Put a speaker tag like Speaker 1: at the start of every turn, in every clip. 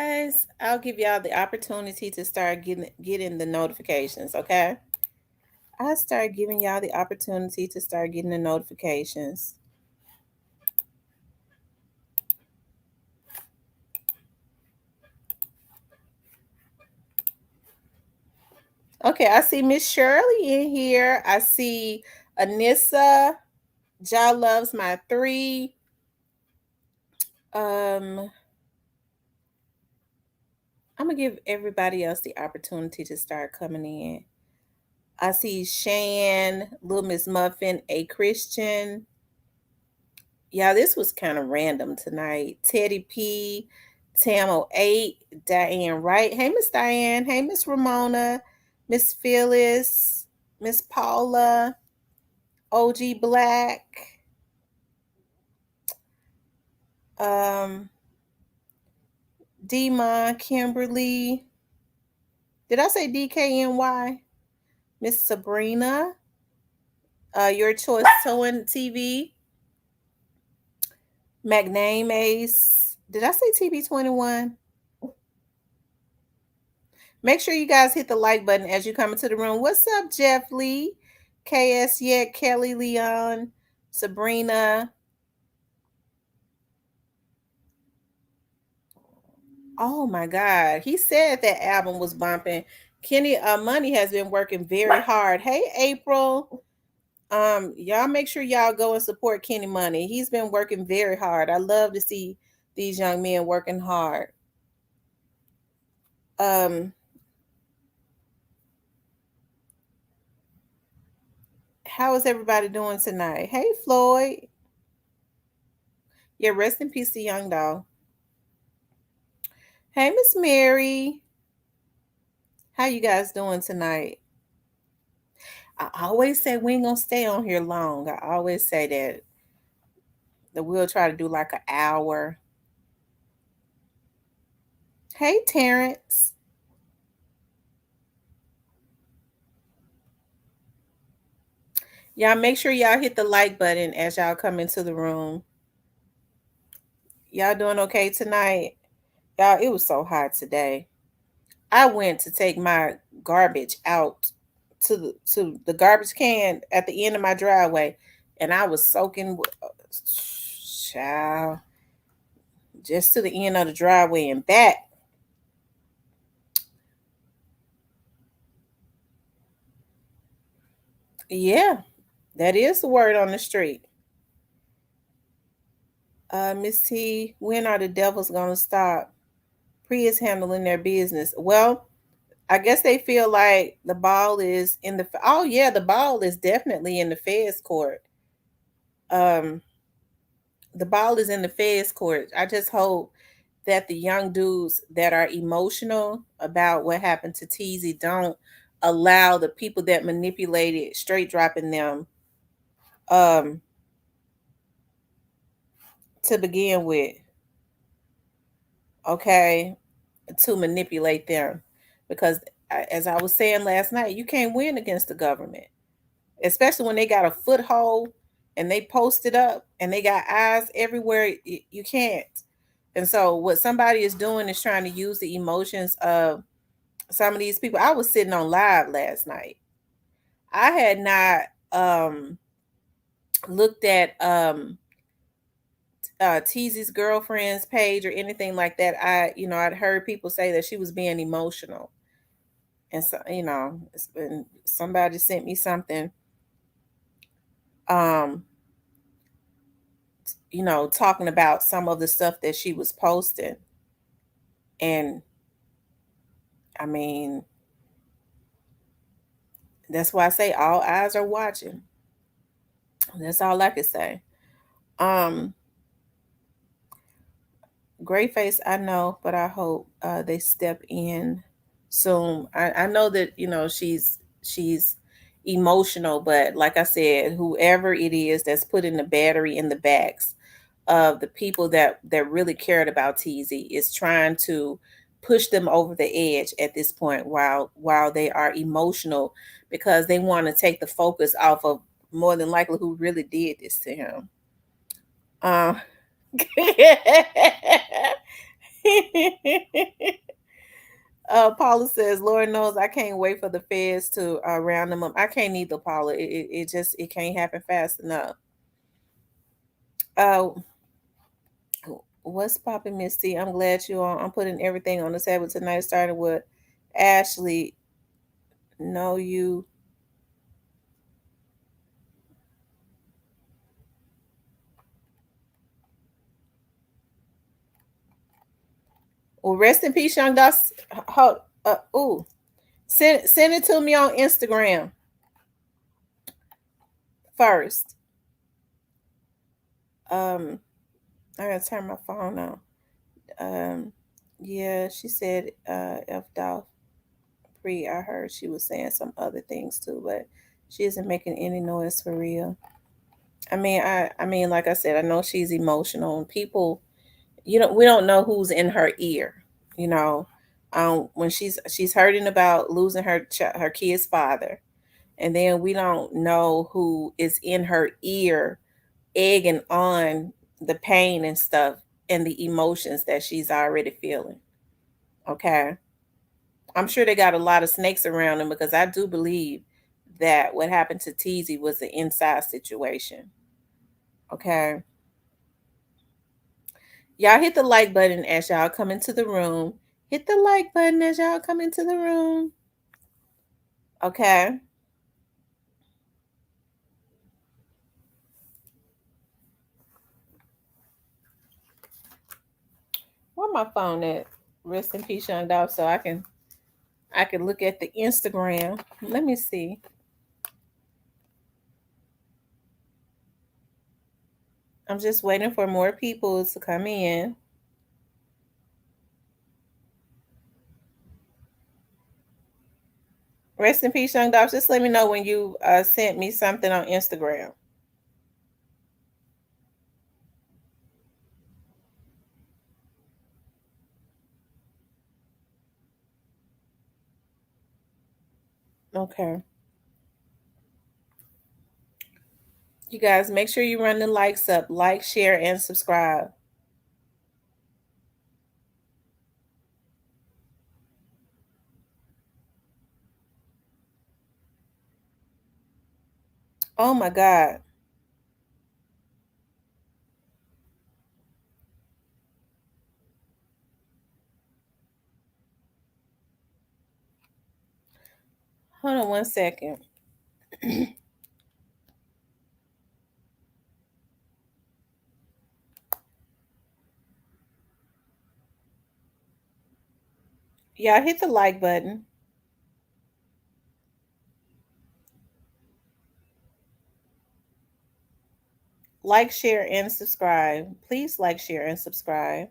Speaker 1: guys, I'll give y'all the opportunity to start getting the notifications, okay? I start giving y'all the opportunity to start getting the notifications. Okay, I see Miss Shirley in here. I see Anissa. Ja loves my 3. I'm gonna give everybody else the opportunity to start coming in. I see Shan, Little Miss Muffin, A Christian. Yeah, this was kind of random tonight. Teddy P, Tamo 8, Diane Wright. Hey, Miss Diane. Hey, Miss Ramona, Miss Phyllis, Miss Paula, OG Black. Demon, Kimberly. Did I say DKNY? Miss Sabrina. Your Choice Sewing TV. McName Ace. Did I say TB21? Make sure you guys hit the like button as you come into the room. What's up, Jeff Lee? KS Yet, Kelly Leon, Sabrina. Oh my God. He said that album was bumping. Kenny Money has been working very hard. Hey, April. Y'all make sure y'all go and support Kenny Money. He's been working very hard. I love to see these young men working hard. How is everybody doing tonight? Hey, Floyd. Yeah, rest in peace to Young Dog. Hey, Miss Mary. How you guys doing tonight? I always say we ain't gonna stay on here long. I always say that we'll try to do like an hour. Hey, Terrence. Y'all make sure y'all hit the like button as y'all come into the room. Y'all doing okay tonight? Y'all, it was so hot today. I went to take my garbage out to the garbage can at the end of my driveway, and I was soaking child, just to the end of the driveway and back. Yeah, that is the word on the street. Miss T, when are the devils gonna stop? Prius handling their business. Well, I guess they feel like the ball is in the. Oh yeah, the ball is definitely in the Fed's court. Um, the ball is in the Fed's court. I just hope that the young dudes that are emotional about what happened to TEEZY don't allow the people that manipulated straight dropping them to begin with, okay, to manipulate them. Because as I was saying last night, you can't win against the government, especially when they got a foothold and they posted up and they got eyes everywhere. You can't. And so what somebody is doing is trying to use the emotions of some of these people. I was sitting on live last night. I had not looked at TEEZY's girlfriend's page or anything like that. I'd heard people say that she was being emotional. And so, it's been somebody sent me something talking about some of the stuff that she was posting. And I mean, that's why I say all eyes are watching. That's all I can say. Great face, I know, but I hope they step in soon. I know that she's emotional, but like I said, whoever it is that's putting the battery in the backs of the people that really cared about TEEZY is trying to push them over the edge at this point while they are emotional, because they want to take the focus off of more than likely who really did this to him. Paula says, Lord knows I can't wait for the feds to round them up. I can't either, Paula. It just it can't happen fast enough. Uh, what's popping, Miss T? I'm glad you on. I'm putting everything on the table tonight, starting with Ashley. Know you. Well, rest in peace, young Dust. Hold, ooh. Send it to me on Instagram first. I gotta turn my phone on. Yeah, she said F off. Pre, I heard she was saying some other things too, but she isn't making any noise for real. I mean, like I said, I know she's emotional, and people, we don't know who's in her ear. You know, when she's hurting about losing her kid's father, and then we don't know who is in her ear, egging on the pain and stuff and the emotions that she's already feeling. Okay. I'm sure they got a lot of snakes around them because I do believe that what happened to TEEZY was an inside situation. Okay. Y'all hit the like button as y'all come into the room. Hit the like button as y'all come into the room. Okay. Where my phone at? Rest in peace, young dog, so I can look at the Instagram. Let me see. I'm just waiting for more people to come in. Rest in peace, young dogs. Just let me know when you sent me something on Instagram. Okay. You guys, make sure you run the likes up. Like, share, and subscribe. Oh my God. Hold on one second. Y'all hit the like button. Like, share, and subscribe. Please like, share, and subscribe.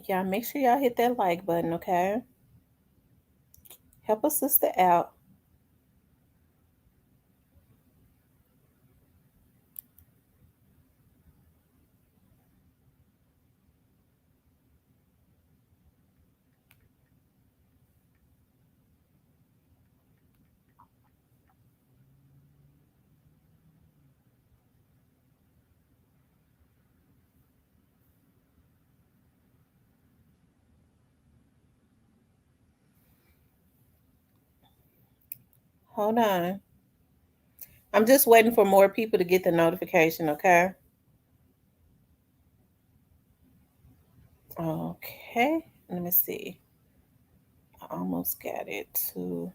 Speaker 1: Y'all make sure y'all hit that like button, okay? Help a sister out. Hold on. I'm just waiting for more people to get the notification, okay? Okay. Let me see. I almost got it too.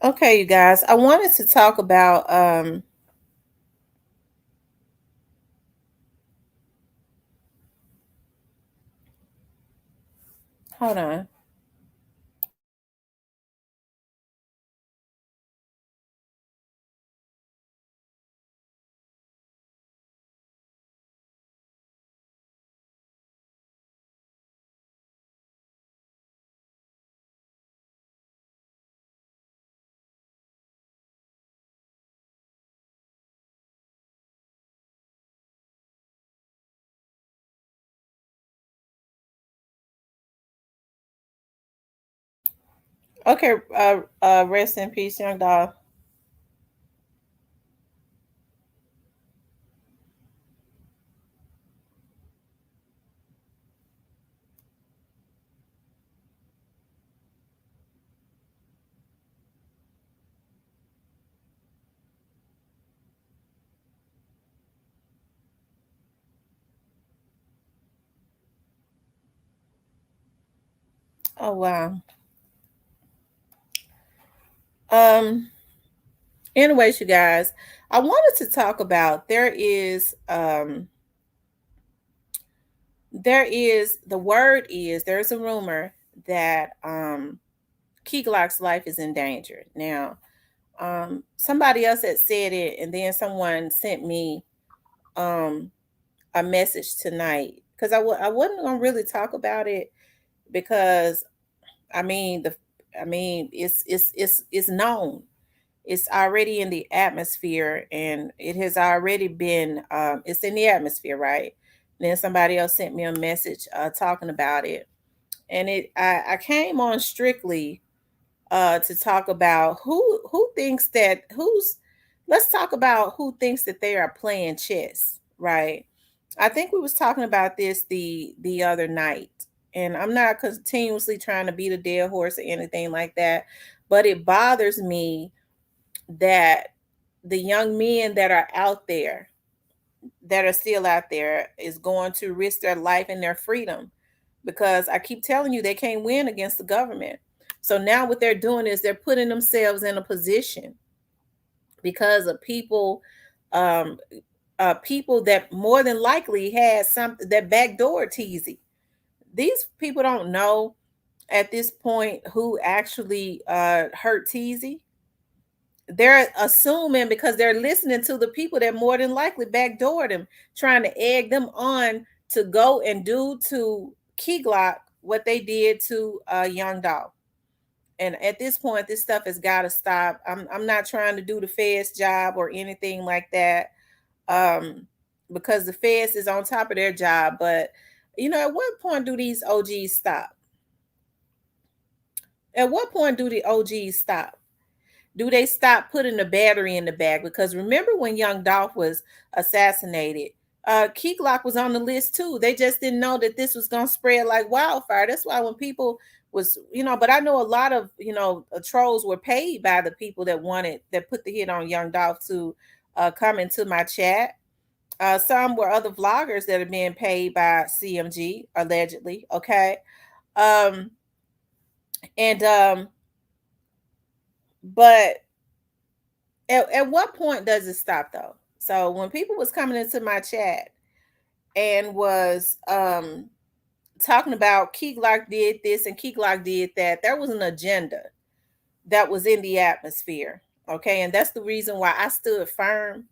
Speaker 1: Okay, you guys, I wanted to talk about hold on. Okay, rest in peace, young dog. Oh wow. Um anyways, you guys, I wanted to talk about there is the word is there's a rumor that Key Glock's life is in danger. Now, somebody else had said it, and then someone sent me um a message tonight because I wasn't gonna really talk about it because I mean the I mean it's known. It's already in the atmosphere, and it has already been it's in the atmosphere, right? Then somebody else sent me a message talking about it, and I came on strictly to talk about who thinks that who's let's talk about who thinks that they are playing chess, right? I think we was talking about this the other night, and I'm not continuously trying to beat a dead horse or anything like that, but it bothers me that the young men that are out there that are still out there is going to risk their life and their freedom because I keep telling you they can't win against the government. So now what they're doing is they're putting themselves in a position because of um, people that more than likely had something that backdoor TEEZY. These people don't know at this point who actually hurt TEEZY. They're assuming because they're listening to the people that more than likely backdoored them, trying to egg them on to go and do to Key Glock what they did to Young Dog. And at this point, this stuff has got to stop. I'm not trying to do the feds job or anything like that, um, because the feds is on top of their job. But at what point do these OGs stop? At what point do the OGs stop? Do they stop putting the battery in the bag? Because remember when Young Dolph was assassinated, Key Glock was on the list too. They just didn't know that this was going to spread like wildfire. That's why when people but I know a lot of, trolls were paid by the people that put the hit on Young Dolph to come into my chat. Some were other vloggers that are being paid by CMG, allegedly. Okay. Um, and but at what point does it stop though? So when people was coming into my chat and was talking about Key Glock did this and Key Glock did that, there was an agenda that was in the atmosphere. Okay, and that's the reason why I stood firm.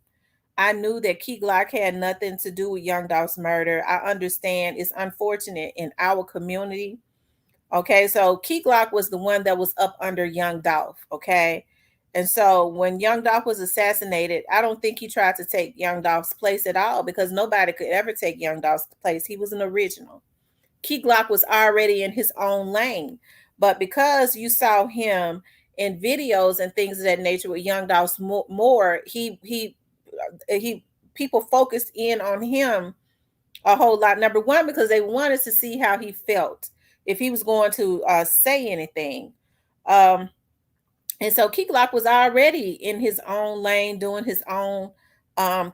Speaker 1: I knew that Key Glock had nothing to do with Young Dolph's murder. I understand it's unfortunate in our community. Okay, so Key Glock was the one that was up under Young Dolph. Okay, and so when Young Dolph was assassinated, I don't think he tried to take Young Dolph's place at all because nobody could ever take Young Dolph's place. He was an original. Key Glock was already in his own lane, but because you saw him in videos and things of that nature with Young Dolph's more, he people focused in on him a whole lot. Number one, because they wanted to see how he felt if he was going to say anything. Um, and so Key Glock was already in his own lane doing his own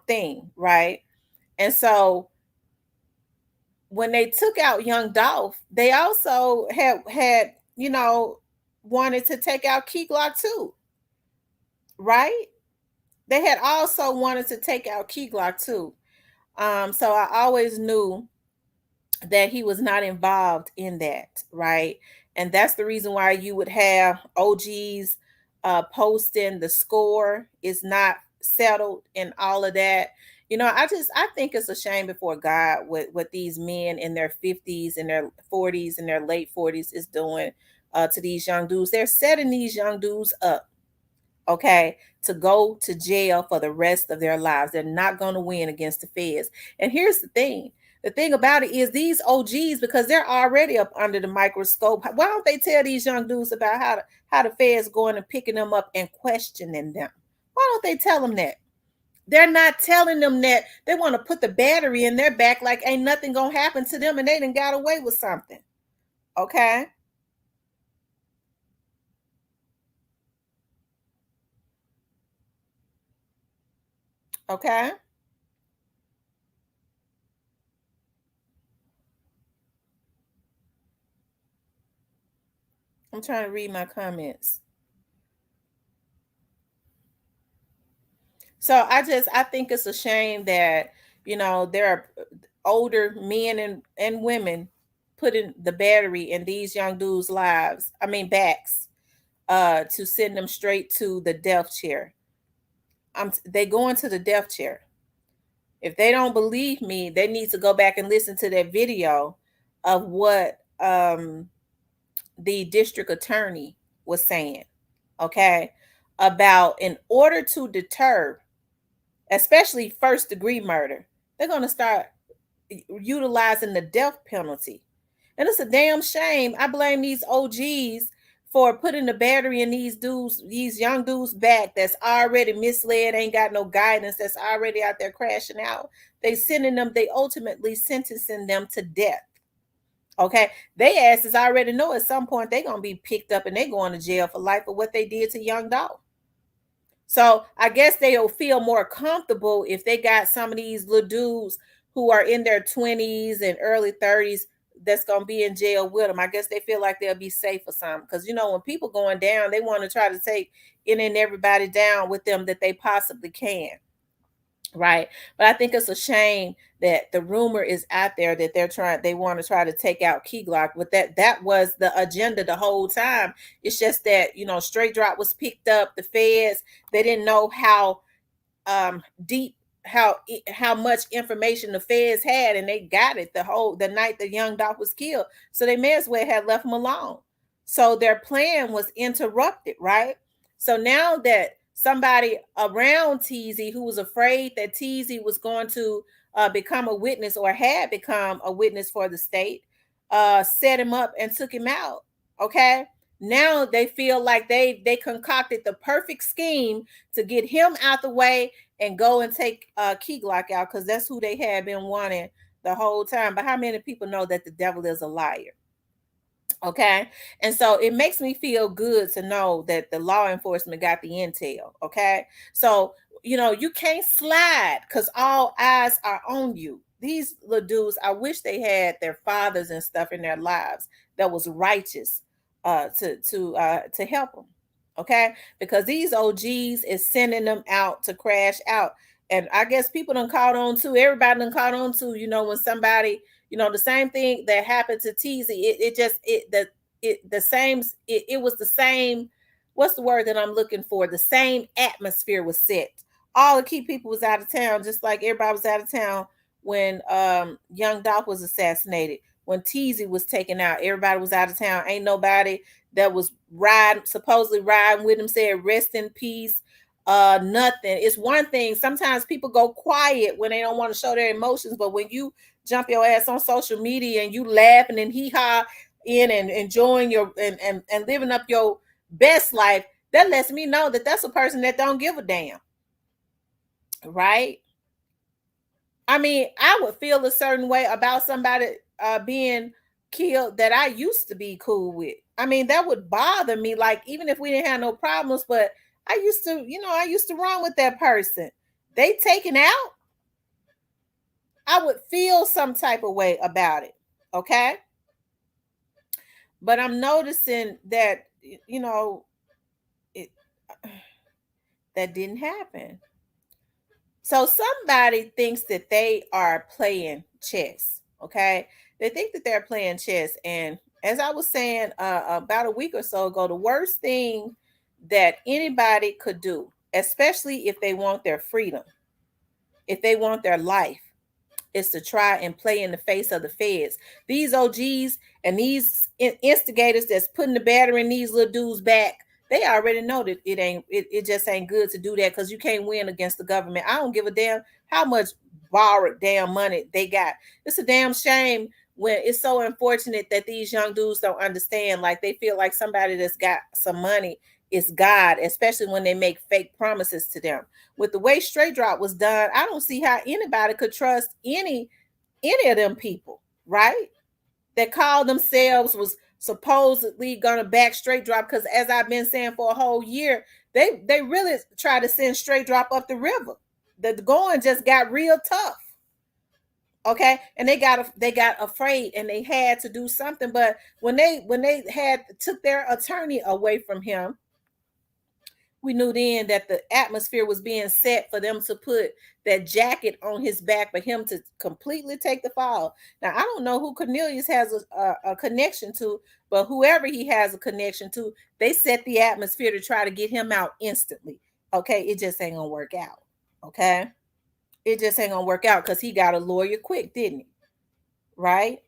Speaker 1: thing, right? And so when they took out Young Dolph, they also had wanted to take out Key Glock too. right? They had also wanted to take out Key Glock too. So I always knew that he was not involved in that, right? And that's the reason why you would have OGs posting the score is not settled and all of that. I think it's a shame before God what these men in their 50s and their 40s and their late 40s is doing to these young dudes. They're setting these young dudes up, okay, to go to jail for the rest of their lives. They're not going to win against the feds. And here's the thing. The thing about it is these OGs, because they're already up under the microscope, why don't they tell these young dudes about how the feds going and picking them up and questioning them? Why don't they tell them that? They're not telling them that. They want to put the battery in their back like ain't nothing gonna happen to them and they done got away with something. Okay. Okay. I'm trying to read my comments. So I think it's a shame that there are older men and women putting the battery in these young dudes' lives. I mean backs, to send them straight to the death chair. They going to the death chair. If they don't believe me, they need to go back and listen to that video of what the district attorney was saying. Okay, about in order to deter, especially first degree murder, they're going to start utilizing the death penalty. And it's a damn shame. I blame these OGs for putting the battery in these young dudes back that's already misled, ain't got no guidance, that's already out there crashing out. They ultimately sentencing them to death. Okay. They asses already know at some point they're gonna be picked up and they going to jail for life for what they did to young dog. So I guess they'll feel more comfortable if they got some of these little dudes who are in their 20s and early 30s that's gonna be in jail with them. I guess they feel like they'll be safe or something. Because when people going down, they want to try to take in and everybody down with them that they possibly can. Right. But I think it's a shame that the rumor is out there that they want to try to take out Key Glock. But that was the agenda the whole time. It's just that, straight drop was picked up, the feds, they didn't know how deep how much information the feds had, and they got it the night the young doc was killed. So they may as well have left him alone. So their plan was interrupted, right? So now that somebody around TEEZY who was afraid that TEEZY was going to become a witness or had become a witness for the state, set him up and took him out. Okay. Now they feel like they concocted the perfect scheme to get him out the way and go and take Key Glock out, because that's who they had been wanting the whole time. But how many people know that the devil is a liar? Okay. And so it makes me feel good to know that the law enforcement got the intel. Okay. So, you can't slide because all eyes are on you. These little dudes, I wish they had their fathers and stuff in their lives that was righteous to help them. Okay. Because these OGs is sending them out to crash out. And I guess people done caught on too. Everybody done caught on to, when somebody, the same thing that happened to TEEZY, it was the same, what's the word that I'm looking for? The same atmosphere was set. All the key people was out of town, just like everybody was out of town when young Doc was assassinated. When TEEZY was taken out, everybody was out of town. Ain't nobody that was supposedly riding with him said rest in peace. Nothing. It's one thing. Sometimes people go quiet when they don't want to show their emotions, but when you jump your ass on social media and you laughing and hee haw in and enjoying your and living up your best life, that lets me know that that's a person that don't give a damn, right? I mean, I would feel a certain way about somebody being killed that I used to be cool with. I mean, that would bother me, like even if we didn't have no problems, but I used to run with that person. They taken out, I would feel some type of way about it. Okay. But I'm noticing that, it, That didn't happen. So somebody thinks that they are playing chess. Okay, they think that they're playing chess. And as I was saying about a week or so ago, the worst thing that anybody could do, especially if they want their freedom, if they want their life, is to try and play in the face of the feds. These OGs and these instigators that's putting the battery in these little dudes back, they already know that it just ain't good to do that, because you can't win against the government. I don't give a damn how much borrowed damn money they got. It's a damn shame when it's so unfortunate that these young dudes don't understand. Like, they feel like somebody that's got some money is God, especially when they make fake promises to them. With the way Straight Drop was done, I don't see how anybody could trust any of them people, right? That called themselves was supposedly gonna back Straight Drop, because as I've been saying for a whole year, they really try to send Straight Drop up the river. The going just got real tough. Okay, and they got afraid and they had to do something. But when they had took their attorney away from him, we knew then that the atmosphere was being set for them to put that jacket on his back for him to completely take the fall. Now, I don't know who Cornelius has a connection to, but whoever he has a connection to, they set the atmosphere to try to get him out instantly. Okay, it just ain't gonna work out. Okay, it just ain't gonna work out because he got a lawyer quick, didn't he? Right?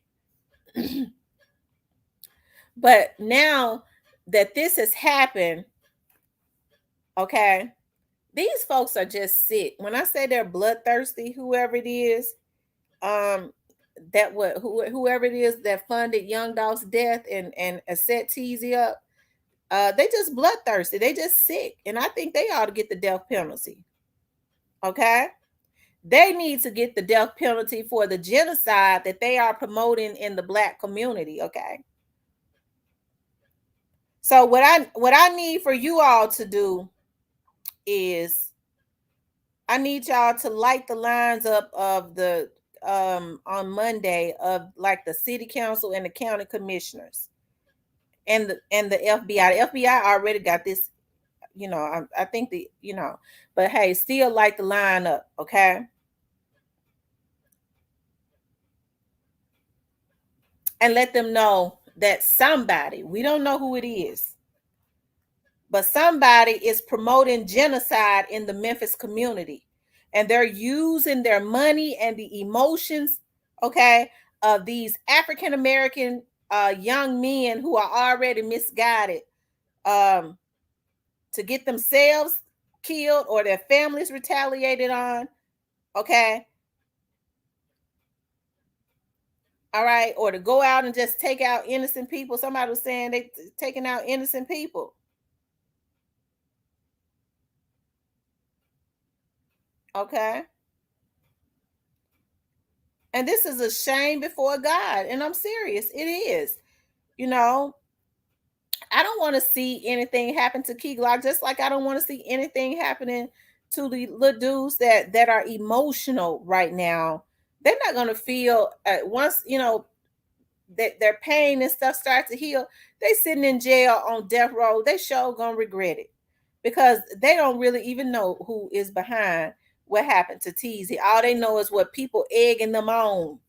Speaker 1: But now that this has happened, okay, these folks are just sick. When I say they're bloodthirsty, whoever it is, um, whoever it is that funded Young Dolph's death and set TEEZY up, they just bloodthirsty. They just sick, and I think they ought to get the death penalty. Okay, they need to get the death penalty for the genocide that they are promoting in the Black community. Okay, so what I need for you all to do is, I need y'all to light the lines up of the on Monday of like the city council and the county commissioners and the FBI. The FBI already got this, I think but hey, still light the line up, okay? And let them know that somebody, we don't know who it is, but somebody is promoting genocide in the Memphis community, and they're using their money and the emotions, okay, of these African American young men who are already misguided, um, to get themselves killed or their families retaliated on, okay, all right, or to go out and just take out innocent people. Somebody was saying they taking out innocent people, okay. And this is a shame before God. And I'm serious. It is. You know, I don't want to see anything happen to Key Glock, just like I don't want to see anything happening to the little dudes that are emotional right now. They're not going to feel once, that their pain and stuff starts to heal. They sitting in jail on death row. They sure going to regret it, because they don't really even know who is behind what happened to TEEZY. All they know is what people egging them on,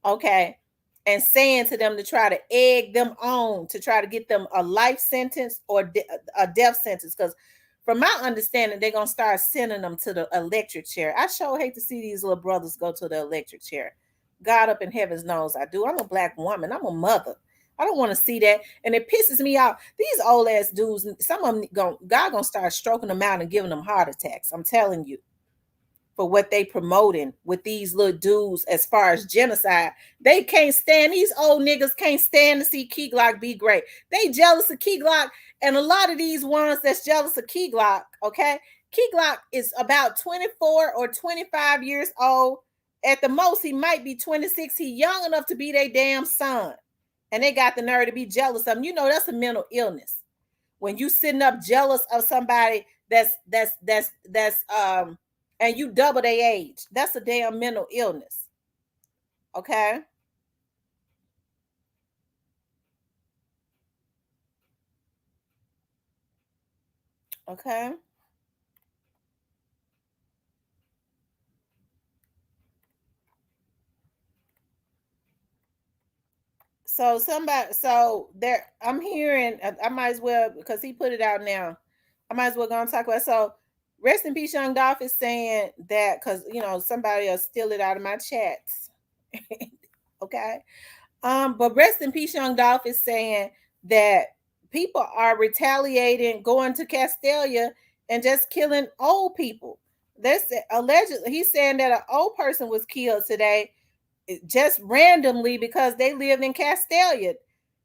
Speaker 1: okay, and saying to them to try to egg them on to try to get them a life sentence or a death sentence. Because from my understanding, they're gonna start sending them to the electric chair. I sure hate to see these little brothers go to the electric chair. God up in heavens knows I do. I'm a Black woman. I'm a mother. I don't want to see that, and it pisses me off. These old ass dudes, some of them God gonna start stroking them out and giving them heart attacks. I'm telling you, for what they promoting with these little dudes as far as genocide. They can't stand, these old niggas can't stand to see Key Glock be great. They jealous of Key Glock, and a lot of these ones that's jealous of Key Glock, okay? Key Glock is about 24 or 25 years old. At the most, he might be 26. He young enough to be their damn son. And they got the nerve to be jealous of him. You know, that's a mental illness. When you sitting up jealous of somebody that's and you double their age. That's a damn mental illness. Okay. Okay. So somebody, so there, I'm hearing. I might as well because he put it out now. I might as well go and talk about. So, rest in peace, Young Dolph is saying that because somebody will steal it out of my chats. Okay. But rest in peace, Young Dolph is saying that people are retaliating, going to Castalia and just killing old people. That's allegedly. He's saying that an old person was killed today just randomly because they lived in Castalia.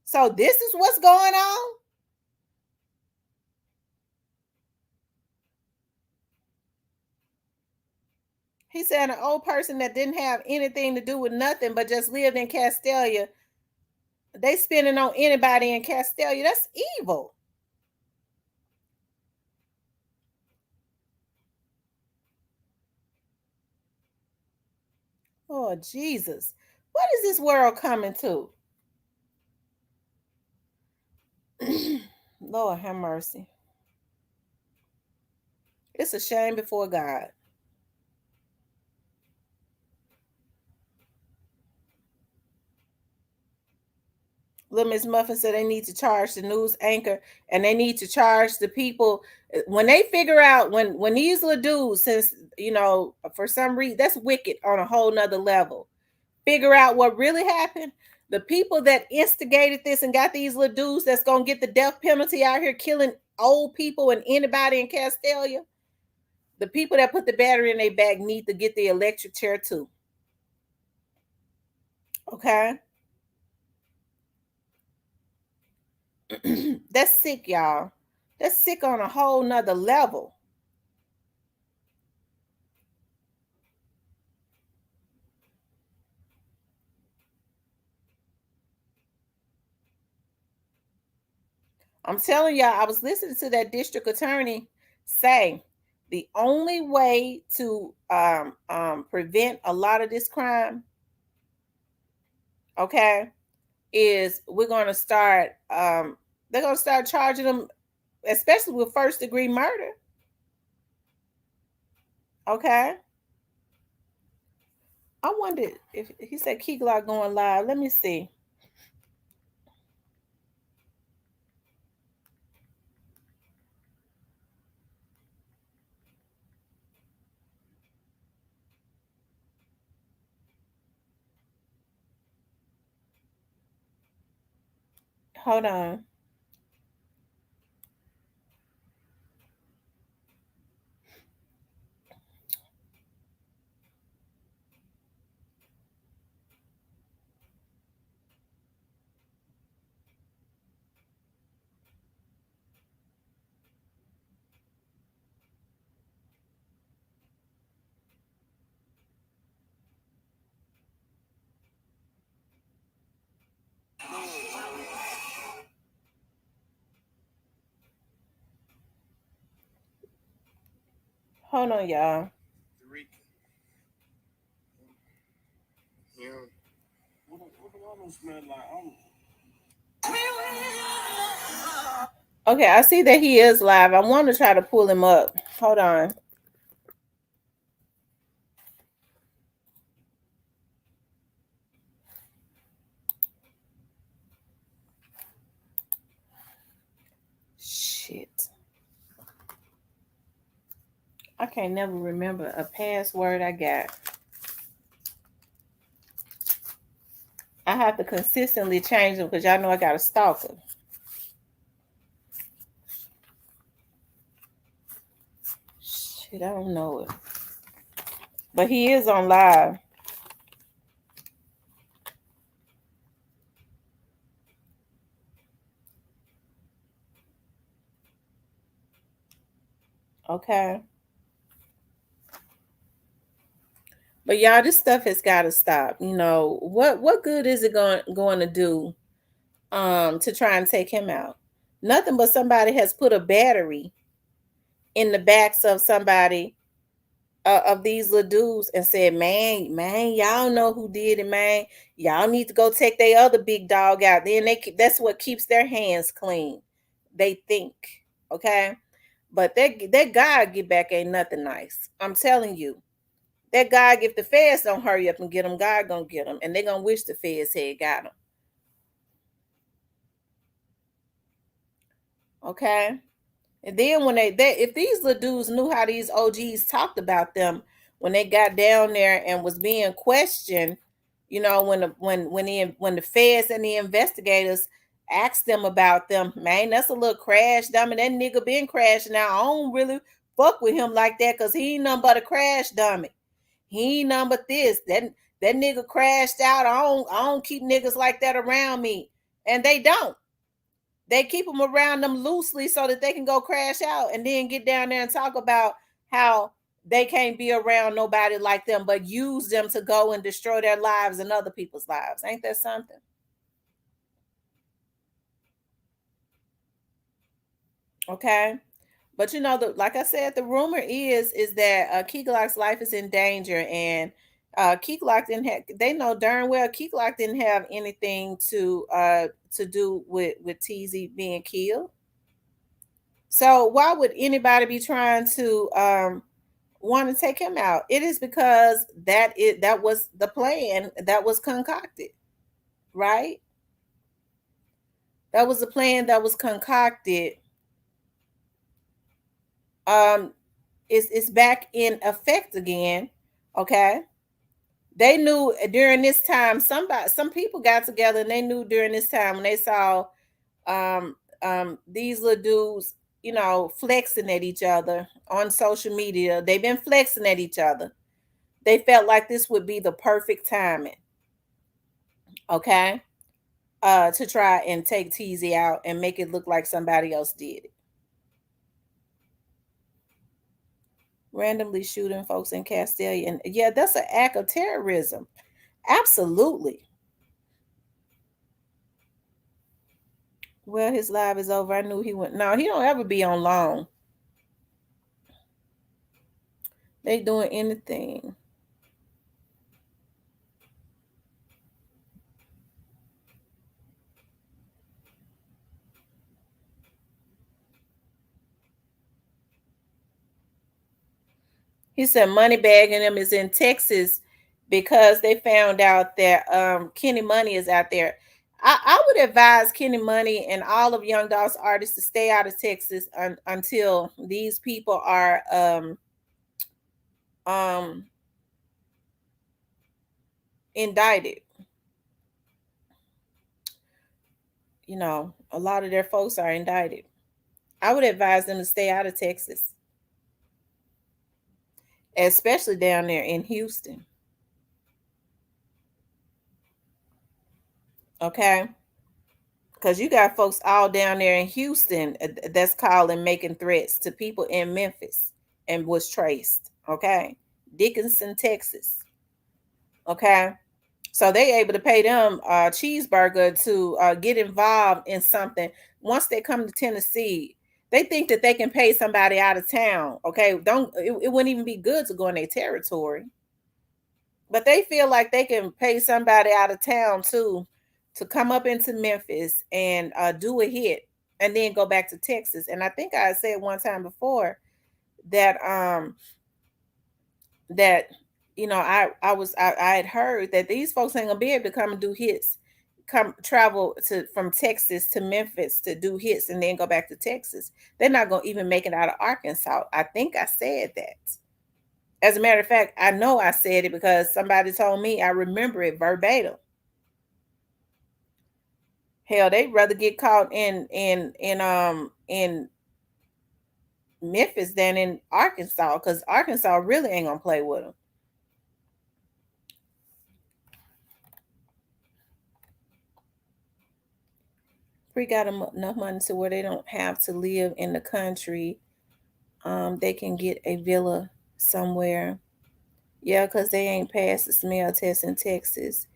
Speaker 1: So this is what's going on. He said an old person that didn't have anything to do with nothing but just lived in Castalia. They spending on anybody in Castalia. That's evil. Oh Jesus. What is this world coming to? Lord have mercy. It's a shame before God. Little Miss Muffin said they need to charge the news anchor and they need to charge the people when they figure out when these little dudes, since for some reason that's wicked on a whole nother level, figure out what really happened. The people that instigated this and got these little dudes that's gonna get the death penalty out here killing old people and anybody in Castalia, the people that put the battery in their back need to get the electric chair too. Okay. That's sick, y'all. That's sick on a whole nother level. I'm telling y'all, I was listening to that district attorney say the only way to prevent a lot of this crime, okay, is we're going to start. They're going to start charging them, especially with first degree murder. Okay. I wondered if he said Key Glock going live. Let me see. Hold on. Hold on, y'all. Okay, I see that he is live. I want to try to pull him up. Hold on. Shit. I can't never remember a password I got. I have to consistently change them because y'all know I got a stalker. Shit, I don't know it. But he is on live. Okay. But y'all, this stuff has got to stop. What good is it going to do to try and take him out? Nothing but somebody has put a battery in the backs of somebody of these little dudes and said, man, y'all know who did it, man. Y'all need to go take their other big dog out. Then that's what keeps their hands clean. They think, okay? But that God get back ain't nothing nice. I'm telling you. That God, if the feds don't hurry up and get them, God gonna get them, and they gonna wish the feds had got them. Okay. And then when they if these little dudes knew how these OGs talked about them when they got down there and was being questioned, when the feds and the investigators asked them about them, man, that's a little crash dummy. That nigga been crashing now. I don't really fuck with him like that because he ain't nothing but a crash dummy. He ain't nothing but this. That nigga crashed out. I don't keep niggas like that around me. And they don't. They keep them around them loosely so that they can go crash out and then get down there and talk about how they can't be around nobody like them, but use them to go and destroy their lives and other people's lives. Ain't that something? Okay. But like I said, the rumor is that Key Glock's life is in danger, and Key Glock didn't have. They know darn well Key Glock didn't have anything to do with TEEZY being killed. So why would anybody be trying to want to take him out? It is because that was the plan that was concocted, right? That was the plan that was concocted. Um, it's back in effect again. Okay. They knew during this time, some people got together and they knew during this time when they saw these little dudes, flexing at each other on social media. They've been flexing at each other. They felt like this would be the perfect timing, okay, to try and take TEEZY out and make it look like somebody else did it. Randomly shooting folks in Castalia. And yeah, that's an act of terrorism. Absolutely. Well, his live is over. I knew he went. No, he don't ever be on long. They doing anything. He said money bagging them is in Texas because they found out that Kenny Money is out there. I would advise Kenny Money and all of Young Dolph's artists to stay out of Texas until these people are um, indicted. A lot of their folks are indicted. I would advise them to stay out of Texas, especially down there in Houston. Okay. Because you got folks all down there in Houston that's calling, making threats to people in Memphis and was traced. Okay. Dickinson, Texas. Okay. So they able to pay them a cheeseburger to get involved in something. Once they come to Tennessee, they think that they can pay somebody out of town. Okay. It wouldn't even be good to go in their territory. But they feel like they can pay somebody out of town too to come up into Memphis and do a hit and then go back to Texas. And I think I said one time before that that I had heard that these folks ain't gonna be able to come and do hits, come travel to from Texas to Memphis to do hits and then go back to Texas. They're not gonna even make it out of Arkansas. I think I said that. As a matter of fact, I know I said it because somebody told me. I remember it verbatim. Hell, they'd rather get caught in Memphis than in Arkansas because Arkansas really ain't gonna play with them. We got enough money to where they don't have to live in the country. They can get a villa somewhere. Yeah, because they ain't passed the smell test in Texas.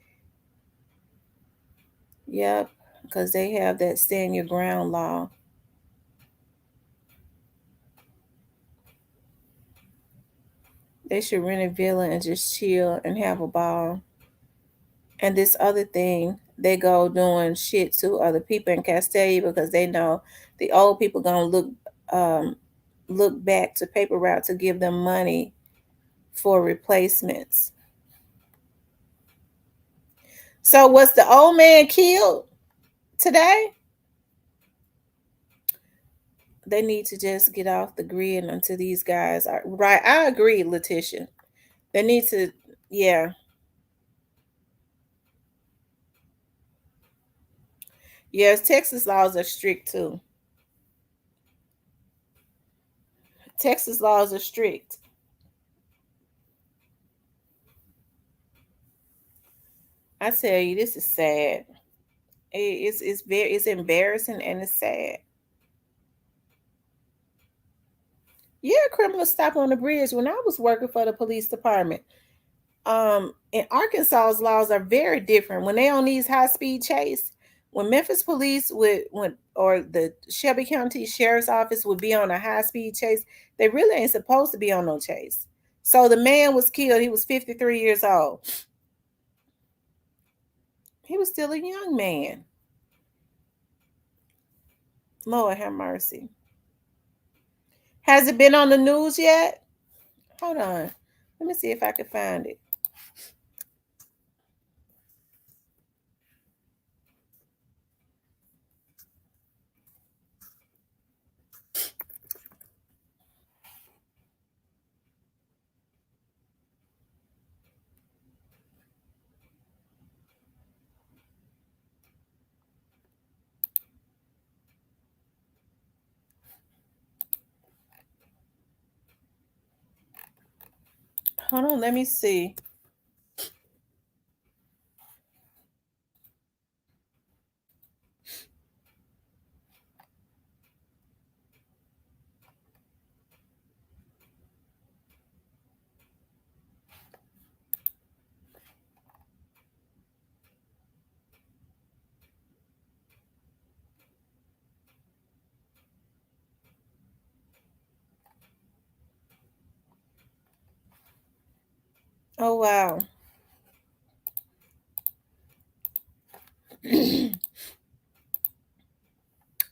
Speaker 1: Yep, because they have that stand your ground law. They should rent a villa and just chill and have a ball. And this other thing, they go doing shit to other people in Castalia because they know the old people gonna look back to paper route to give them money for replacements. So was the old man killed today? They need to just get off the grid until these guys are right. I agree, Letitia. They need to, yeah. Yes, Texas laws are strict too. Texas laws are strict. I tell you, this is sad. It's embarrassing and it's sad. Yeah, criminals stop on the bridge. When I was working for the police department, in Arkansas's laws are very different. When they on these high speed chase, when Memphis police would when or the Shelby County Sheriff's Office would be on a high speed chase, they really ain't supposed to be on no chase. So the man was killed. He was 53 years old. He was still a young man. Lord have mercy. Has it been on the news yet? Hold on. Let me see if I can find it. Hold on, let me see. Oh wow.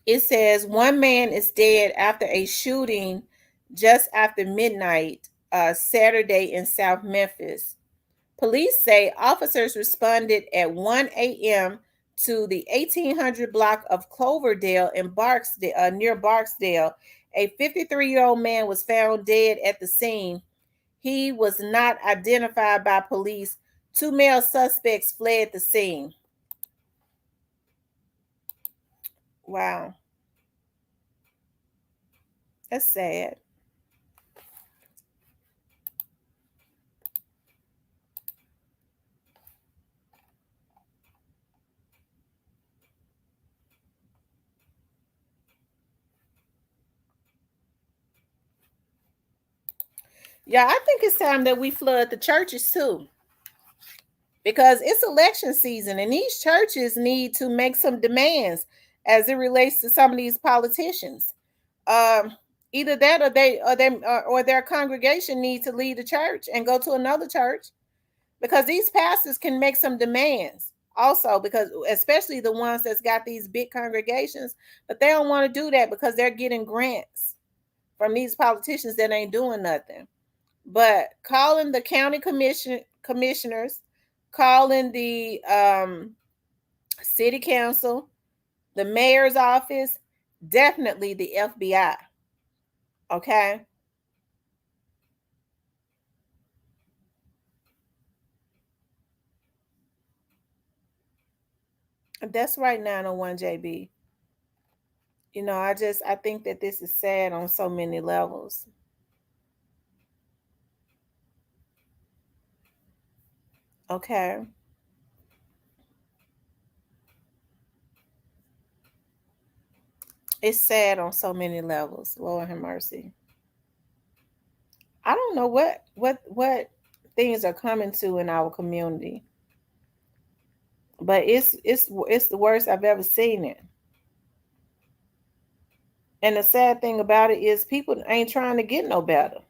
Speaker 1: It says one man is dead after a shooting just after midnight Saturday in South Memphis. Police say officers responded at 1 a.m. to the 1800 block of Cloverdale in Barksdale, near Barksdale. A 53-year-old man was found dead at the scene. He was not identified by police. Two male suspects fled the scene. Wow, that's sad. Yeah, I think it's time that we flood the churches too, because it's election season and these churches need to make some demands as it relates to some of these politicians. Um, Either that or their congregation needs to leave the church and go to another church, because these pastors can make some demands also, because especially the ones that's got these big congregations, but they don't want to do that because they're getting grants from these politicians that ain't doing nothing. But calling the county commissioners, calling the city council, the mayor's office, definitely the FBI. Okay, that's right. 901 JB. I think that this is sad on so many levels. Okay, it's sad on so many levels. Lord have mercy. I don't know what things are coming to in our community, but it's the worst I've ever seen it. And the sad thing about it is people ain't trying to get no better.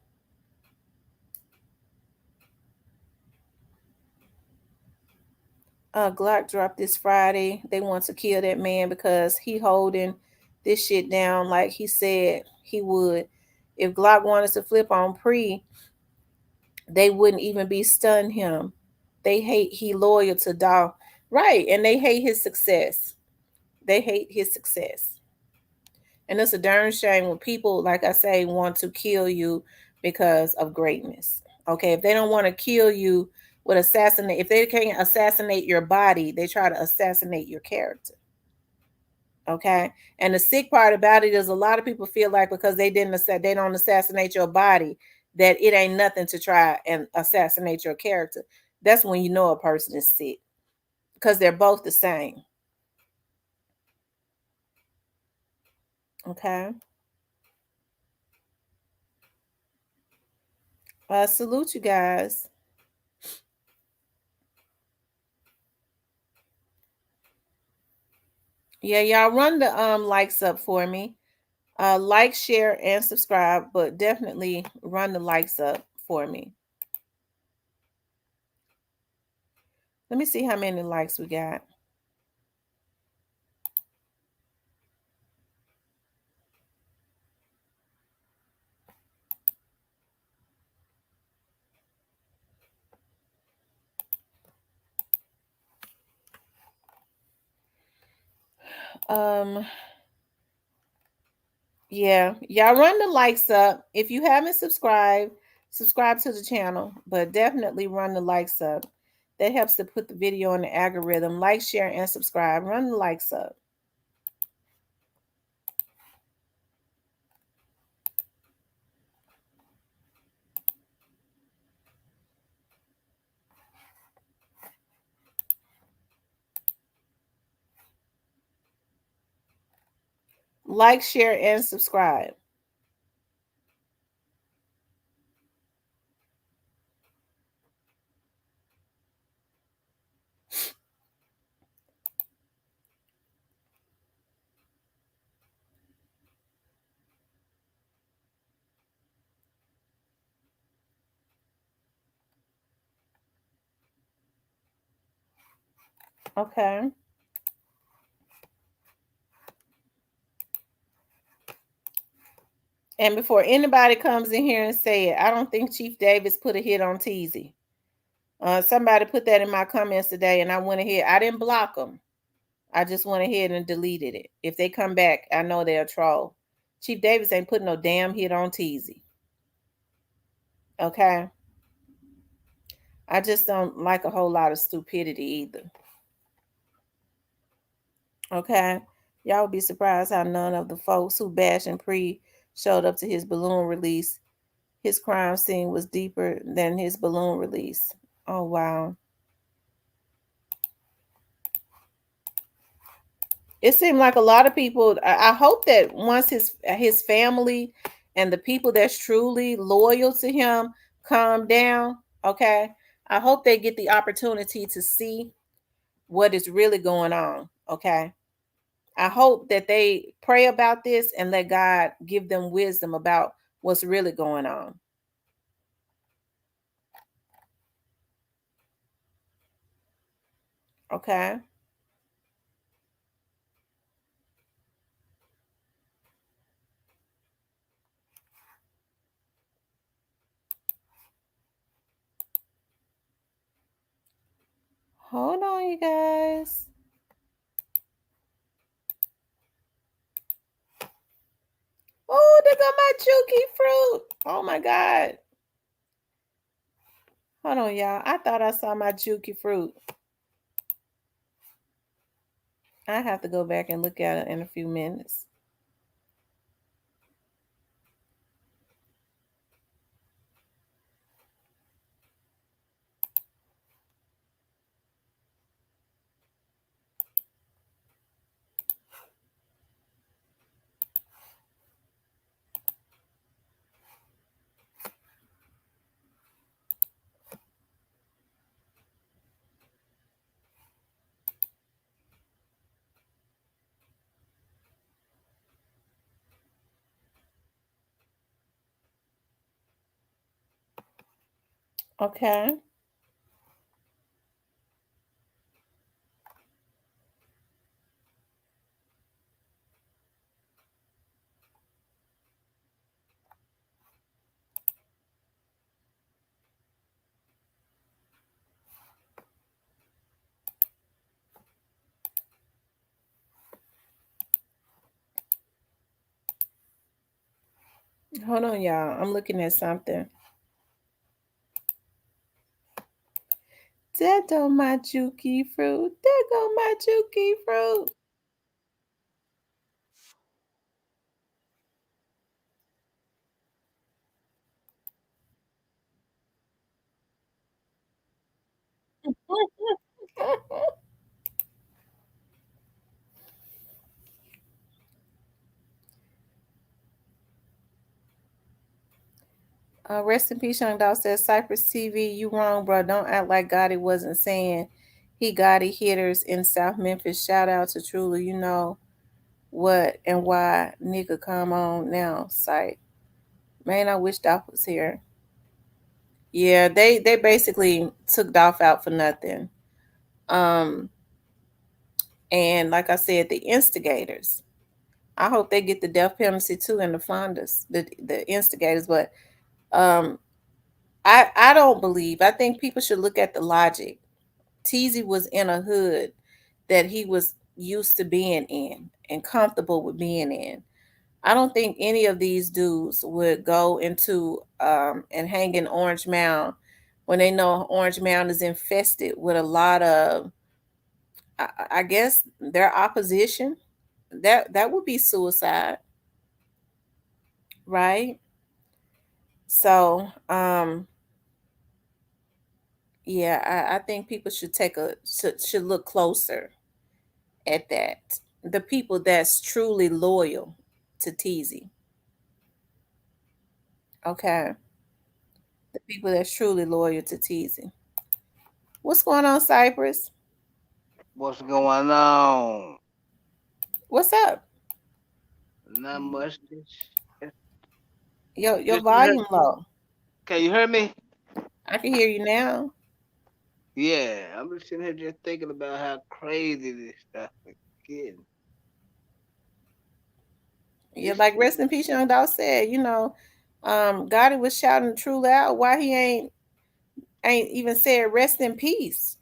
Speaker 1: Glock dropped this Friday. They want to kill that man because he holding this shit down like he said he would. If Glock wanted to flip on Pre, they wouldn't even be stun him. They hate he loyal to Dog. Right, and they hate his success. They hate his success. And it's a darn shame when people, like I say, want to kill you because of greatness. Okay, if they don't want to kill you with assassinate, if they can't assassinate your body, they try to assassinate your character. Okay, and the sick part about it is a lot of people feel like because they don't assassinate your body, that it ain't nothing to try and assassinate your character. That's when you know a person is sick, because they're both the same. Okay. Salute you guys. Yeah, y'all run the likes up for me. Like, share, and subscribe, but definitely run the likes up for me. Let me see how many likes we got. Um, yeah, y'all run the likes up. If you haven't subscribed, subscribe to the channel, but definitely run the likes up. That helps to put the video in the algorithm. Like, share, and subscribe. Run the likes up. Like, share, and subscribe. Okay. And before anybody comes in here and say it, I don't think Chief Davis put a hit on TEEZY. Somebody put that in my comments today, and I went ahead. I didn't block them. I just went ahead and deleted it. If they come back, I know they're a troll. Chief Davis ain't putting no damn hit on TEEZY. Okay. I just don't like a whole lot of stupidity either. Okay. Y'all would be surprised how none of the folks who bashed and showed up to his balloon release. His crime scene was deeper than his balloon release. Oh, wow. It seemed like a lot of people. I hope that once his family and the people that's truly loyal to him calm down, okay, I hope they get the opportunity to see what is really going on. Okay, I hope that they pray about this and let God give them wisdom about what's really going on. Okay. Hold on, you guys. Oh, they got my chooky fruit. Oh my God. Hold on, y'all. I thought I saw my chooky fruit. I have to go back and look at it in a few minutes. Okay. Hold on, y'all. I'm looking at something. There go my juki fruit. There go my juki fruit. Rest in peace, Young Dog says Cypress TV, you wrong, bro. Don't act like Gotti wasn't saying he Gotti hitters in South Memphis. Shout out to Truly, you know what and why, nigga. Come on now, sight. Man, I wish Dolph was here. Yeah, they basically took Dolph out for nothing. Um, and like I said, the instigators. I hope they get the death penalty too, and the funders, the instigators. But um, I don't believe. I think people should look at the logic. TEEZY was in a hood that he was used to being in and comfortable with being in. I don't think any of these dudes would go into and hang in Orange Mound when they know Orange Mound is infested with a lot of, I guess, their opposition. That would be suicide, right? So, yeah, I think people should should look closer at that. The people that's truly loyal to TEEZY. Okay. The people that's truly loyal to TEEZY. What's going on, Cypress?
Speaker 2: What's going on?
Speaker 1: What's up?
Speaker 2: Not much.
Speaker 1: Your
Speaker 2: Just heard,
Speaker 1: volume low.
Speaker 2: can you hear me?
Speaker 1: I can hear you now.
Speaker 2: Yeah, I'm just sitting here just thinking about how crazy this stuff is getting.
Speaker 1: Yeah,
Speaker 2: This
Speaker 1: like
Speaker 2: shit,
Speaker 1: rest in peace, Young Dog said, Gotti was shouting truly out. Why he ain't even said rest in peace?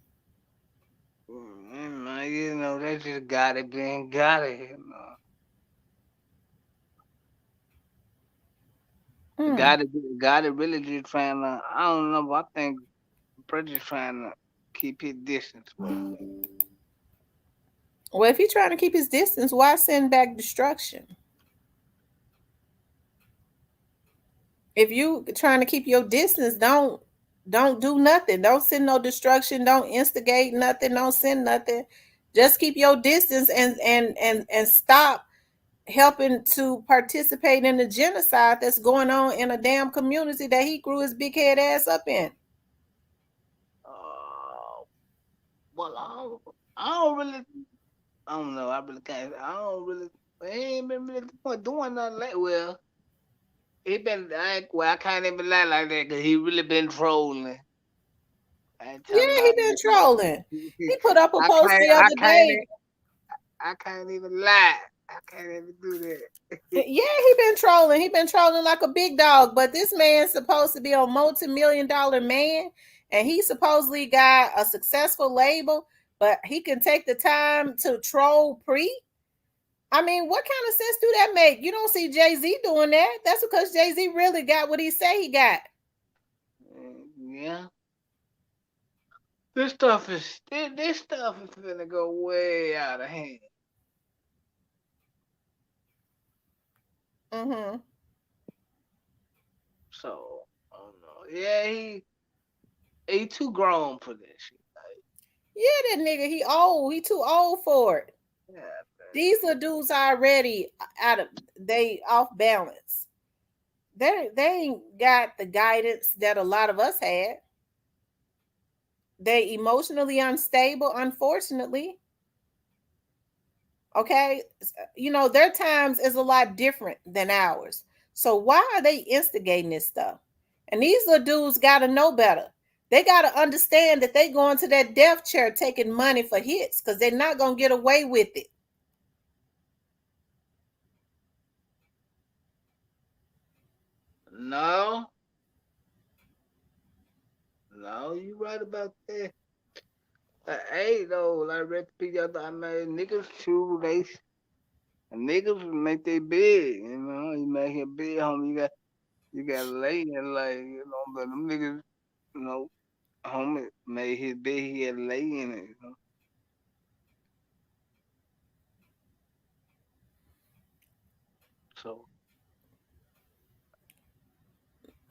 Speaker 2: man, you know, they just got it being got it. You know.
Speaker 1: Hmm.
Speaker 2: Got it, got it really just trying to, I don't know, I think Bridget's trying to keep his distance from me.
Speaker 1: Well, if he's trying to keep his distance, why send back destruction? If you trying to keep your distance, don't do nothing. Don't send no destruction. Don't instigate nothing. Don't send nothing. Just keep your distance and stop helping to participate in the genocide that's going on in a damn community that he grew his big head ass up in.
Speaker 2: Uh, well, I don't really, I don't know, I really can't, I don't really, he ain't been really doing nothing like, well, he been, I can't even lie like that because he really been trolling. I ain't
Speaker 1: Yeah,
Speaker 2: telling
Speaker 1: he
Speaker 2: about
Speaker 1: been
Speaker 2: that.
Speaker 1: trolling. He put up a post the
Speaker 2: I
Speaker 1: other
Speaker 2: can't,
Speaker 1: day.
Speaker 2: I can't even lie. I can't even do that.
Speaker 1: Yeah, he been trolling. He been trolling like a big dog. But this man's supposed to be a multi-million-dollar man, and he supposedly got a successful label. But he can take the time to troll pre. I mean, what kind of sense do that make? You don't see Jay Z doing that. That's because Jay Z really got what he say he got.
Speaker 2: Yeah, this stuff is gonna go way out of hand.
Speaker 1: Mm-hmm.
Speaker 2: So I don't know. Yeah, he too grown for this shit.
Speaker 1: Yeah, that nigga, he old. He too old for it.
Speaker 2: Yeah,
Speaker 1: These little dudes already out of they off balance. They ain't got the guidance that a lot of us had. They emotionally unstable, unfortunately. Okay, their times is a lot different than ours. So why are they instigating this stuff? And these little dudes got to know better. They got to understand that they going to that death chair taking money for hits because they're not gonna get away with it.
Speaker 2: no, no, you right about that. Hey, though, like recipe, I mean, niggas true, niggas make they big, you know, you make it big, homie. You got laying like but them niggas, you know, homie made his bed. He had to lay in it. So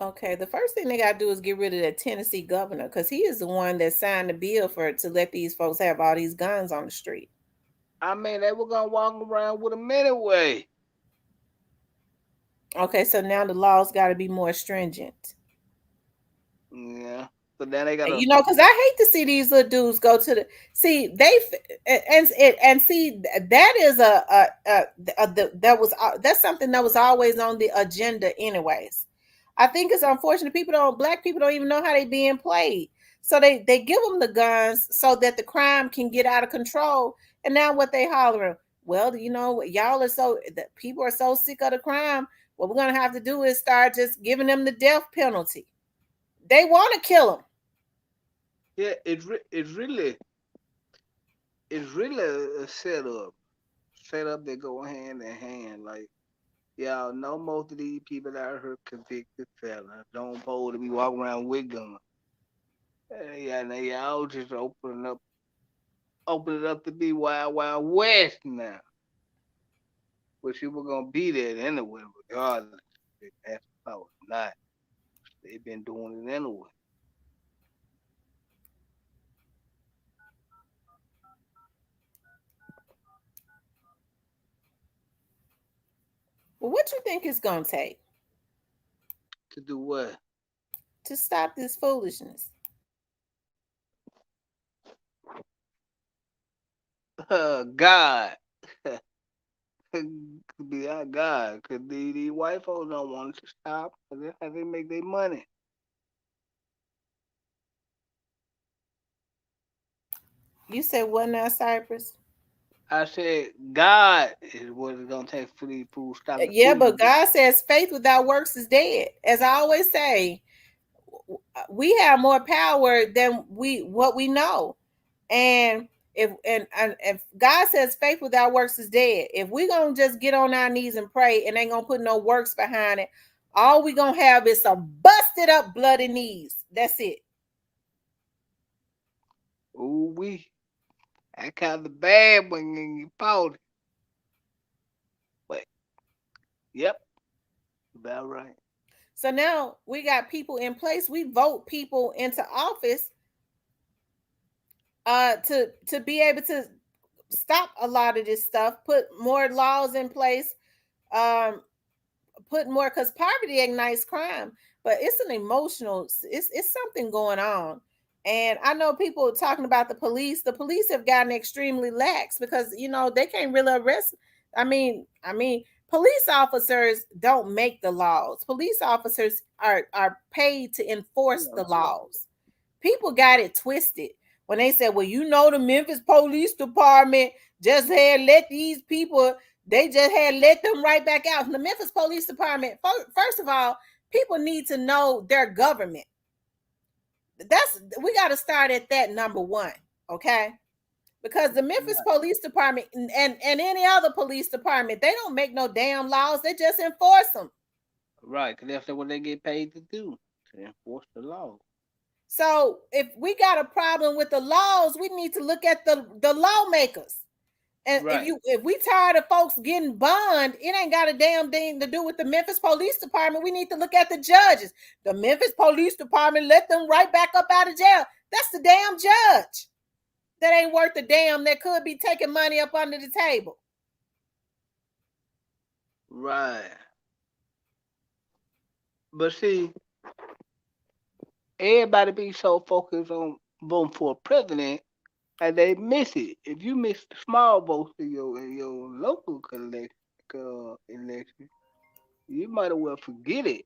Speaker 1: Okay, the first thing they got to do is get rid of that Tennessee governor because he is the one that signed the bill for to let these folks have all these guns on the street.
Speaker 2: I mean, they were gonna walk around with them anyway.
Speaker 1: Okay, so now the laws got to be more stringent.
Speaker 2: Yeah. So then they gotta.
Speaker 1: You know, because I hate to see these little dudes go to the see they and see that is that was that's something that was always on the agenda anyways. I think it's unfortunate black people don't even know how they being played. So they give them the guns so that the crime can get out of control. And now what they hollering? Well, you know, y'all are so the people are so sick of the crime. What we're gonna have to do is start just giving them the death penalty. They want to kill them.
Speaker 2: Yeah, it's really a setup. Setup that go hand in hand. Like y'all know, most of these people out here convicted felons don't supposed to be walking around with guns. Yeah, now y'all just open it up to be wild, wild west now. But you were gonna be there anyway, regardless. If that's how it's not. They've been doing it anyway.
Speaker 1: Well, what you think it's gonna take
Speaker 2: To do what?
Speaker 1: to stop this foolishness?
Speaker 2: God. Could be our God. Cause these white folks don't want it to stop. Cause that's how they make their money.
Speaker 1: You said what now, Cypress?
Speaker 2: I said God is what it's gonna take for these fools to stop the
Speaker 1: Yeah, but
Speaker 2: foolishness.
Speaker 1: God says faith without works is dead. As I always say, we have more power than what we know. And if God says faith without works is dead, if we gonna just get on our knees and pray and ain't gonna put no works behind it, all we gonna have is some busted up bloody knees. That's it.
Speaker 2: Ooh we. That kind of bad when you fought it. But yep, about right.
Speaker 1: So now we got people in place. We vote people into office to be able to stop a lot of this stuff, put more laws in place, um, put more because poverty ignites crime, but it's an emotional it's something going on. And I know people talking about the police. The police have gotten extremely lax because you know they can't really arrest. I mean, police officers don't make the laws. Police officers are paid to enforce
Speaker 2: Yeah,
Speaker 1: the
Speaker 2: for
Speaker 1: laws. People got it twisted when they said, well, you know, the Memphis Police Department just had let these people, they just had let them right back out. And the Memphis Police Department, first of all, people need to know their government. We got to start at that number one, okay? Because the Memphis
Speaker 2: right.
Speaker 1: Police Department and any other police department, they don't make no damn laws. They just enforce them.
Speaker 2: Right, because that's what they get paid to do, to enforce the law.
Speaker 1: So if we got a problem with the laws, we need to look at the lawmakers. And
Speaker 2: Right,
Speaker 1: if we tired of folks getting bond, it ain't got a damn thing to do with the Memphis Police Department. We need to look at the judges. The Memphis Police Department let them right back up out of jail. That's the damn judge. That ain't worth a damn. That could be taking money up under the table.
Speaker 2: right. But see, everybody be so focused on voting for a president and they miss it. If you miss the small votes in your local election, you might as well forget it.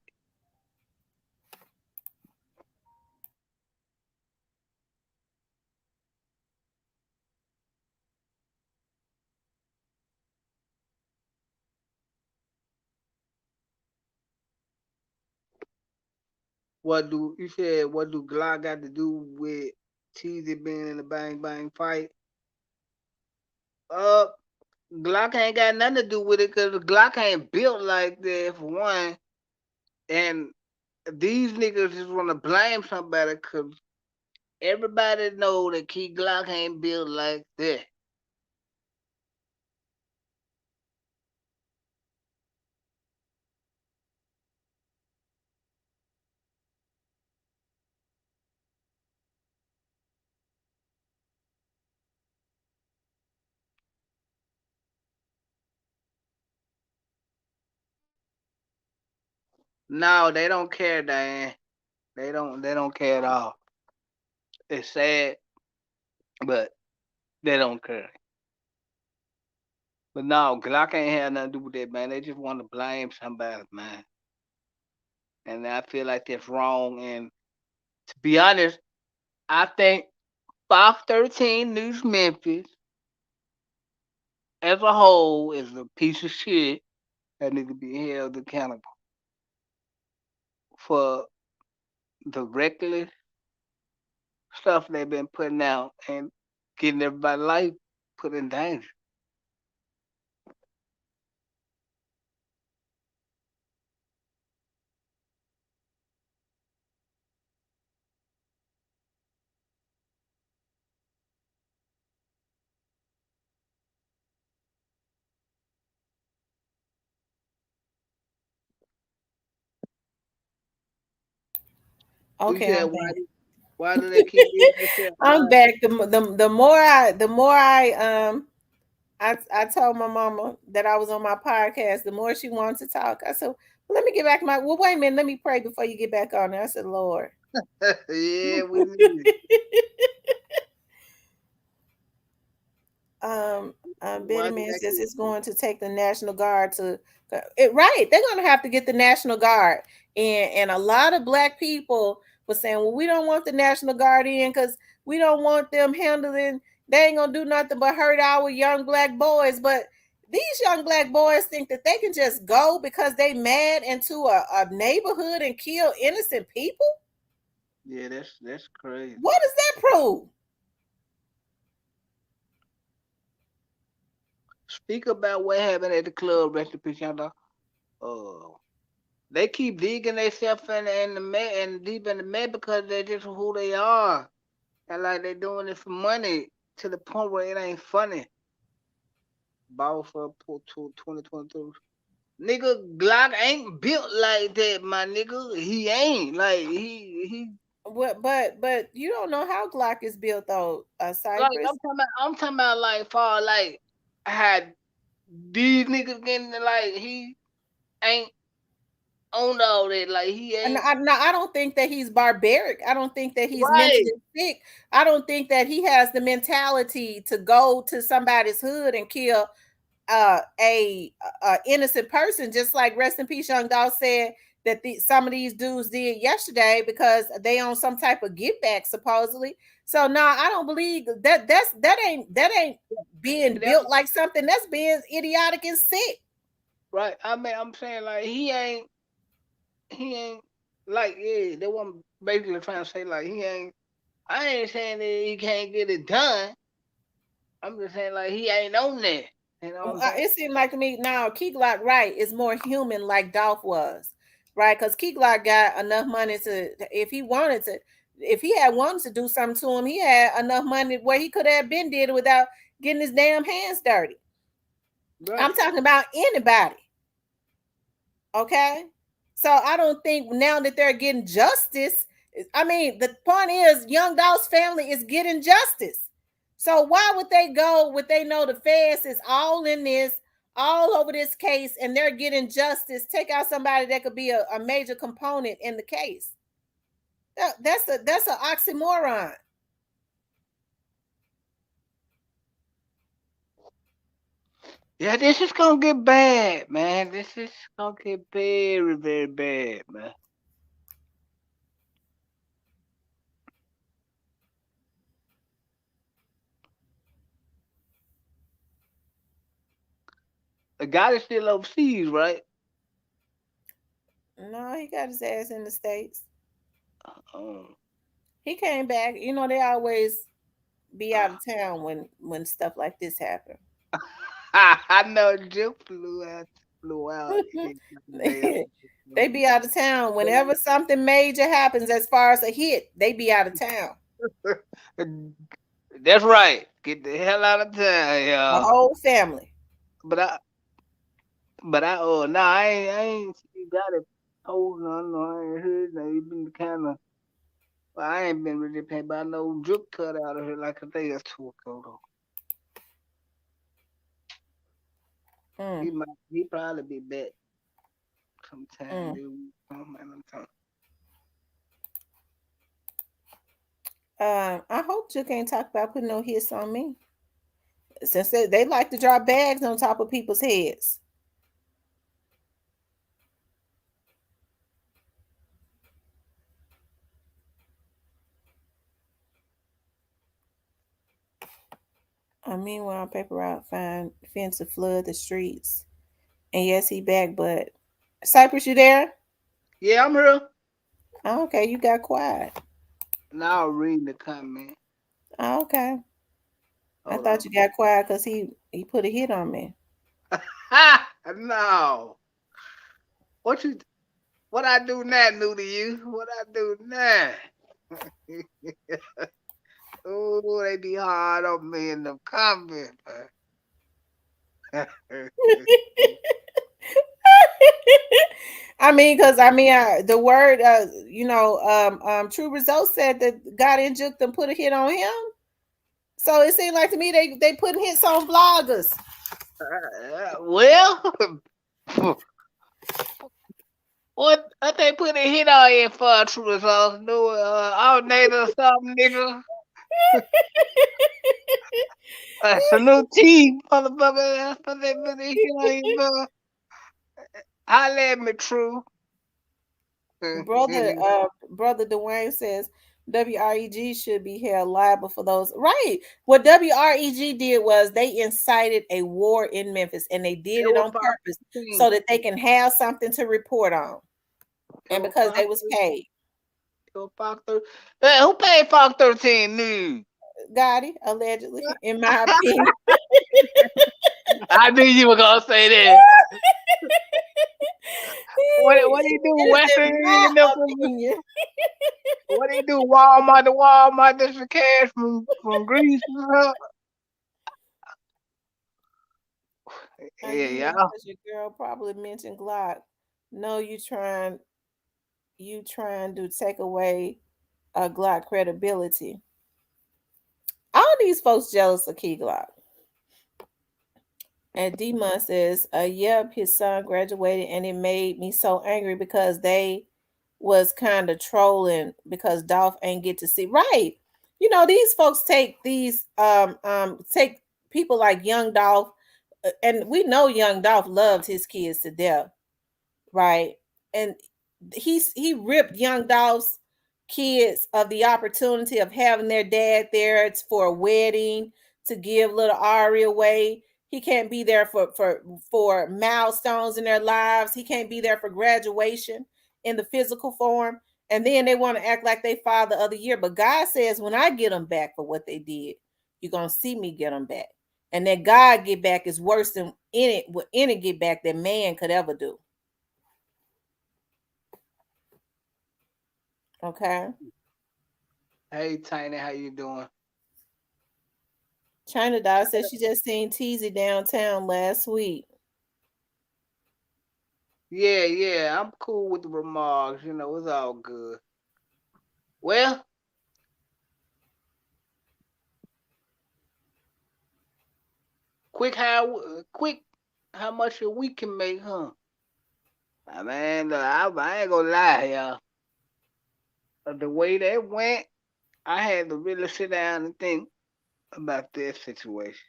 Speaker 2: What do you said? What do Glock got to do with TEEZY being in the bang bang fight? Uh, Glock ain't got nothing to do with it because Glock ain't built like that for one, And these niggas just want to blame somebody because everybody know that Key Glock ain't built like that. No, they don't care, Diane. They don't care at all. It's sad, but they don't care. But no, Glock ain't had nothing to do with that, man. They just want to blame somebody, man. And I feel like that's wrong. And to be honest, I think 513 News Memphis as a whole is a piece of shit that need to be held accountable for the reckless stuff they've been putting out and getting everybody's life put in danger. You
Speaker 1: Okay,
Speaker 2: said
Speaker 1: I'm back.
Speaker 2: why do they keep getting themselves
Speaker 1: I'm
Speaker 2: alive?
Speaker 1: back. The more I told my mama that I was on my podcast, the more she wanted to talk. I said, well, let me get back to my well, wait a minute, let me pray before you get back on there. I said, Lord.
Speaker 2: Yeah, we need it.
Speaker 1: um Betty
Speaker 2: Why do
Speaker 1: Man
Speaker 2: they
Speaker 1: says
Speaker 2: keep
Speaker 1: it's going to take the National Guard to it, right. They're gonna have to get the National Guard. And a lot of black people were saying, well, we don't want the National Guard in because we don't want them handling, they ain't gonna do nothing but hurt our young black boys. But these young black boys think that they can just go because they mad into a neighborhood and kill innocent people.
Speaker 2: Yeah, that's crazy.
Speaker 1: What does that prove?
Speaker 2: Speak about what happened at the club, rest in peace, y'all. Uh, they keep digging themselves in the mud and deep in the mud because they're just who they are. And like they doing it for money to the point where it ain't funny. Ball for 2022. Nigga, Glock ain't built like that, my nigga. He ain't. Like he
Speaker 1: But you don't know how Glock is built though,
Speaker 2: like
Speaker 1: Cypress.
Speaker 2: I'm talking about like far like I had these niggas getting like he ain't on all that. Like he
Speaker 1: And
Speaker 2: ain't
Speaker 1: I don't think that he's barbaric. I don't think that he's
Speaker 2: right.
Speaker 1: mentally sick. I don't think that he has the mentality to go to somebody's hood and kill a innocent person. Just like rest in peace, Young Dog said that some of these dudes did yesterday because they on some type of get back supposedly. So no, I don't believe that. That ain't being
Speaker 2: That,
Speaker 1: built like something that's being idiotic and sick.
Speaker 2: right. I mean I'm saying like he ain't like yeah, they want basically trying to say like he ain't I ain't saying that he can't get it done. I'm just saying like he ain't on that. You know what I'm saying?
Speaker 1: It seemed like to me now Keyglock right is more human like Dolph was, right? Because Keyglock got enough money to if he wanted to, if he had wanted to do something to him, he had enough money where he could have been did it without getting his damn hands dirty.
Speaker 2: Right.
Speaker 1: I'm talking about anybody. Okay. So I don't think now that they're getting justice. I mean, the point is, Young Dolph's family is getting justice. So why would they go? Would they know the feds is all in this, all over this case, and they're getting justice? Take out somebody that could be a major component in the case. That's an oxymoron.
Speaker 2: Yeah, this is gonna get bad, man. This is gonna get very, very bad, man. The guy is still overseas, right?
Speaker 1: No, he got his ass in the states.
Speaker 2: Um,
Speaker 1: He came back. You know, they always be out of town when stuff like this happen.
Speaker 2: I know Jim flew out. He a couple days.
Speaker 1: They be out of town. Whenever something major happens as far as a hit, they be out of town.
Speaker 2: That's right. Get the hell out of town,
Speaker 1: The
Speaker 2: y'all.
Speaker 1: whole family.
Speaker 2: But I nah, I ain't see got it. Oh no, I ain't heard that. You been kind of. Well, I ain't been really paying by no drip cut out of here like a day or two ago though.
Speaker 1: Mm,
Speaker 2: He probably be back sometime,
Speaker 1: mm.
Speaker 2: dude. Oh man, I'm telling.
Speaker 1: I hope you can't talk about putting no hits on me. Since they like to drop bags on top of people's heads. Meanwhile, paper route find fence to flood the streets. And yes, he back, but Cypress, you there?
Speaker 2: Yeah, I'm here.
Speaker 1: Oh, okay, you got quiet.
Speaker 2: Now I'll read the comment.
Speaker 1: Oh, okay. I
Speaker 2: Hold
Speaker 1: thought
Speaker 2: on.
Speaker 1: you got quiet because he put a hit on me.
Speaker 2: Ha! No. What you? What I do now, new to you? What I do now? Oh, they be hard on me in the comments.
Speaker 1: The word, True Results said that God in Juke them put a hit on him. So it seemed like to me they putting hits on vloggers.
Speaker 2: Well, what they put a hit on here for? True results, new alternator or something, nigga. That's a new team, motherfucker. That's what they put a hit on here for. Holla at me, True.
Speaker 1: Brother Dwayne says WREG should be held liable for those. Right. What WREG did was they incited a war in Memphis, and they did
Speaker 2: It
Speaker 1: it
Speaker 2: was
Speaker 1: on
Speaker 2: Fox
Speaker 1: purpose
Speaker 2: 13.
Speaker 1: so that they can have something to report on,
Speaker 2: It
Speaker 1: and
Speaker 2: was
Speaker 1: because
Speaker 2: Fox
Speaker 1: they was
Speaker 2: 13.
Speaker 1: paid.
Speaker 2: It was Fox 13. Hey, who paid Fox 13 news?
Speaker 1: Gotti, allegedly, in my opinion.
Speaker 2: I knew you were gonna say that. What he do?
Speaker 1: It is
Speaker 2: Western
Speaker 1: in my
Speaker 2: Union?
Speaker 1: opinion.
Speaker 2: What he do? Walmart to Walmart. This is cash from Greece. Yeah,
Speaker 1: You
Speaker 2: yeah.
Speaker 1: know, because your girl probably mentioned Glock. No, you trying to take away a Glock credibility. All these folks jealous of Key Glock. And D-Mon says, yep, his son graduated and it made me so angry because they was kind of trolling because Dolph ain't get to see. Right. You know, these folks take people like Young Dolph, and we know Young Dolph loved his kids to death, right? And he ripped Young Dolph's kids of the opportunity of having their dad there. It's for a wedding to give little Ari away. He can't be there for milestones in their lives. He can't be there for graduation in the physical form. And then they want to act like they father of the year. But God says, when I get them back for what they did, you're gonna see me get them back. And that God get back is worse than any get back that man could ever do. Okay.
Speaker 2: Hey, Tiny, how you doing?
Speaker 1: China Doll says she just seen TEEZY downtown last week.
Speaker 2: Yeah, yeah. I'm cool with the remarks. You know, it's all good. Well, quick, how much a week can make, huh? Man, look, I ain't gonna lie, y'all. The way that went, I had to really sit down and think about this situation.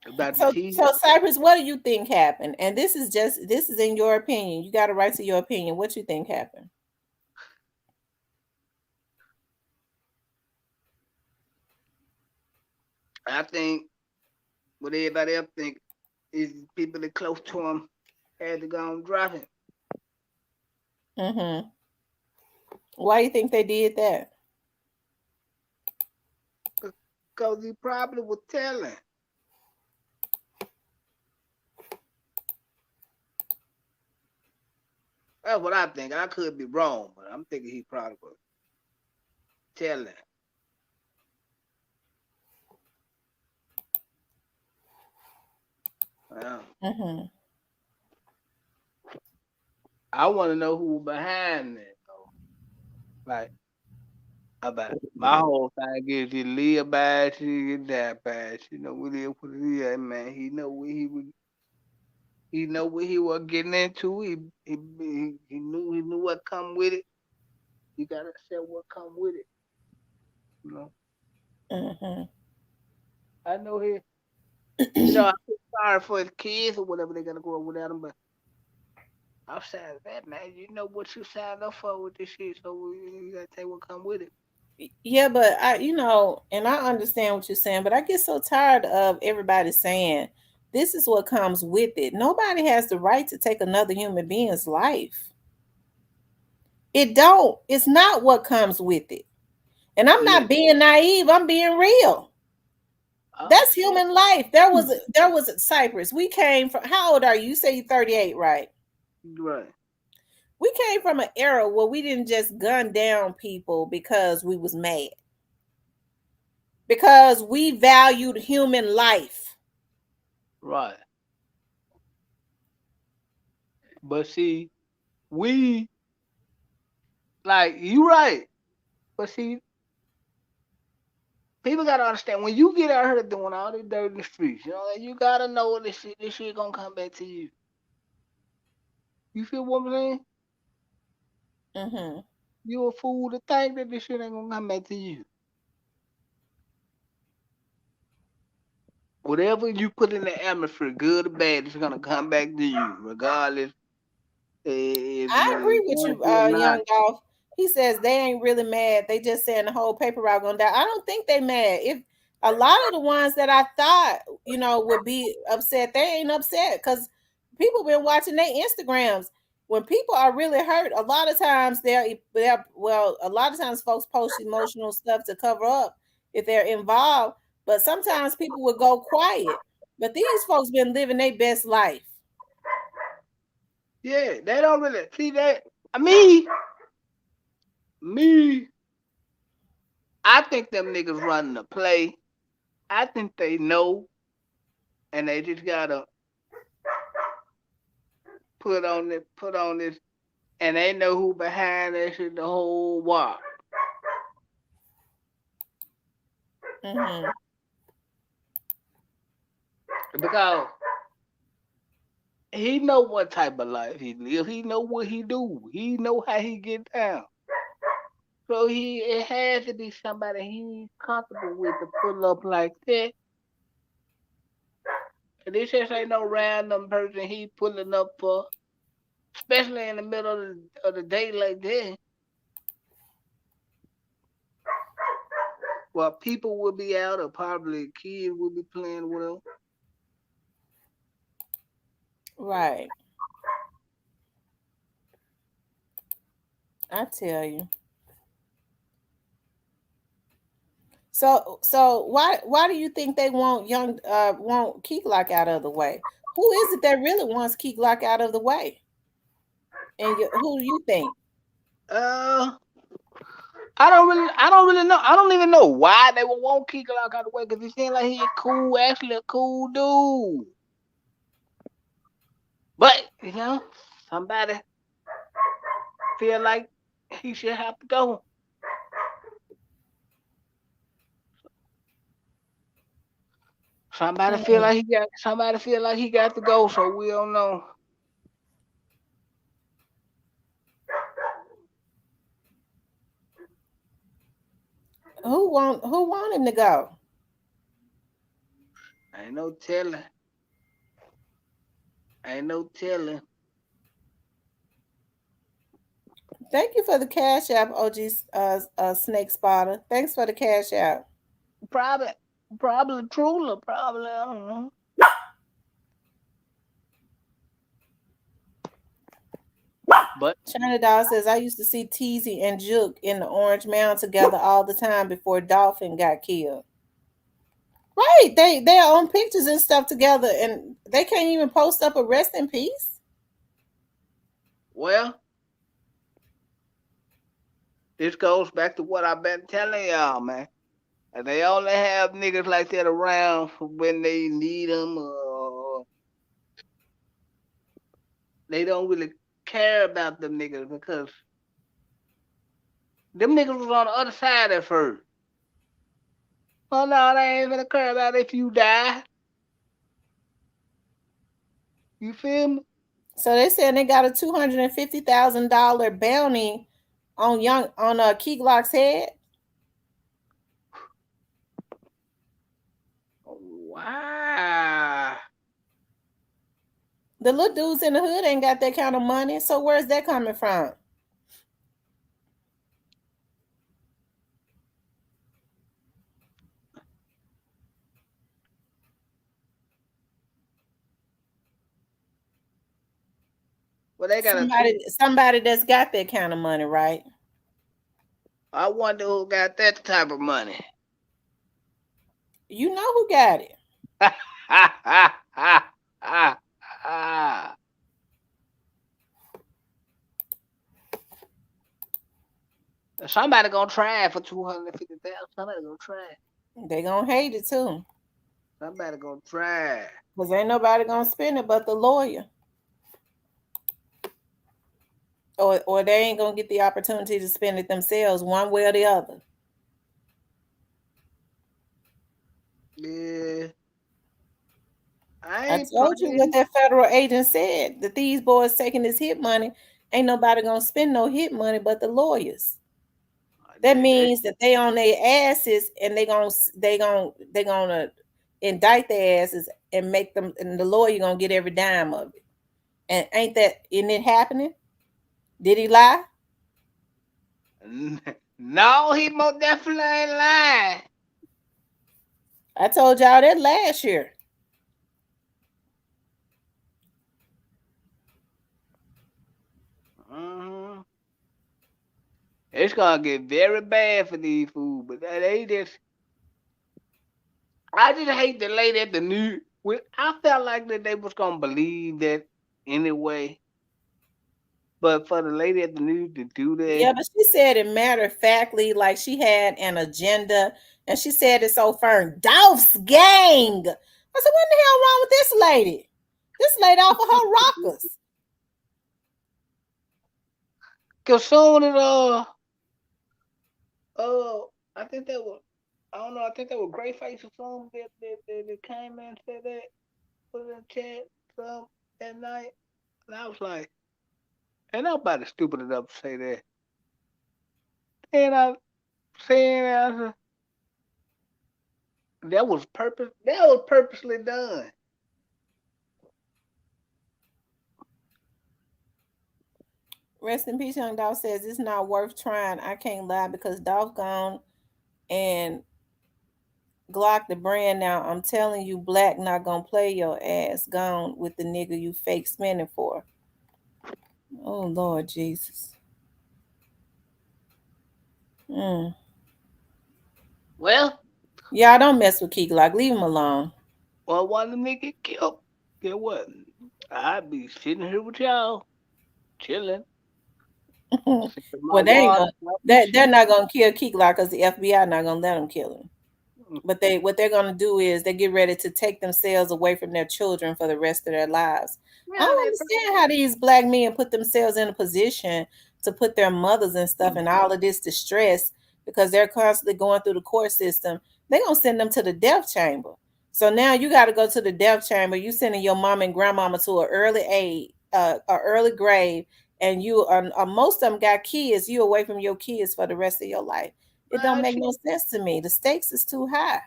Speaker 2: About the team.
Speaker 1: So Cypress, what do you think happened? And this is in your opinion. You got to write to your opinion. What you think happened?
Speaker 2: I think what everybody else think is people that close to him had to go and drop him.
Speaker 1: Mm-hmm. Why do you think they did that?
Speaker 2: Because he probably was telling. That's what I think. I could be wrong, but I'm thinking he probably was telling. Well,
Speaker 1: Mm-hmm.
Speaker 2: I want to know who behind it though. Like about my whole thing is he live bad, she get that bad. You know what it what it is, man. He know what he was. He know what he was getting into. He knew what come with it. You gotta accept what come with it. You know.
Speaker 1: Mm-hmm.
Speaker 2: I know he. You know, I feel sorry for his kids or whatever they're gonna grow up without him, but outside of that, man, you know what you signed up for with this shit, so you gotta take what come with it.
Speaker 1: Yeah, but and I understand what you're saying, but I get so tired of everybody saying this is what comes with it. Nobody has the right to take another human being's life. It don't. It's not what comes with it. And I'm
Speaker 2: Yeah,
Speaker 1: not being naive. I'm being real.
Speaker 2: I
Speaker 1: That's
Speaker 2: understand.
Speaker 1: human life. There was Cypress. We came from. How old are you? You say you're 38, right?
Speaker 2: Right,
Speaker 1: We came from an era where we didn't just gun down people because we was mad. Because we valued human life.
Speaker 2: right. But see, we like you right. But see, people gotta understand when you get out here doing all this dirt in the streets, you know, you gotta know this shit gonna come back to you. You feel what I'm saying?
Speaker 1: Mm-hmm.
Speaker 2: You a fool to think that this shit ain't gonna come back to you. Whatever you put in the atmosphere, good or bad, it's gonna come back to you, regardless if
Speaker 1: I
Speaker 2: you
Speaker 1: agree with
Speaker 2: want
Speaker 1: you,
Speaker 2: to or not.
Speaker 1: young golf. He says they ain't really mad. They just saying the whole paper route gonna die. I don't think they mad. If a lot of the ones that I thought would be upset, they ain't upset because people been watching their Instagrams. When people are really hurt, a lot of times a lot of times folks post emotional stuff to cover up if they're involved. But sometimes people would go quiet. But these folks been living their best life.
Speaker 2: Yeah, they don't really see that. Me, I think them niggas running the play. I think they know, and they just gotta put on this, and they know who behind that shit the whole while.
Speaker 1: Mm-hmm.
Speaker 2: Because he know what type of life he live. He know what he do. He know how he get down. So it has to be somebody he's comfortable with to pull up like that. And this just ain't no random person he pulling up for, especially in the middle of the day like that. Well, people will be out, or probably kids will be playing with him.
Speaker 1: Right. I tell you. So why do you think they want Key Glock out of the way? Who is it that really wants Key Glock out of the way? And who do you think?
Speaker 2: Uh, I don't really know. I don't even know why they would want Keyglock out of the way because he seems like he actually a cool dude. But somebody feel like he should have to go.
Speaker 1: Mm.
Speaker 2: Somebody feel like he got to go. So we don't know.
Speaker 1: Who want him to go?
Speaker 2: Ain't no telling. Ain't no telling.
Speaker 1: Thank you for the cash app, OG Snake Spotter. Thanks for the cash app.
Speaker 2: Probably, probably truly, probably I don't know. But
Speaker 1: China Doll says I used to see TEEZY and Juke in the Orange Mound together all the time before Dolphin got killed. Right. They are on pictures and stuff together and they can't even post up a rest in peace.
Speaker 2: well. This goes back to what I've been telling y'all, man. And they only have niggas like that around for when they need them. They don't really care about them niggas because them niggas was on the other side at first. Oh no, they ain't gonna care about if you die. You feel me?
Speaker 1: So they said they got a $250,000 bounty on Key Glock's head.
Speaker 2: Wow.
Speaker 1: The little dudes in the hood ain't got that kind of money. So where's that coming from?
Speaker 2: Well, they got a two.
Speaker 1: Somebody that's got that kind of money, right?
Speaker 2: I wonder who got that type of money.
Speaker 1: You know who got it.
Speaker 2: Somebody gonna try for 250,000. Somebody gonna try.
Speaker 1: They gonna hate it too.
Speaker 2: Somebody gonna try.
Speaker 1: Because ain't nobody gonna spend it but the lawyer. Or they ain't gonna get the opportunity to spend it themselves one way or the other.
Speaker 2: Yeah. I
Speaker 1: I
Speaker 2: ain't
Speaker 1: told you what
Speaker 2: playing.
Speaker 1: that federal agent said. That these boys taking this hit money, ain't nobody gonna spend no hit money but the lawyers. That
Speaker 2: They
Speaker 1: means that they on their asses and they gonna indict their asses and make them, and the lawyer gonna get every dime of it. And isn't it happening? Did he lie?
Speaker 2: no, he most definitely ain't lying.
Speaker 1: I told y'all that last year.
Speaker 2: hmm It's gonna get very bad for these fools, but they just. I just hate the lady at the new. I felt like that they was gonna believe that anyway, but for the lady at the news to do that,
Speaker 1: Yeah, but she said it matter of factly, like she had an agenda, and she said it so firm. Dolph's gang. I said, what the hell wrong with this lady? This lady off of her rockers.
Speaker 2: cause soon as I think that was, I don't know, I think that was Great Face or something that came in and said that, put in the chat some that night, and I was like, ain't nobody stupid enough to say that. And I saying that was purposely done.
Speaker 1: Rest in peace, young dog says it's not worth trying. I can't lie because Dolph gone and Glock the brand now. I'm telling you, Black not gonna play your ass. Gone with the nigga you fake spending for. Oh Lord Jesus. Mm.
Speaker 2: Well,
Speaker 1: Y'all don't mess with Key Glock. Leave him alone.
Speaker 2: well, one of them niggas get killed. Get what? I'd be sitting here with y'all, chilling, sipping my
Speaker 1: Well, they ain't
Speaker 2: water,
Speaker 1: gonna.
Speaker 2: watching
Speaker 1: They're
Speaker 2: shit.
Speaker 1: not gonna kill Key Glock because the FBI not gonna let them kill him.
Speaker 2: Mm.
Speaker 1: But what they're gonna do is they get ready to take themselves away from their children for the rest of their lives. I
Speaker 2: Yeah,
Speaker 1: don't understand how these black men put themselves in a position to put their mothers and stuff in all of this distress because they're constantly going through the court system. They're gonna send them to the death chamber. So now you got to go to the death chamber. You sending your mom and grandmama to an early age, an early grave, and most of them got kids. You away from your kids for the rest of your life. It don't
Speaker 2: well,
Speaker 1: make
Speaker 2: shit.
Speaker 1: no sense to me. The stakes is too high.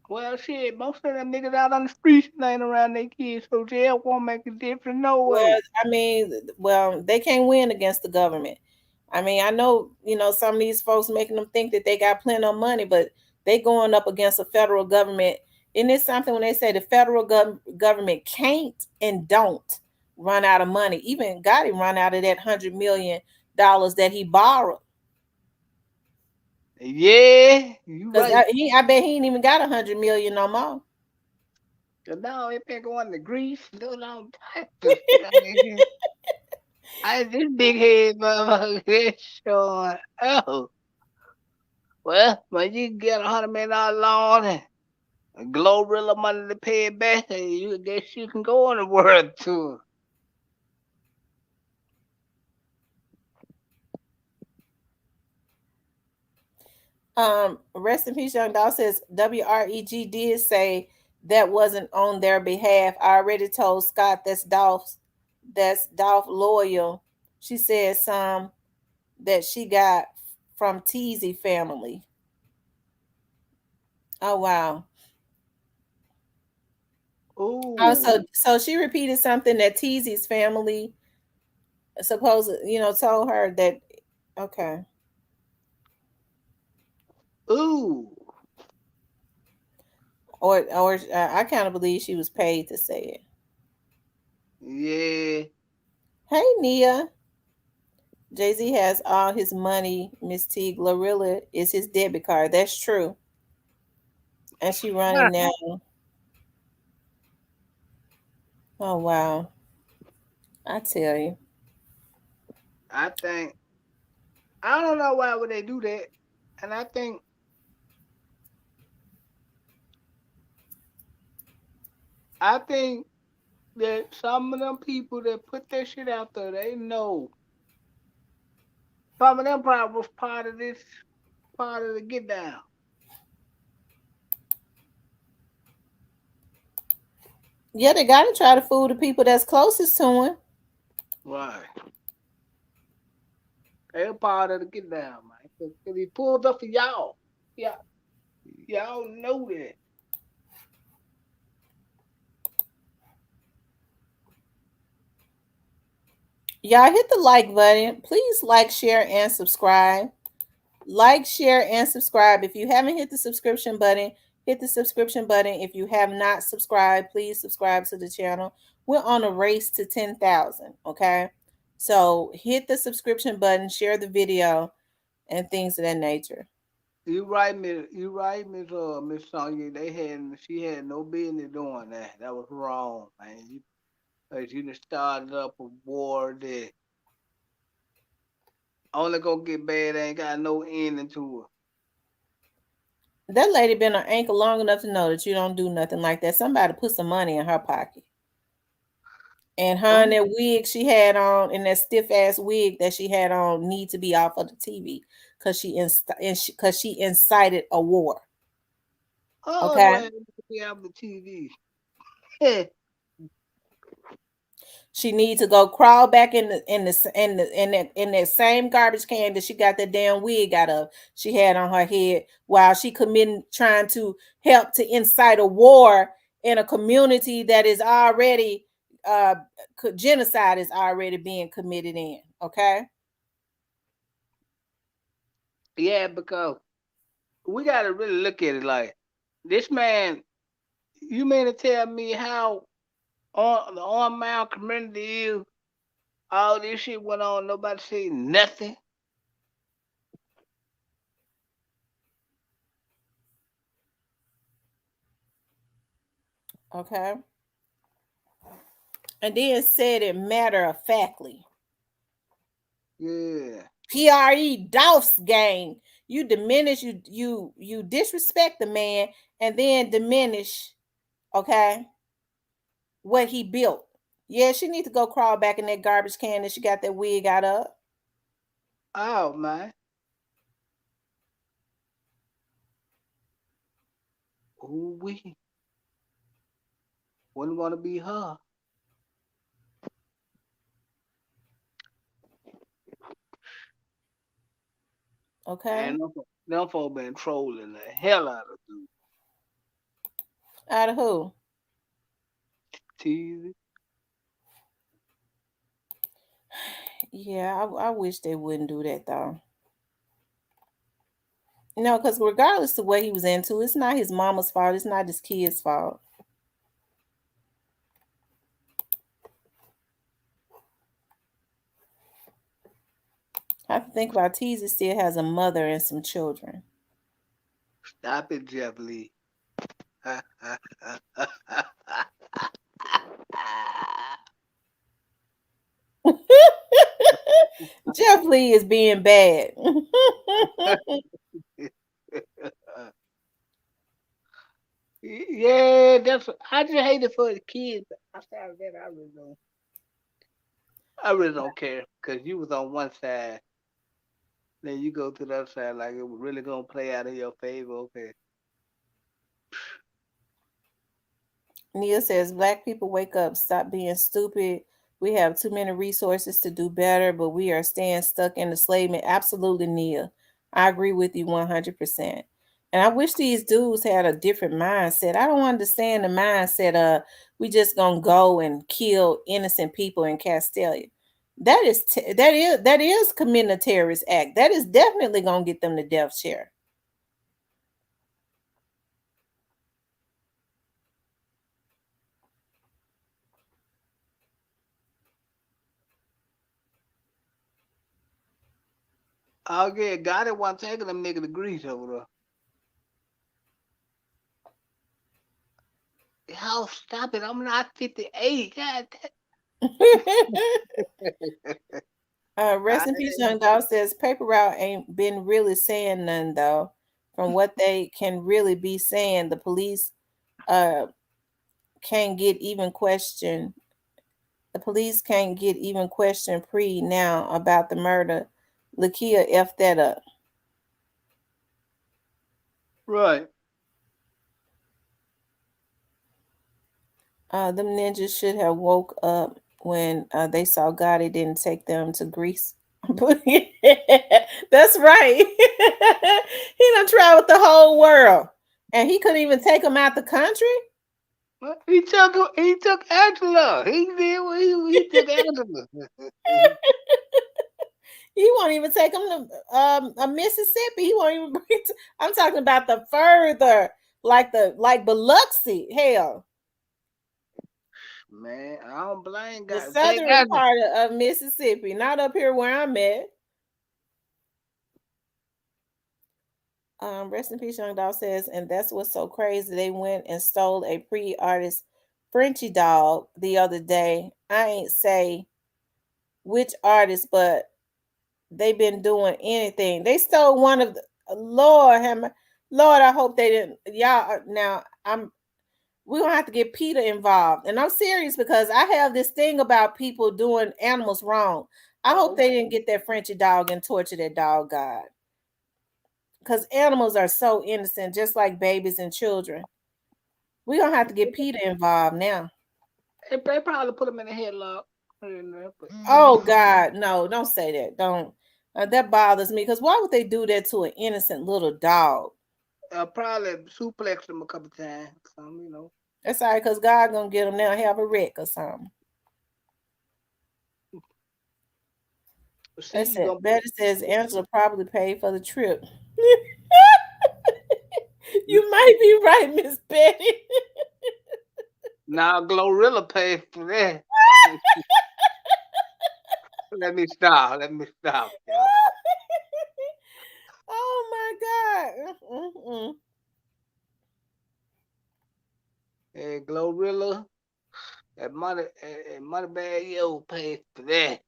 Speaker 2: Well, shit. Most of them niggas out on the streets ain't around their kids, so jail won't make a difference no way.
Speaker 1: Well, I mean, well, they can't win against the government. I mean, I know, some of these folks making them think that they got plenty of money, but they going up against a federal government. And it's something when they say the federal government can't and don't run out of money. Even Gotti run out of that $100 million that he borrowed.
Speaker 2: Yeah, you
Speaker 1: Because
Speaker 2: right.
Speaker 1: I bet he ain't even got 100 million no more.
Speaker 2: Cause now it been going to Greece, doing all types of shit out here. this big head motherfucker is showing. Oh, well, when you get $100 million loan and Glorilla money to pay it back, you guess you can go on the world tour.
Speaker 1: Rest in peace, young dog says WREG did say that wasn't on their behalf. I already told Scott that's Dolph loyal. She said some that she got from TEEZY family. Oh wow.
Speaker 2: Ooh,
Speaker 1: So she repeated something that TEEZY's family supposed told her that okay.
Speaker 2: ooh,
Speaker 1: Or I kind of believe she was paid to say it.
Speaker 2: yeah.
Speaker 1: Hey Nia. Jay-Z has all his money. Miss T Glorilla is his debit card. That's true. And she running now. Oh wow. I tell you.
Speaker 2: I think I don't know why would they do that, and I think that some of them people that put that shit out there, they know. Some of them probably was part of the get down.
Speaker 1: Yeah, they gotta try to fool the people that's closest to him.
Speaker 2: Right. They were part of the get down, man. Cause he pulled up for y'all. Yeah, y'all know that.
Speaker 1: Y'all hit the like button. Please like, share, and subscribe. Like, share, and subscribe. If you haven't hit the subscription button, hit the subscription button. If you have not subscribed, please subscribe to the channel. We're on a race to 10,000. Okay. So hit the subscription button, share the video, and things of that nature.
Speaker 2: You right, Miss. You right, Miss Sonya. She had no business doing that. That was wrong, man. You done started up a war that only gonna get bad. Ain't got no ending to it.
Speaker 1: That lady been on ankle long enough to know that you don't do nothing like that. Somebody put some money in her pocket. And her and
Speaker 2: Oh,
Speaker 1: that wig she had on, and that stiff ass wig that she had on, need to be off of the TV because she incited a war.
Speaker 2: oh,
Speaker 1: Okay,
Speaker 2: man, we have the TV.
Speaker 1: she needs to go crawl back in that same garbage can that she got that damn wig out of. She had on her head while she committing trying to help to incite a war in a community that is already uh genocide is already being committed in. Okay.
Speaker 2: Yeah, because we gotta really look at it like this man. You mean to tell me how on the on mile community is? All this shit went on. Nobody said nothing.
Speaker 1: Okay. And then said it matter of factly.
Speaker 2: Yeah.
Speaker 1: PRE Dolph's game. You diminish, you disrespect the man and then diminish, okay, what he built. Yeah, she need to go crawl back in that garbage can that she got that wig out of.
Speaker 2: Oh man. Ooh we wouldn't want to be her.
Speaker 1: Okay.
Speaker 2: And them folk been trolling the hell out of dude.
Speaker 1: Out of who?
Speaker 2: Teasy.
Speaker 1: Yeah, I wish they wouldn't do that though. No, because regardless of what he was into, it's not his mama's fault. It's not his kid's fault. I have to think about Teasy still has a mother and some children.
Speaker 2: Stop it, Jeff Lee.
Speaker 1: Jeff Lee is being bad.
Speaker 2: Yeah, I just hate it for the kids. Outside of that, I really don't care because you was on one side, then you go to the other side like it was really gonna play out in your favor. Okay,
Speaker 1: Nia says, Black people wake up, stop being stupid. We have too many resources to do better, but we are staying stuck in enslavement. Absolutely, Nia. I agree with you 100%. And I wish these dudes had a different mindset. I don't understand the mindset of we just gonna go and kill innocent people in Castalia. That is committing a terrorist act. That is definitely gonna get them the death chair.
Speaker 2: I'll get got it one taking them nigga to Greece over there. Hell, stop it! I'm not 58. God,
Speaker 1: Rest in peace, young dog says paper route ain't been really saying none though. From what they can really be saying, the police uh can't get even question. The police can't get even question pre now about the murder. Lakia f that up.
Speaker 2: right.
Speaker 1: Them ninjas should have woke up when they saw God. It didn't take them to Greece. That's right. He done traveled the whole world, and he couldn't even take them out the country.
Speaker 2: He took Angela. He did what he took Angela.
Speaker 1: He won't even take them to a Mississippi. He won't even bring. I'm talking about the further, like Biloxi. Hell,
Speaker 2: Man, I don't blame
Speaker 1: the
Speaker 2: God. Take
Speaker 1: southern
Speaker 2: Angela.
Speaker 1: part of Mississippi, not up here where I'm at. Rest in peace, young dog says, and that's what's so crazy. They went and stole a pre-artist Frenchy dog the other day. I ain't say which artist, but they been doing anything. They stole one of the Lord have Lord. I hope they didn't. Y'all now. We're gonna have to get Peter involved, and I'm serious because I have this thing about people doing animals wrong. I hope they didn't get that Frenchy dog and torture that dog, God, because animals are so innocent, just like babies and children. We're gonna have to get Peter involved now.
Speaker 2: They probably put him in a headlock.
Speaker 1: Oh God, no, don't say that. Don't. That bothers me because why would they do that to an innocent little dog?
Speaker 2: Probably suplex him a couple times. Some.
Speaker 1: That's all right, because God gonna get them now, have a wreck or something.
Speaker 2: See,
Speaker 1: That's
Speaker 2: you
Speaker 1: it.
Speaker 2: gonna put.
Speaker 1: Betty says Angela probably paid for the trip. You might be right, Miss Betty.
Speaker 2: Now Glorilla paid for that. Let me stop. Let me stop, y'all.
Speaker 1: Oh my God. Mm-mm.
Speaker 2: Hey, Glorilla, that money bag yo paid for that.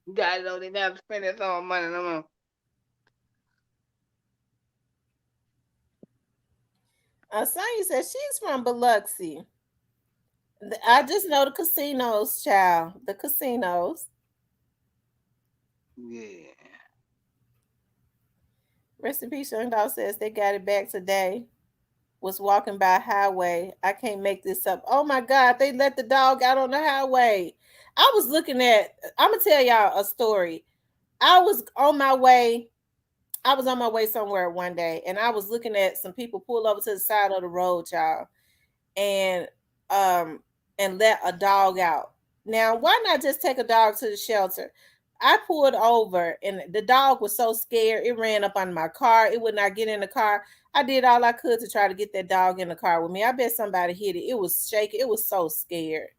Speaker 2: You guys don't even have to spend that all money no more.
Speaker 1: Sonya says she's from Biloxi. I just know the casinos, child. The casinos.
Speaker 2: Yeah.
Speaker 1: Rest in peace, Young Dog says they got it back today. Was walking by a highway. I can't make this up. Oh my God, they let the dog out on the highway. I was looking at, I'm going to tell y'all a story. I was on my way. I was on my way somewhere one day and I was looking at some people pull over to the side of the road, y'all, and um let a dog out. Now, why not just take a dog to the shelter? I pulled over and the dog was so scared it ran up on my car. It would not get in the car. I did all I could to try to get that dog in the car with me. I bet somebody hit it. It was shaking. It was so scared.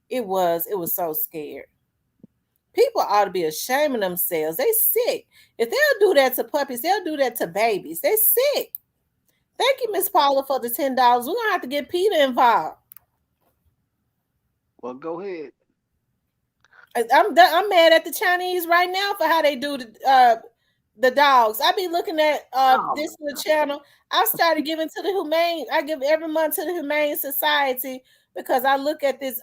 Speaker 1: It was so scared. People ought to be ashamed of themselves. They sick. If they'll do that to puppies, they'll do that to babies. They sick. Thank you, Miss Paula, for the $10. We're gonna have to get Peter involved.
Speaker 2: Well, go ahead.
Speaker 1: I'm mad at the Chinese right now for how they do the dogs. I be looking at
Speaker 2: Oh
Speaker 1: this the channel. I started giving to the humane. I give every month to the Humane Society because I look at this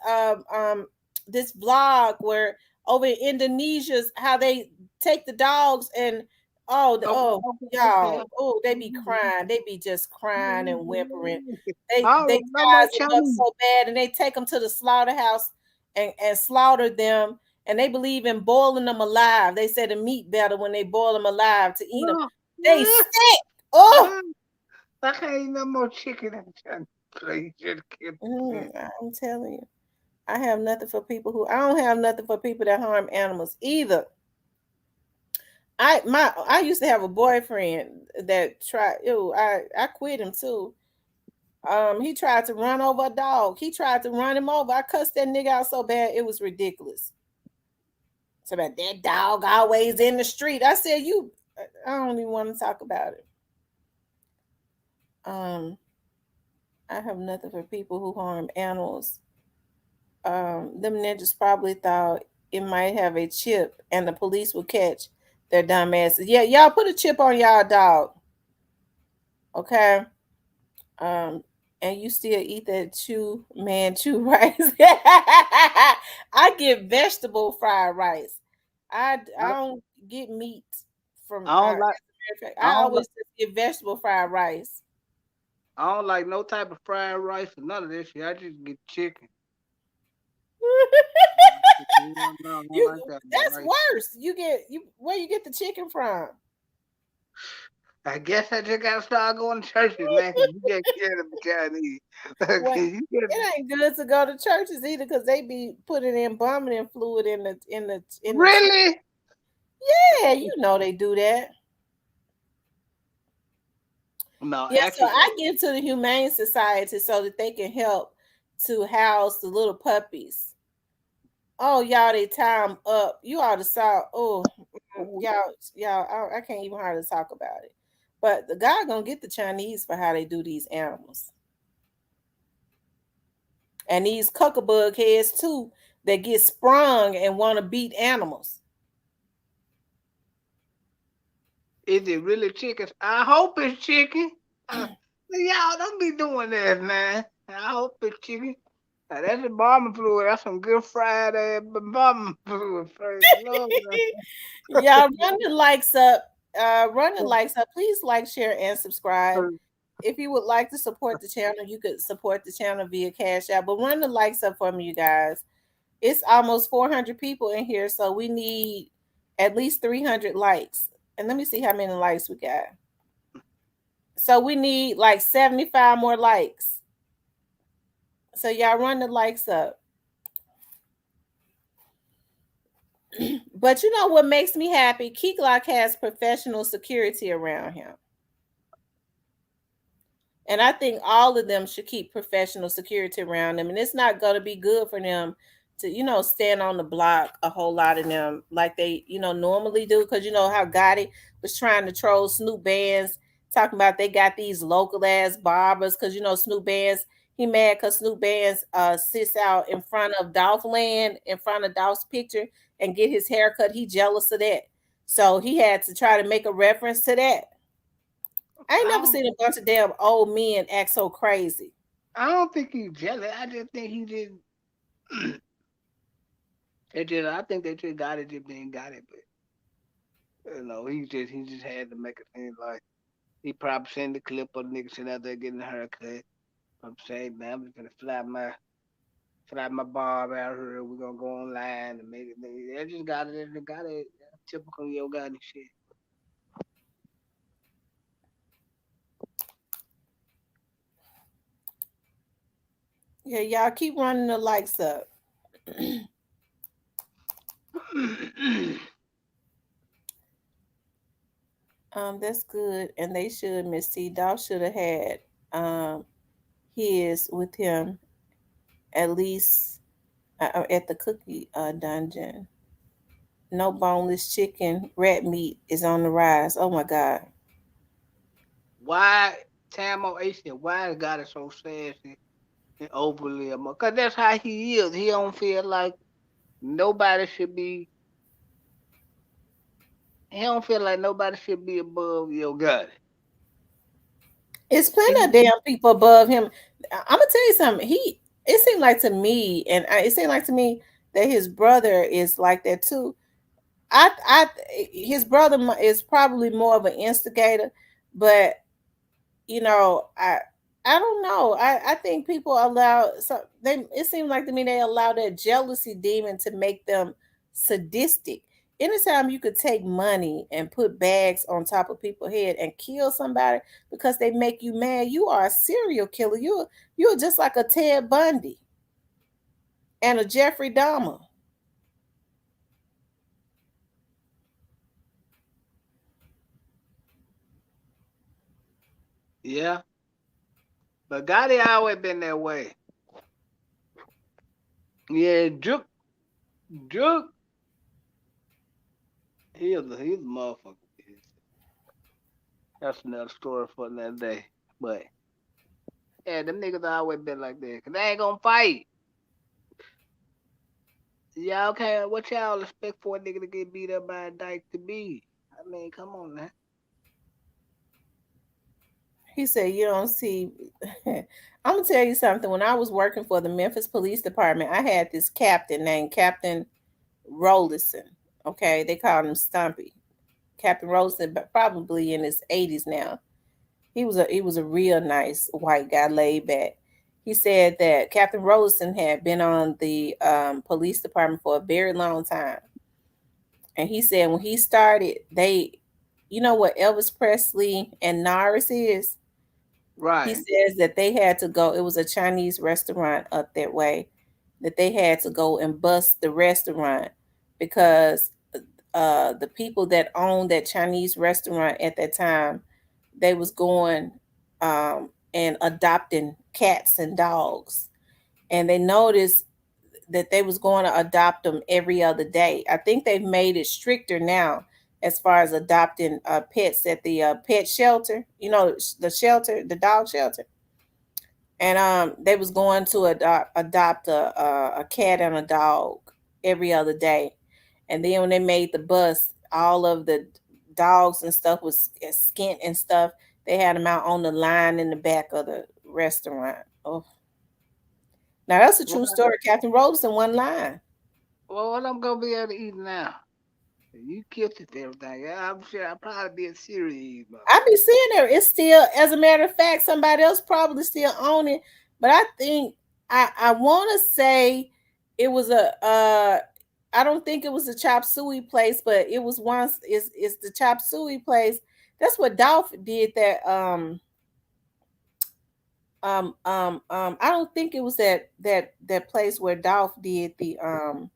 Speaker 1: vlog where over in Indonesia's how they take the dogs and
Speaker 2: okay, okay, okay.
Speaker 1: y'all, oh, they be crying. They be just crying and whimpering.
Speaker 2: I
Speaker 1: They
Speaker 2: don't know no
Speaker 1: size them up
Speaker 2: Chinese.
Speaker 1: so bad and they take them to the slaughterhouse and slaughter them, and they believe in boiling them alive. They say the meat better when they boil them alive to eat them.
Speaker 2: Oh,
Speaker 1: They sick. Oh,
Speaker 2: I can't eat no more chicken and Chinese. Please, just kill me.
Speaker 1: I'm telling you, I have nothing for people who I don't have nothing for people that harm animals either. I used to have a boyfriend that tried. Ew, I quit him too. He tried to run over a dog. He tried to run him over. I cussed that nigga out so bad it was ridiculous. It's about that dog always in the street. I said, you, I don't even want to talk about it. Um, I have nothing for people who harm animals. Them ninjas probably thought it might have a chip and the police will catch their dumb asses. Yeah, y'all put a chip on y'all dog. Okay. Um, and you still eat that chew rice. I get vegetable fried rice. I don't get meat from.
Speaker 2: I
Speaker 1: As
Speaker 2: don't
Speaker 1: a
Speaker 2: like.
Speaker 1: matter of fact,
Speaker 2: I
Speaker 1: I
Speaker 2: don't like.
Speaker 1: always just get vegetable fried rice.
Speaker 2: I don't like no type of fried rice or none of this shit. I just get chicken. No, no, I don't
Speaker 1: You
Speaker 2: like that
Speaker 1: that's
Speaker 2: rice.
Speaker 1: worse. You where you get the chicken from?
Speaker 2: I guess I just gotta start going to churches, man. 'Cause you can't kill them Chinese.
Speaker 1: What
Speaker 2: You get
Speaker 1: it ain't good to go to churches either because they be putting embalming fluid in the chicken.
Speaker 2: really?
Speaker 1: Yeah, you know they do that.
Speaker 2: No,
Speaker 1: Yeah, so
Speaker 2: actually,
Speaker 1: I give to the Humane Society so that they can help to house the little puppies. Oh, y'all, they time up. You ought to saw. Oh, y'all, I can't even hardly talk about it. But the guy gonna get the Chinese for how they do these animals and these cuckabug heads too that get sprung and want to beat animals.
Speaker 2: is it really chicken? I hope it's chicken. Y'all don't be doing that, man. I hope it's chicken. Now, that's embalming fluid. That's some good fried embalming fluid. Praise the Lord.
Speaker 1: Y'all run the likes up. Run the likes up. Please like, share, and subscribe. If you would like to support the channel, you could support the channel via Cash App. But run the likes up for me, you guys. It's almost 400 people in here, so we need at least 300 likes. And let me see how many likes we got. So we need like 75 more likes. So y'all run the likes up. But you know what makes me happy? Keyglock has professional security around him. And I think all of them should keep professional security around them. And it's not going to be good for them to, stand on the block, a whole lot of them, like they, normally do. Because you know how Gotti was trying to troll Snoop Bands, talking about they got these local ass barbers. Because, Snoop Bands, he mad because Snoop Bands sits out in front of Dolph Land, in front of Dolph's picture, and get his haircut. He jealous of that. So he had to try to make a reference to that. I ain't
Speaker 2: I
Speaker 1: never
Speaker 2: don't,
Speaker 1: seen a bunch of damn old men act so crazy.
Speaker 2: I don't think he's jealous. I just think he just, I think they just got it, just being got it. But, he just had to make it seem like he probably seen the clip of the nigga sitting out there getting a haircut. I'm saying, man, I'm just gonna fly my barb out here. We're gonna go online and make it. They just got it. They got it. Typical yo got shit.
Speaker 1: Yeah, y'all keep running the likes up. That's good, and they should. Miss T. Dolph should have had his with him at least at the cookie dungeon. No boneless chicken, rat meat is on the rise. Oh my god.
Speaker 2: Why Tamo Asian? Why the guy is so sassy and overly emotional? Cause that's how he is. He don't feel like Nobody should be. He don't feel like nobody should be above your God.
Speaker 1: It's plenty of
Speaker 2: He,
Speaker 1: damn people above him. I'm gonna tell you something. It seemed like to me, it seemed like to me that his brother is like that too. I, his brother is probably more of an instigator, but you know, I don't know. I think people allow so they. It seems like to me they allow that jealousy demon to make them sadistic. Anytime you could take money and put bags on top of people's head and kill somebody because they make you mad, you are a serial killer. You're just like a Ted Bundy and a Jeffrey Dahmer.
Speaker 2: yeah, but Gotti always been that way. Yeah, Juke, he's a motherfucker. That's another story for another day. But yeah, them niggas always been like that. Cause they ain't gonna fight. Y'all can't. What y'all expect for a nigga to get beat up by a dyke to be? I mean, come on now.
Speaker 1: He said, "You don't see." I'm gonna tell you something. When I was working for the Memphis Police Department, I had this captain named Captain Rollison. Okay, they called him Stumpy. Captain Rollison, but probably in his 80s now. He was a real nice white guy, laid back. He said that Captain Rollison had been on the police department for a very long time, and he said when he started, you know what Elvis Presley and Norris is. He
Speaker 2: Right.
Speaker 1: says that they had to go. It was a Chinese restaurant up that way. That they had to go and bust the restaurant because the people that owned that Chinese restaurant at that time, they was going and adopting cats and dogs, and they noticed that they was going to adopt them every other day. I think they've made it stricter now as far as adopting pets at the pet shelter. You know, the shelter, the dog shelter, and they was going to adopt a cat and a dog every other day, and then when they made the bus, all of the dogs and stuff was skint and stuff. They had them out on the line in the back of the restaurant. Oh, now that's a
Speaker 2: Well,
Speaker 1: true story. Captain Robeson one line.
Speaker 2: what I'm gonna be able to eat now? You killed it everything. Yeah, I'm sure I'll probably be a serious
Speaker 1: I be
Speaker 2: motherfucker.
Speaker 1: seeing there. It's still, as a matter of fact, somebody else probably still own it. But I think I want to say it was a. I don't think it was a chop suey place, but it was once. Is the chop suey place? That's what Dolph did. I don't think it was that place where Dolph did
Speaker 2: The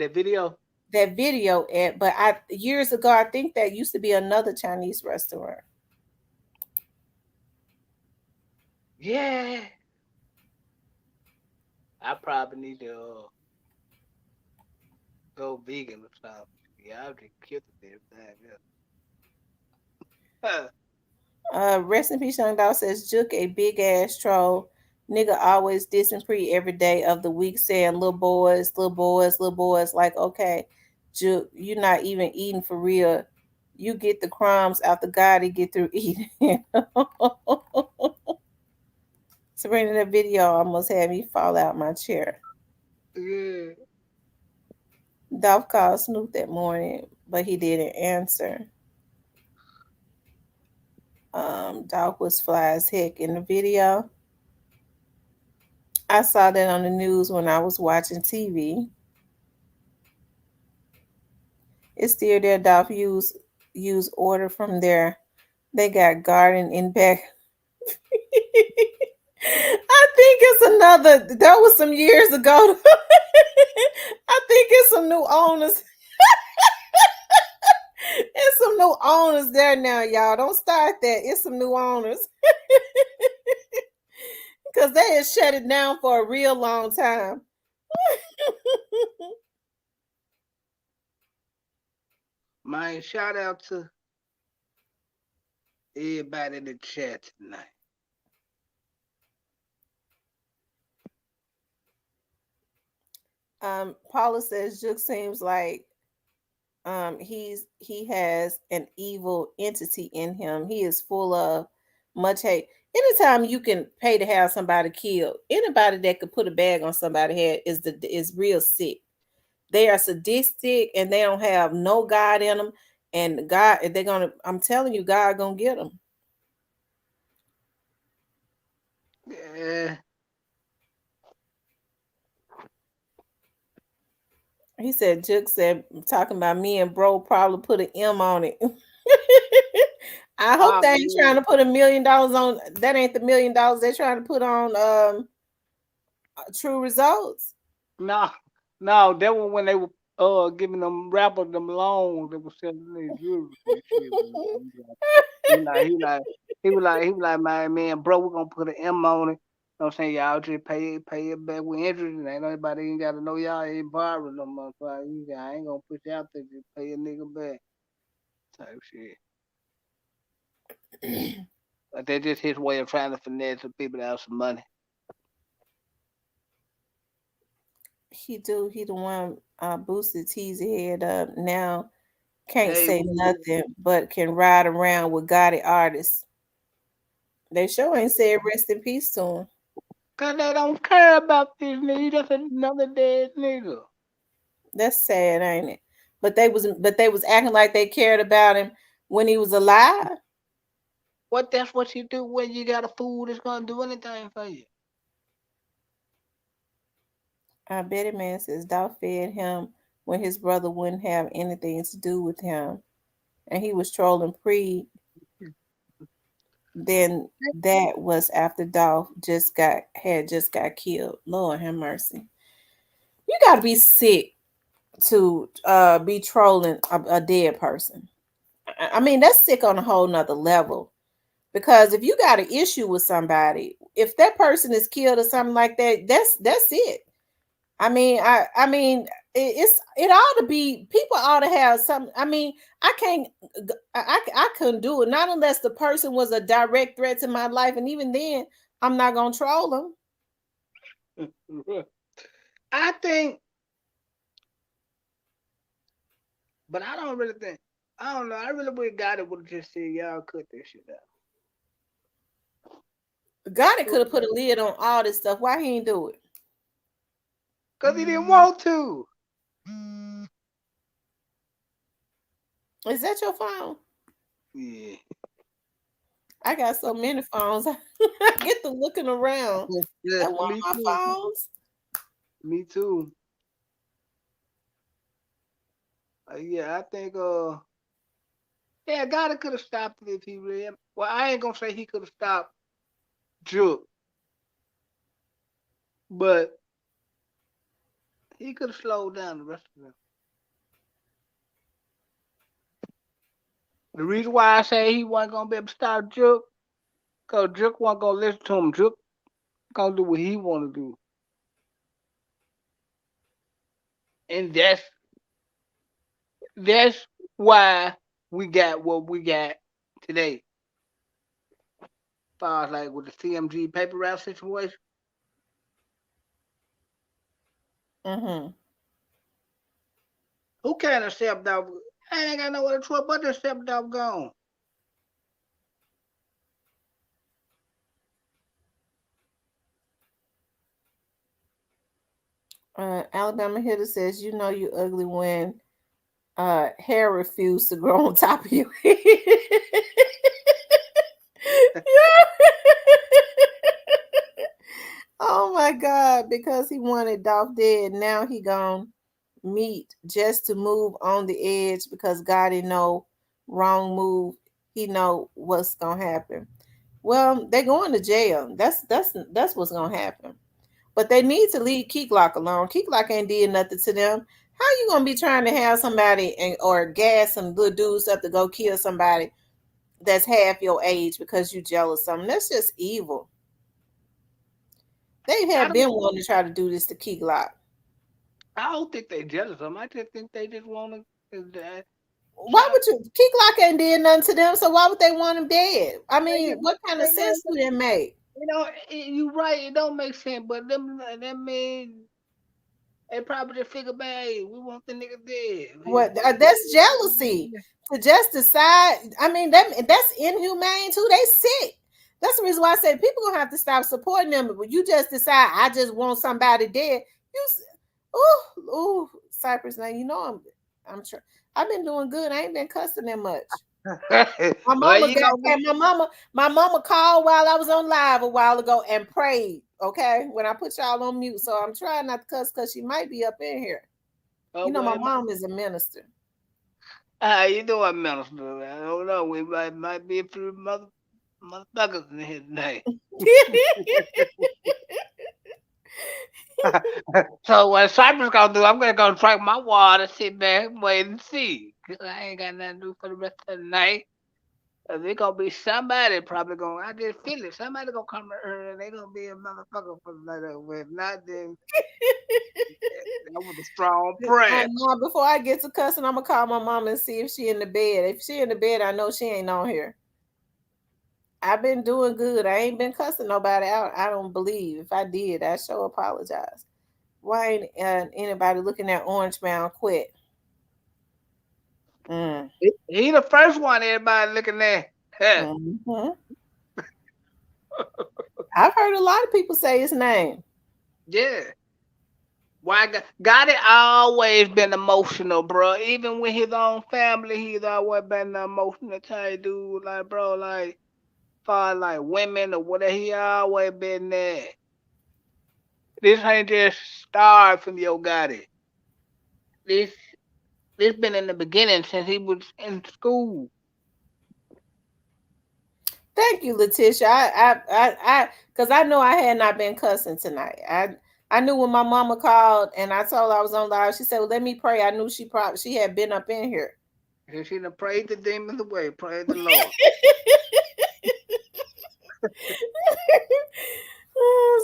Speaker 2: video.
Speaker 1: that video at. But I years ago, I think that used to be another Chinese restaurant.
Speaker 2: Yeah. I probably need to go vegan or something. Yeah, I'll just killed it everything. Yeah.
Speaker 1: Rest in peace, Young Dog says Juke a big ass troll. Nigga always dissing pre every day of the week saying little boys, little boys, little boys. Like, okay, Juke, you're not even eating for real. You get the crumbs after God to get through eating. Sabrina, that video almost had me fall out my chair.
Speaker 2: Yeah.
Speaker 1: Dolph called Snoop that morning, but he didn't answer. Dolph was fly as heck in the video. I saw that on the news when I was watching TV. It's still there. Dolph use order from there. They got garden in back. I think it's another. That was some years ago. I think it's some new owners. It's some new owners there now, y'all. Don't start that. It's some new owners because they had shut it down for a real long time.
Speaker 2: Man, shout out to everybody in the chat tonight.
Speaker 1: Paula says Juke seems like he has an evil entity in him. He is full of much hate. Anytime you can pay to have somebody killed, anybody that could put a bag on somebody's head is real sick. They are sadistic and they don't have no God in them. And God, they're gonna. I'm telling you, God gonna get them.
Speaker 2: Yeah.
Speaker 1: He said, Juke said, talking about me and bro probably put an M on it. I hope they ain't
Speaker 2: Probably.
Speaker 1: trying to put $1 million on. That ain't the $1 million they're trying to put on true results.
Speaker 2: No, no, that was when they were giving them rappers them loans. They were selling their jewelry and shit. He like he like he was like man, bro, we're gonna put an M on it. You know what I'm saying? Y'all just pay it back with interest, and ain't nobody ain't gotta know y'all ain't borrowing no motherfucker. I ain't gonna push out there, just pay a nigga back type shit. But that's just his way of trying to finesse the people out some money.
Speaker 1: He the one boosted TEEZY head up. Now can't
Speaker 2: Hey,
Speaker 1: say nothing but can ride around with Gotti artists. They sure ain't said rest in peace to him.
Speaker 2: cause they don't care about this nigga. That's another dead nigga.
Speaker 1: That's sad, ain't it? But they was acting like they cared about him when he was alive.
Speaker 2: What that's what you do when you got a fool that's gonna do anything for you.
Speaker 1: Betty Man says Dolph fed him when his brother wouldn't have anything to do with him, and he was trolling Pre. Then that was after Dolph just got killed. Lord have mercy. You got to be sick to be trolling a dead person. I mean, that's sick on a whole nother level. Because if you got an issue with somebody, if that person is killed or something like that, that's it. I mean, it ought to be, people ought to have some. I mean, I can't, I couldn't do it, not unless the person was a direct threat to my life, and even then, I'm not gonna troll them.
Speaker 2: I think, but I don't really think. I don't know. I really would got it. Would have just said y'all cut this shit out.
Speaker 1: God, it could have put a lid on all this stuff. Why he ain't do it?
Speaker 2: Cause he didn't want to.
Speaker 1: Is that your phone?
Speaker 2: Yeah.
Speaker 1: I got so many phones. I get to looking around
Speaker 2: Yeah.
Speaker 1: at one
Speaker 2: Me
Speaker 1: of my
Speaker 2: too.
Speaker 1: phones.
Speaker 2: Me too. Yeah, I think. Yeah, God could have stopped it if he really. Well, I ain't gonna say he could have stopped Juke, but he could have slowed down the rest of them. The reason why I say he wasn't gonna be able to stop Juke, cause Juke wasn't gonna listen to him. Juke gonna do what he wanna do, and that's why we got what we got today. As far as like with the CMG paper route situation,
Speaker 1: Mm-hmm.
Speaker 2: who can't accept that? I ain't got no other choice but to accept that gone.
Speaker 1: Alabama Hitter says, "You know you ugly when hair refused to grow on top of your head." Oh my God! Because he wanted Dolph dead, now he gone meet just to move on the edge because God didn't know wrong move. He know what's gonna happen. Well, they're going to jail. That's what's gonna happen. But they need to leave Keyglock alone. Keyglock ain't did nothing to them. How you gonna be trying to have somebody or gas some good dudes up to go kill somebody that's half your age because you jealous of something? That's just evil. They
Speaker 2: I
Speaker 1: have
Speaker 2: don't.
Speaker 1: been wanting to try to do this to Keyglock.
Speaker 2: I don't think they jealous of him. I just think they just want to
Speaker 1: Why
Speaker 2: try.
Speaker 1: would you? Keyglock ain't did nothing to them, so why would they want him dead? I
Speaker 2: They,
Speaker 1: mean, what kind of
Speaker 2: they
Speaker 1: sense do that make?
Speaker 2: you know, you right. It don't make sense, but them, that man, They probably just figure, man, hey, we want the nigga dead.
Speaker 1: What that's jealousy. To just decide, I mean, that's inhumane too. They sick. That's the reason why I say people gonna have to stop supporting them. But when you just decide, I just want somebody dead, ooh, Cypress. Now you know I'm sure I've been doing good. I ain't been cussing that much. My
Speaker 2: Well,
Speaker 1: mama
Speaker 2: you
Speaker 1: got
Speaker 2: gonna be.
Speaker 1: and my mama called while I was on live a while ago and prayed. Okay, when I put y'all on mute, so I'm trying not to cuss because she might be up in here.
Speaker 2: Oh,
Speaker 1: You know, my
Speaker 2: well,
Speaker 1: mom is a minister.
Speaker 2: how you doing, minister? I don't know. We might be a few motherfuckers in here tonight. So what Cypress gonna do? I'm gonna go drink my water, sit back, wait and see. 'Cause I ain't got nothing to do for the rest of the night. There's gonna be somebody probably gonna. I just feel it. Somebody gonna come to her and they gonna be a motherfucker for the night. If not, then that was a strong
Speaker 1: I
Speaker 2: prayer.
Speaker 1: know before I get to cussing, I'm gonna call my mom and see if she in the bed. If she in the bed, I know she ain't on here. I've been doing good. I ain't been cussing nobody out. I don't believe. If I did, I sure apologize. Why ain't anybody looking at Orange Mound quit? Mm.
Speaker 2: He the first one everybody looking at. Huh.
Speaker 1: Hmm. I've heard a lot of people say his name.
Speaker 2: Yeah. Why God it always been emotional, bro. Even with his own family, he's always been an emotional type dude. Like, bro, like far like women or whatever, he always been there. This ain't just started from Yo Gotti. This this been in the beginning since he was in school.
Speaker 1: Thank you, Letitia. Because I know I had not been cussing tonight. I knew when my mama called and I told her I was on live. She said, "Well, let me pray." I knew she had been up in here.
Speaker 2: And she done prayed the demons away. Praise the Lord.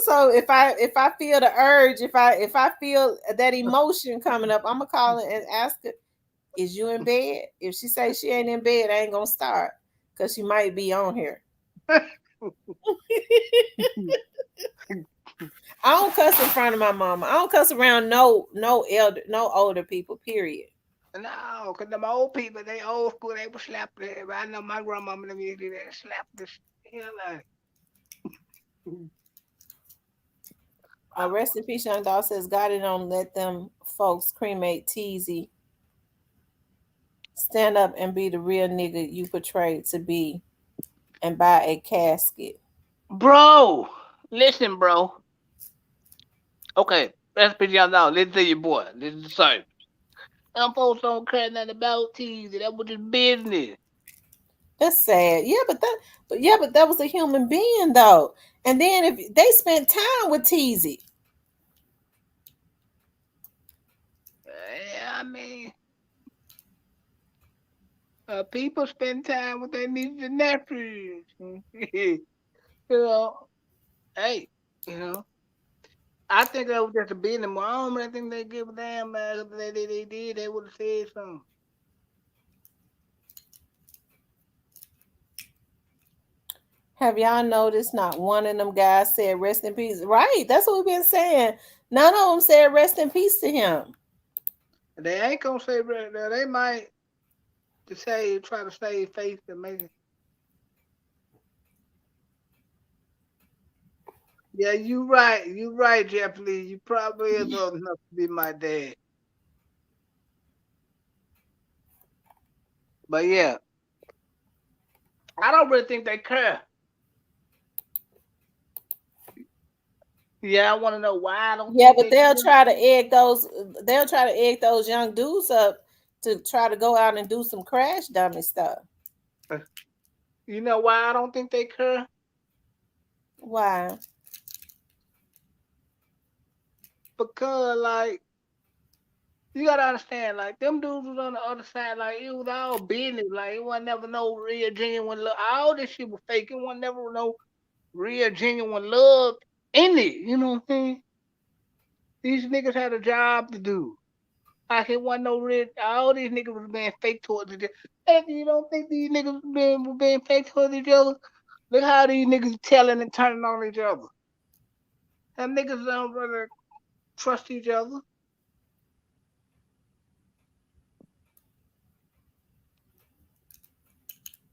Speaker 1: So if I feel the urge, if I feel that emotion coming up, I'm gonna call her and ask her, "Is you in bed?" If she say she ain't in bed, I ain't gonna start because she might be on here. I don't cuss in front of my mama. I don't cuss around no older people. Period.
Speaker 2: No, because them old people, they old school, they would slap the I know my grandmama them used to do that, slap this hell out.
Speaker 1: Rest in peace, young dog says, God don't let them folks cremate TEEZY. Stand up and be the real nigga you portrayed to be and buy a casket.
Speaker 2: Bro, listen, bro. Okay, let's put y'all down. Listen to your boy. Listen to Cypher. Them folks don't care nothing about TEEZY. That was his business.
Speaker 1: That's sad. But that was a human being though. And then if they spent time with TEEZY.
Speaker 2: Yeah, I mean, people spend time with their nieces and nephews. you know, hey, you know. I think that was just a business. I don't really think they give a damn, man. If they did, they would have said something.
Speaker 1: Have y'all noticed not one of them guys said rest in peace? Right. That's what we've been saying. None of them said rest in peace to him.
Speaker 2: They ain't gonna say right now. They might to say try to save face and make it. Yeah, you right. You right, Jeff Lee. You probably is old enough to be my dad. But yeah, I don't really think they care. Yeah, I want to know why I don't
Speaker 1: Yeah,
Speaker 2: think
Speaker 1: but
Speaker 2: they care.
Speaker 1: they'll try to egg those young dudes up to try to go out and do some crash dummy stuff.
Speaker 2: You know why I don't think they care?
Speaker 1: Why?
Speaker 2: Because like you gotta understand, like them dudes was on the other side, like it was all business. Like it wasn't never no real genuine love. All this shit was fake. It wasn't never no real genuine love in it. You know what I'm saying? These niggas had a job to do. Like it wasn't no real. All these niggas was being fake towards each other. If you don't think these niggas were being fake towards each other, look how these niggas telling and turning on each other. Them niggas don't really trust each other.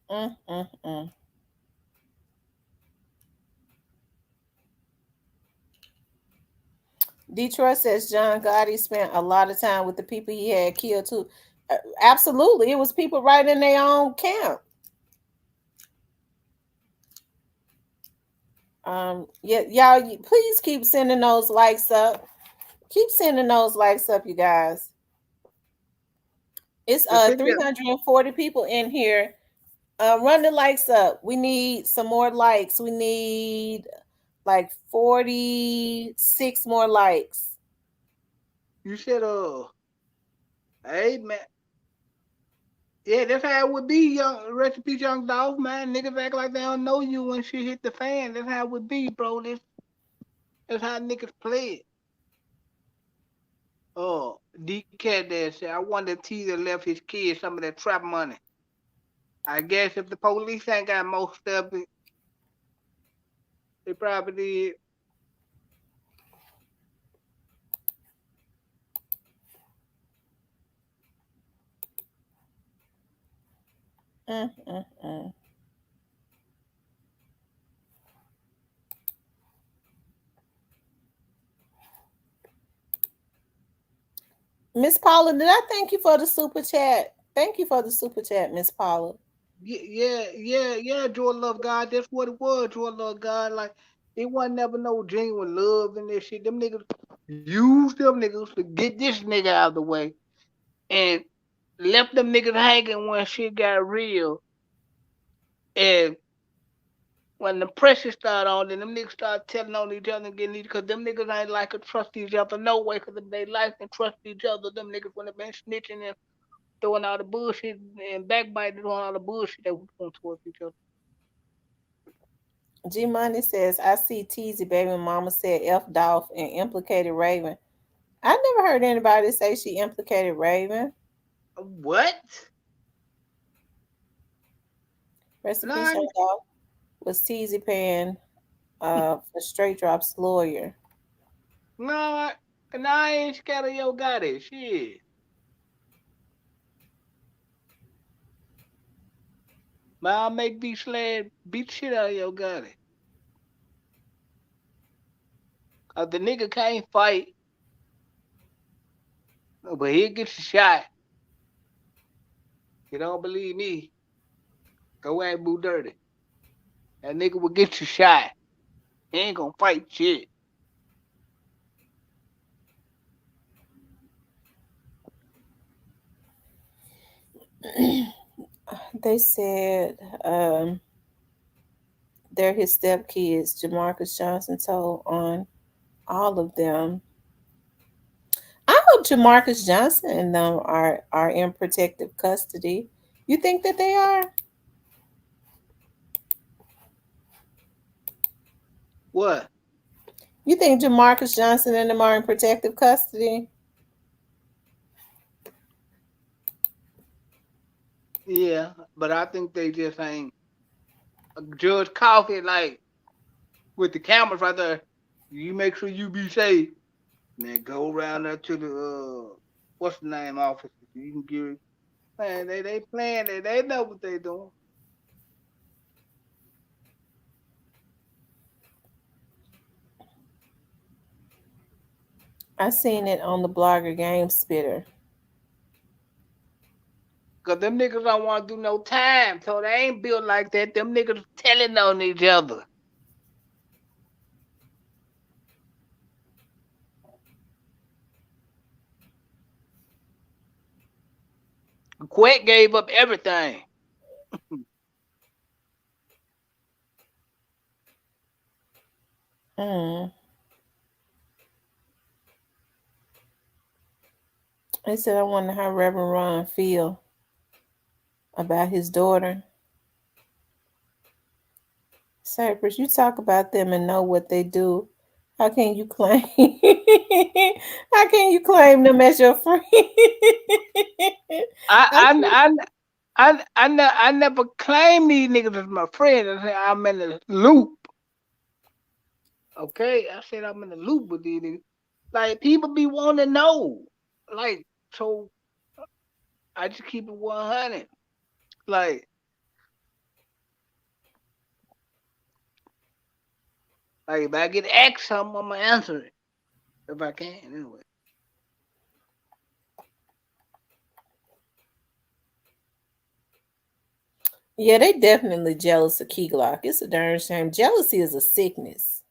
Speaker 1: Mm, mm, mm. Detroit says John Gotti spent a lot of time with the people he had killed too. Absolutely, it was people right in their own camp. Yeah, y'all, please keep sending those likes up. Keep sending those likes up, you guys. It's
Speaker 2: The thing that
Speaker 1: 340 people in here. Run the likes up. We need some more likes. We need like 46 more likes.
Speaker 2: you said, hey man, yeah, that's how it would be, young recipe young dog, man. Niggas act like they don't know you when shit hit the fan. That's how it would be, bro. That's how niggas play it. Oh, DK there said, I wonder if Teaser left his kids some of that trap money. I guess if the police ain't got most of it, they probably did.
Speaker 1: Mm, mm, mm. Miss Paula, did I thank you for the super chat? Thank you for the super chat, Miss Paula.
Speaker 2: Yeah, Joy Love God. That's what it was, Joy Love God. Like, it wasn't never no genuine love in this shit. Them niggas used them niggas to get this nigga out of the way and left them niggas hanging when shit got real. And when the pressure started on, then them niggas started telling on each other and getting each, because them niggas ain't like to trust each other no way, because if they like and trust each other, them niggas would have been snitching and throwing all the bullshit and backbiting, doing all the bullshit that was going towards each other.
Speaker 1: G Money says, I see TEEZY baby mama said F Dolph and implicated Raven. I never heard anybody say she implicated Raven.
Speaker 2: What?
Speaker 1: Recipe
Speaker 2: No,
Speaker 1: Show Dolph was TEEZY paying for Straight Drop's lawyer.
Speaker 2: no, no, I ain't scared of your goddess. Shit. But I'll make these sled beat shit out of your goddess. Cause the nigga can't fight, but he'll get you shot. You don't believe me? Go ask Boo Dirty. That nigga will get you shot. He ain't gonna fight shit.
Speaker 1: They said they're his stepkids. Jamarcus Johnson told on all of them. I hope Jamarcus Johnson and them are in protective custody. You think that they are?
Speaker 2: What?
Speaker 1: You think Jamarcus Johnson and them are in protective custody?
Speaker 2: Yeah, but I think they just ain't. Judge Coffee, like, with the cameras right there, you make sure you be safe. Man, go around there to the, what's the name office? You can give, man, they playing it. They know what they doing.
Speaker 1: I seen it on the blogger Game Spitter.
Speaker 2: Cause them niggas don't want to do no time, so they ain't built like that. Them niggas telling on each other. Quet gave up everything.
Speaker 1: Mm. They said I wonder how Reverend Ron feel about his daughter. Cypress, you talk about them and know what they do. How can you claim? How can you claim them as your friend?
Speaker 2: I
Speaker 1: How
Speaker 2: I
Speaker 1: can
Speaker 2: I never claimed these niggas as my friends. I said I'm in the loop. Okay, I said I'm in the loop with these niggas. Like people be wanting to know. Like so, I just keep it 100. Like Like if I get asked something, I'ma answer it if I can. Anyway,
Speaker 1: Yeah, they definitely jealous of Key Glock. It's a darn shame. Jealousy is a sickness.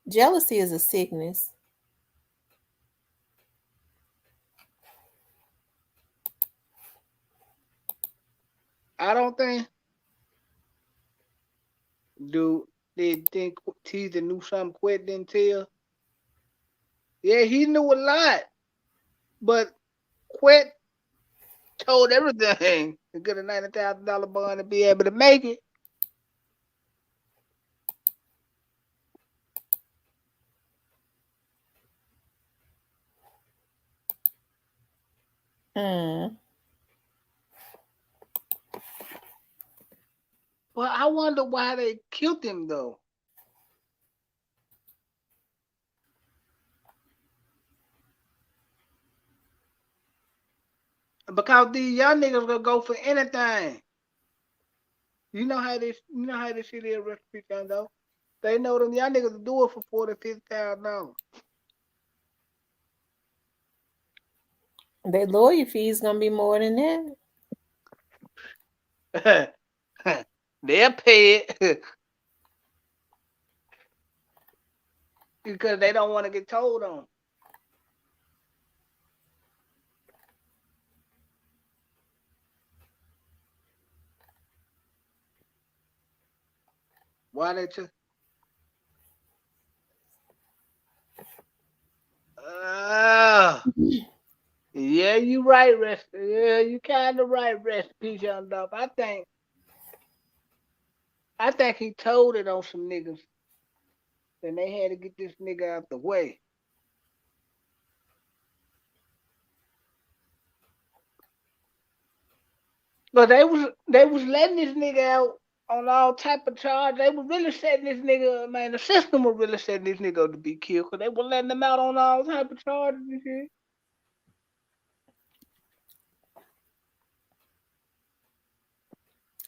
Speaker 1: Jealousy is a sickness.
Speaker 2: I don't think do they think Teaser knew something Quit didn't tell. Yeah, he knew a lot, but Quit told everything to get a $90,000 bond to be able to make it.
Speaker 1: Mm.
Speaker 2: Well, I wonder why they killed him though. Because these young niggas gonna go for anything. You know how this shit is recipe though. They know them young niggas will do it for 40, $50,000.
Speaker 1: Their lawyer fees gonna be more than that.
Speaker 2: They'll pay it because they don't want to get told on. Why they just uh, yeah, you right, rest. Yeah, you kind of right, recipe, young dog. I think he told it on some niggas, and they had to get this nigga out the way. But they was letting this nigga out on all type of charge. They were really setting this nigga, man. The system was really setting this nigga up to be killed because they were letting him out on all type of charges and shit.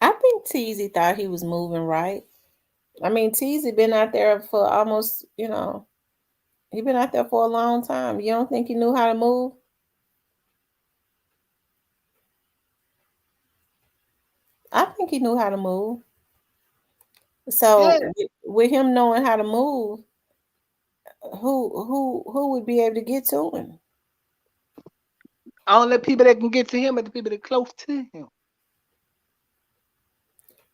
Speaker 1: I think TEEZY thought he was moving right. I mean, TEEZY been out there for almost, he been out there for a long time. You don't think he knew how to move? I think he knew how to move. So
Speaker 2: Yeah,
Speaker 1: with him knowing how to move, who would be able to get to him?
Speaker 2: only people that can get to him are the people that close to him.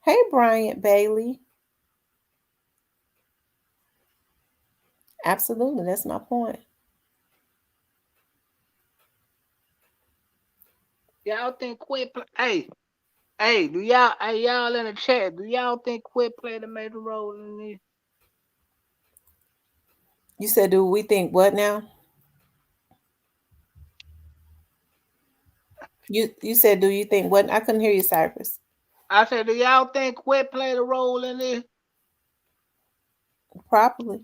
Speaker 1: Hey, Bryant Bailey. Absolutely, that's my point.
Speaker 2: Y'all think Quit? Hey, y'all in the chat? Do y'all think Quit played a major role in this?
Speaker 1: You said, do we think what now? You said, do you think what? I couldn't hear you, Cypress.
Speaker 2: I said, do y'all think Quit played a role in this?
Speaker 1: Properly,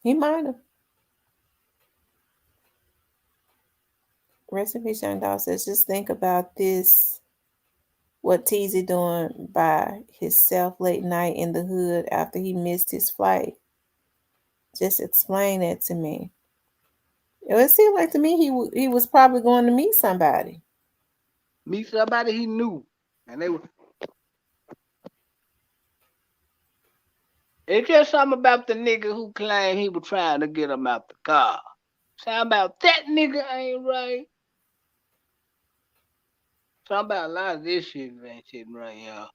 Speaker 1: he might have. Rest in peace, young dog says, just think about this. What TZ doing by himself late night in the hood after he missed his flight? Just explain that to me. It seemed like to me he was probably going to meet somebody.
Speaker 2: Meet somebody he knew, and they were. It's just something about the nigga who claimed he was trying to get him out the car. Something about that nigga ain't right. Something about a lot of this shit ain't sitting right, y'all.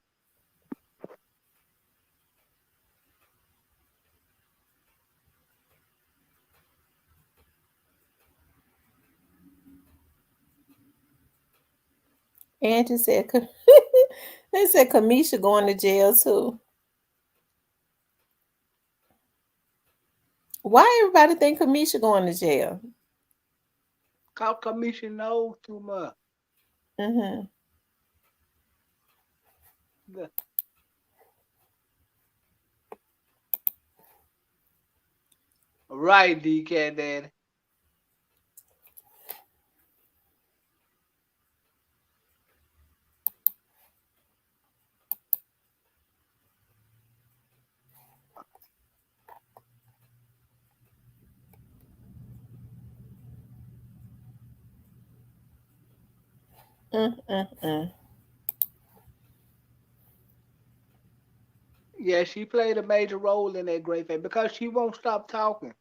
Speaker 1: Angie said, they said Kamisha going to jail too. Why everybody think Kamisha going to jail?
Speaker 2: Cause commission knows too much.
Speaker 1: Mm-hmm.
Speaker 2: Right, DK Daddy.
Speaker 1: Mm-mm-mm.
Speaker 2: Yeah, she played a major role in that great fate because she won't stop talking.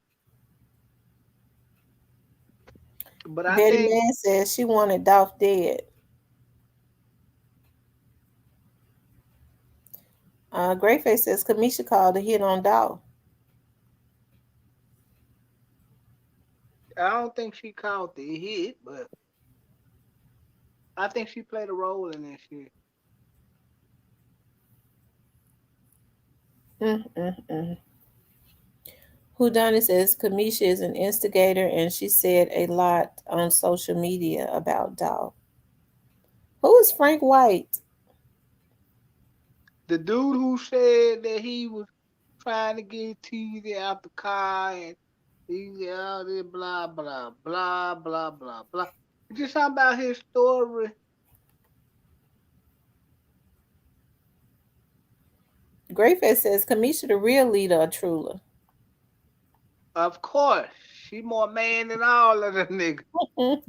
Speaker 2: But I
Speaker 1: Betty
Speaker 2: think
Speaker 1: Man says she wanted Dolph dead. Greyface says Kamisha called to hit on Dolph.
Speaker 2: I don't think she caught the hit, but I think she played a role in that shit.
Speaker 1: Mm-mm-mm. Whodunit says Kamisha is an instigator and she said a lot on social media about Dolph. Who is Frank White?
Speaker 2: The dude who said that he was trying to get TEEZY out the car and TEEZY out there, blah blah blah blah blah blah. Just something about his story.
Speaker 1: Greyface says Kamisha the real leader of Trula.
Speaker 2: Of course, she more man than all of the niggas.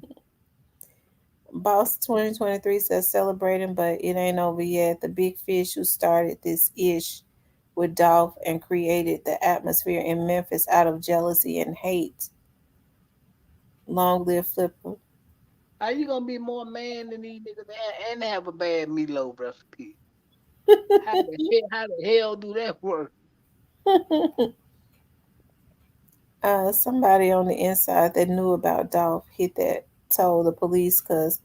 Speaker 1: Boss 2023 says celebrating, but it ain't over yet. The big fish who started this ish with Dolph and created the atmosphere in Memphis out of jealousy and hate. Long live Flipper.
Speaker 2: How you gonna be more man than these niggas and have a bad meatloaf recipe? How the hell do that work?
Speaker 1: Somebody on the inside that knew about Dolph hit that told the police because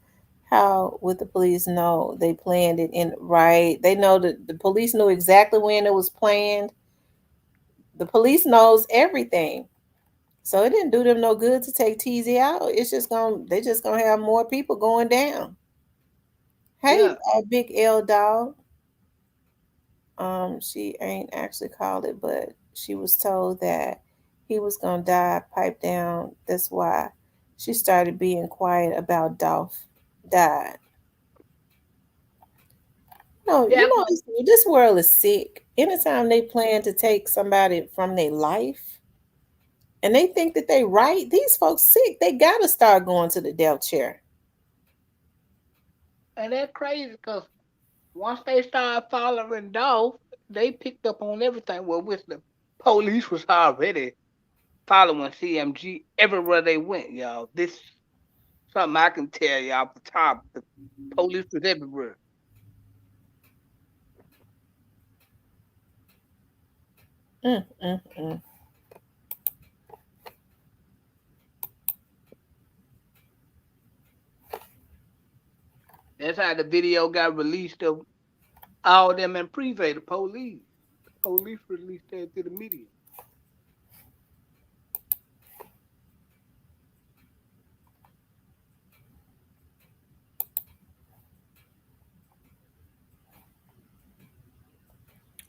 Speaker 1: how would the police know they planned it in right? They know that the police knew exactly when it was planned. The police knows everything. So it didn't do them no good to take TZ out. It's just gonna they just gonna have more people going down. Hey,
Speaker 2: Yeah,
Speaker 1: Big L dog. She ain't actually called it, but she was told that he was gonna die pipe down. That's why she started being quiet about Dolph died. No,
Speaker 2: yeah.
Speaker 1: this world is sick. Anytime they plan to take somebody from their life and they think that they right, these folks sick. They gotta start going to the death chair.
Speaker 2: And that's crazy because once they started following Dolph, they picked up on everything. Well, with the police was already following CMG everywhere they went, y'all. This something I can tell you off the top. The police was everywhere.
Speaker 1: Mm, mm, mm.
Speaker 2: That's how the video got released of all them in Privé, the police. The police released that to the media.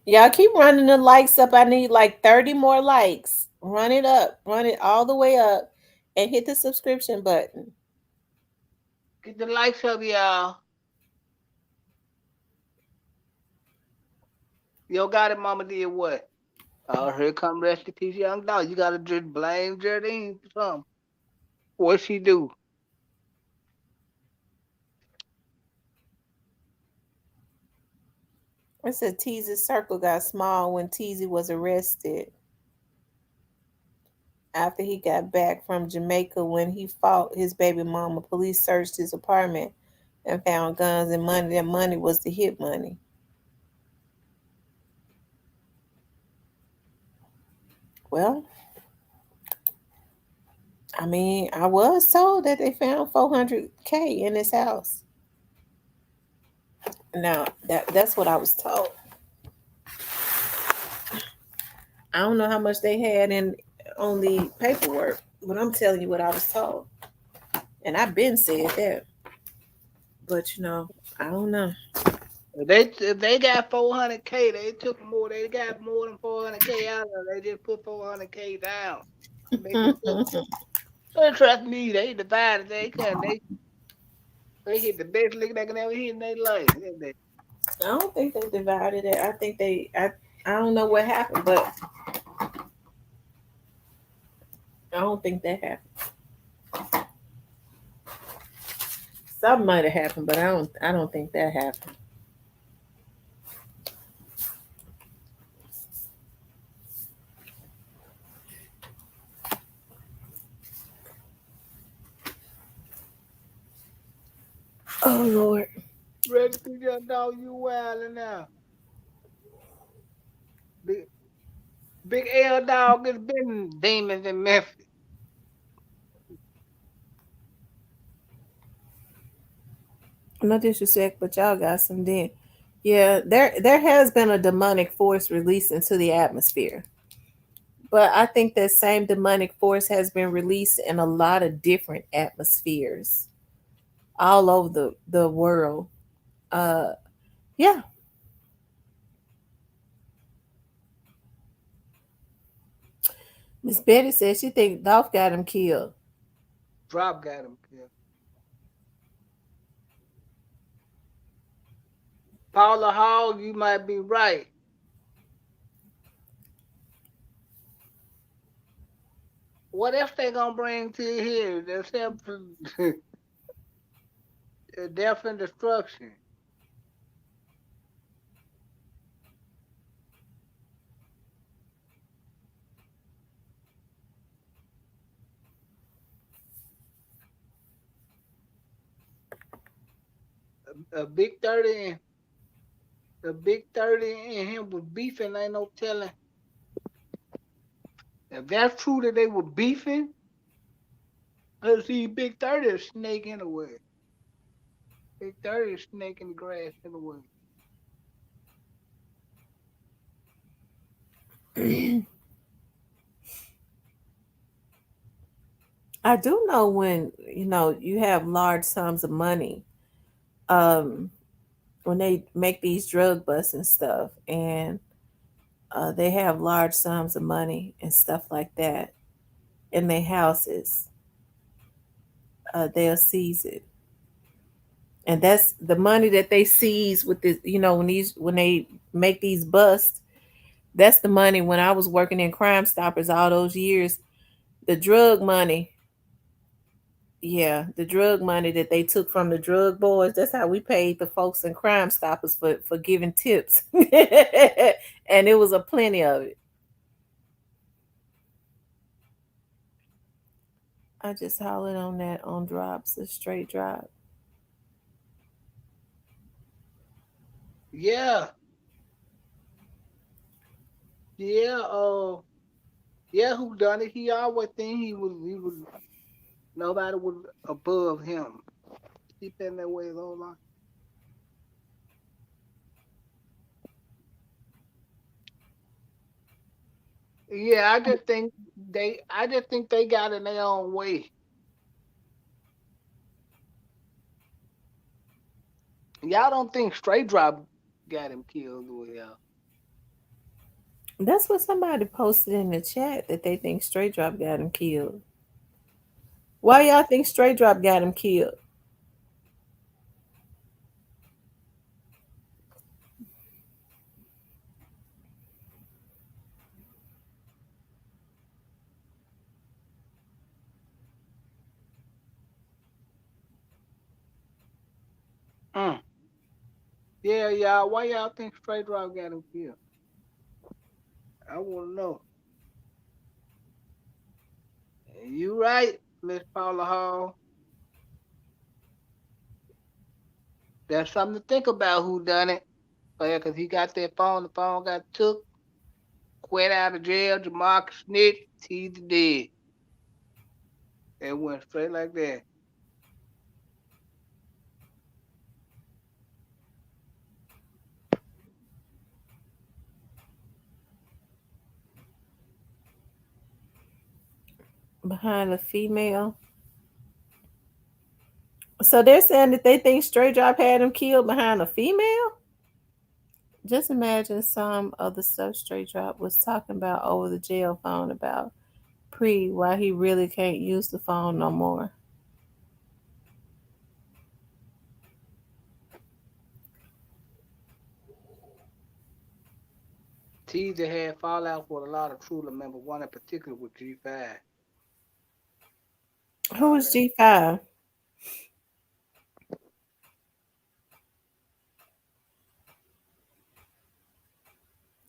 Speaker 1: Y'all keep running the likes up. I need like 30 more likes. Run it up. Run it all the way up and hit the subscription button.
Speaker 2: Get the likes up, y'all. Yo, got it, mama did what? Oh, here come rest in peace, young dog. You gotta just blame Jardine for something. What she do?
Speaker 1: It said Teezy's circle got small when Teezy was arrested after he got back from Jamaica when he fought his baby mama. Police searched his apartment and found guns and money. That money was the hit money. Well, I mean, I was told that they found 400K in his house. Now, that's what I was told. I don't know how much they had in on the paperwork, but I'm telling you what I was told. And I've been said that. But I don't know.
Speaker 2: If they got 400K, they took more. They got more than 400K out of it. They just put 400K down. Make it so. So trust me, they divided. They can. They hit the best lick they can ever hit in their life.
Speaker 1: I don't think they divided it. I think I don't know what happened, but I don't think that happened. Something might have happened, but I don't think that happened. Oh Lord.
Speaker 2: Ready to your dog, you wildin' now. Big, big L dog has been demons in Memphis.
Speaker 1: No disrespect, but y'all got some den. Yeah, there has been a demonic force released into the atmosphere. But I think that same demonic force has been released in a lot of different atmospheres all over the world. Uh yeah. Miss Betty said she think Dolph got him killed.
Speaker 2: Drop got him killed. Paula Hall, you might be right. What else they gonna bring to here? Except for death and destruction. A big 30 and the big 30 and him was beefing, ain't no telling. If that's true that they were beefing, let's see Big 30 is snake in the way. Big 30 is snake in the grass in the way.
Speaker 1: I do know when you have large sums of money, um, when they make these drug busts and stuff, and they have large sums of money and stuff like that in their houses, they'll seize it, and that's the money that they seize with the when they make these busts. That's the money when I was working in Crime Stoppers all those years. The drug money, yeah, the drug money that they took from the drug boys. That's how we paid the folks in Crime Stoppers for giving tips, and it was a plenty of it. I just hollered on that on drops, a straight drop.
Speaker 2: Yeah, yeah, yeah, who done it? He always think he was nobody was above him. He been that way his whole life. Yeah, I just think they got in their own way. Y'all don't think straight drop got him killed, do y'all?
Speaker 1: That's what somebody posted in the chat that they think Straight Drop got him killed. Why y'all think Straight Drop got him killed?
Speaker 2: Mm. Yeah, y'all. Why y'all think straight drop got him killed? I want to know. You right, Miss Paula Hall. That's something to think about. Who done it? Oh, yeah, 'cause he got that phone. The phone got took. Quit out of jail. Jamarcus snitch. TEEZY dead. It went straight like that.
Speaker 1: Behind a female. So they're saying that they think Straight Drop had him killed behind a female? Just imagine some of the stuff Straight Drop was talking about over the jail phone about Pre, why he really can't use the phone no more.
Speaker 2: TEEZY had fallout with a lot of Trula members. One in particular with G5.
Speaker 1: Who
Speaker 2: All
Speaker 1: was
Speaker 2: that.
Speaker 1: G5?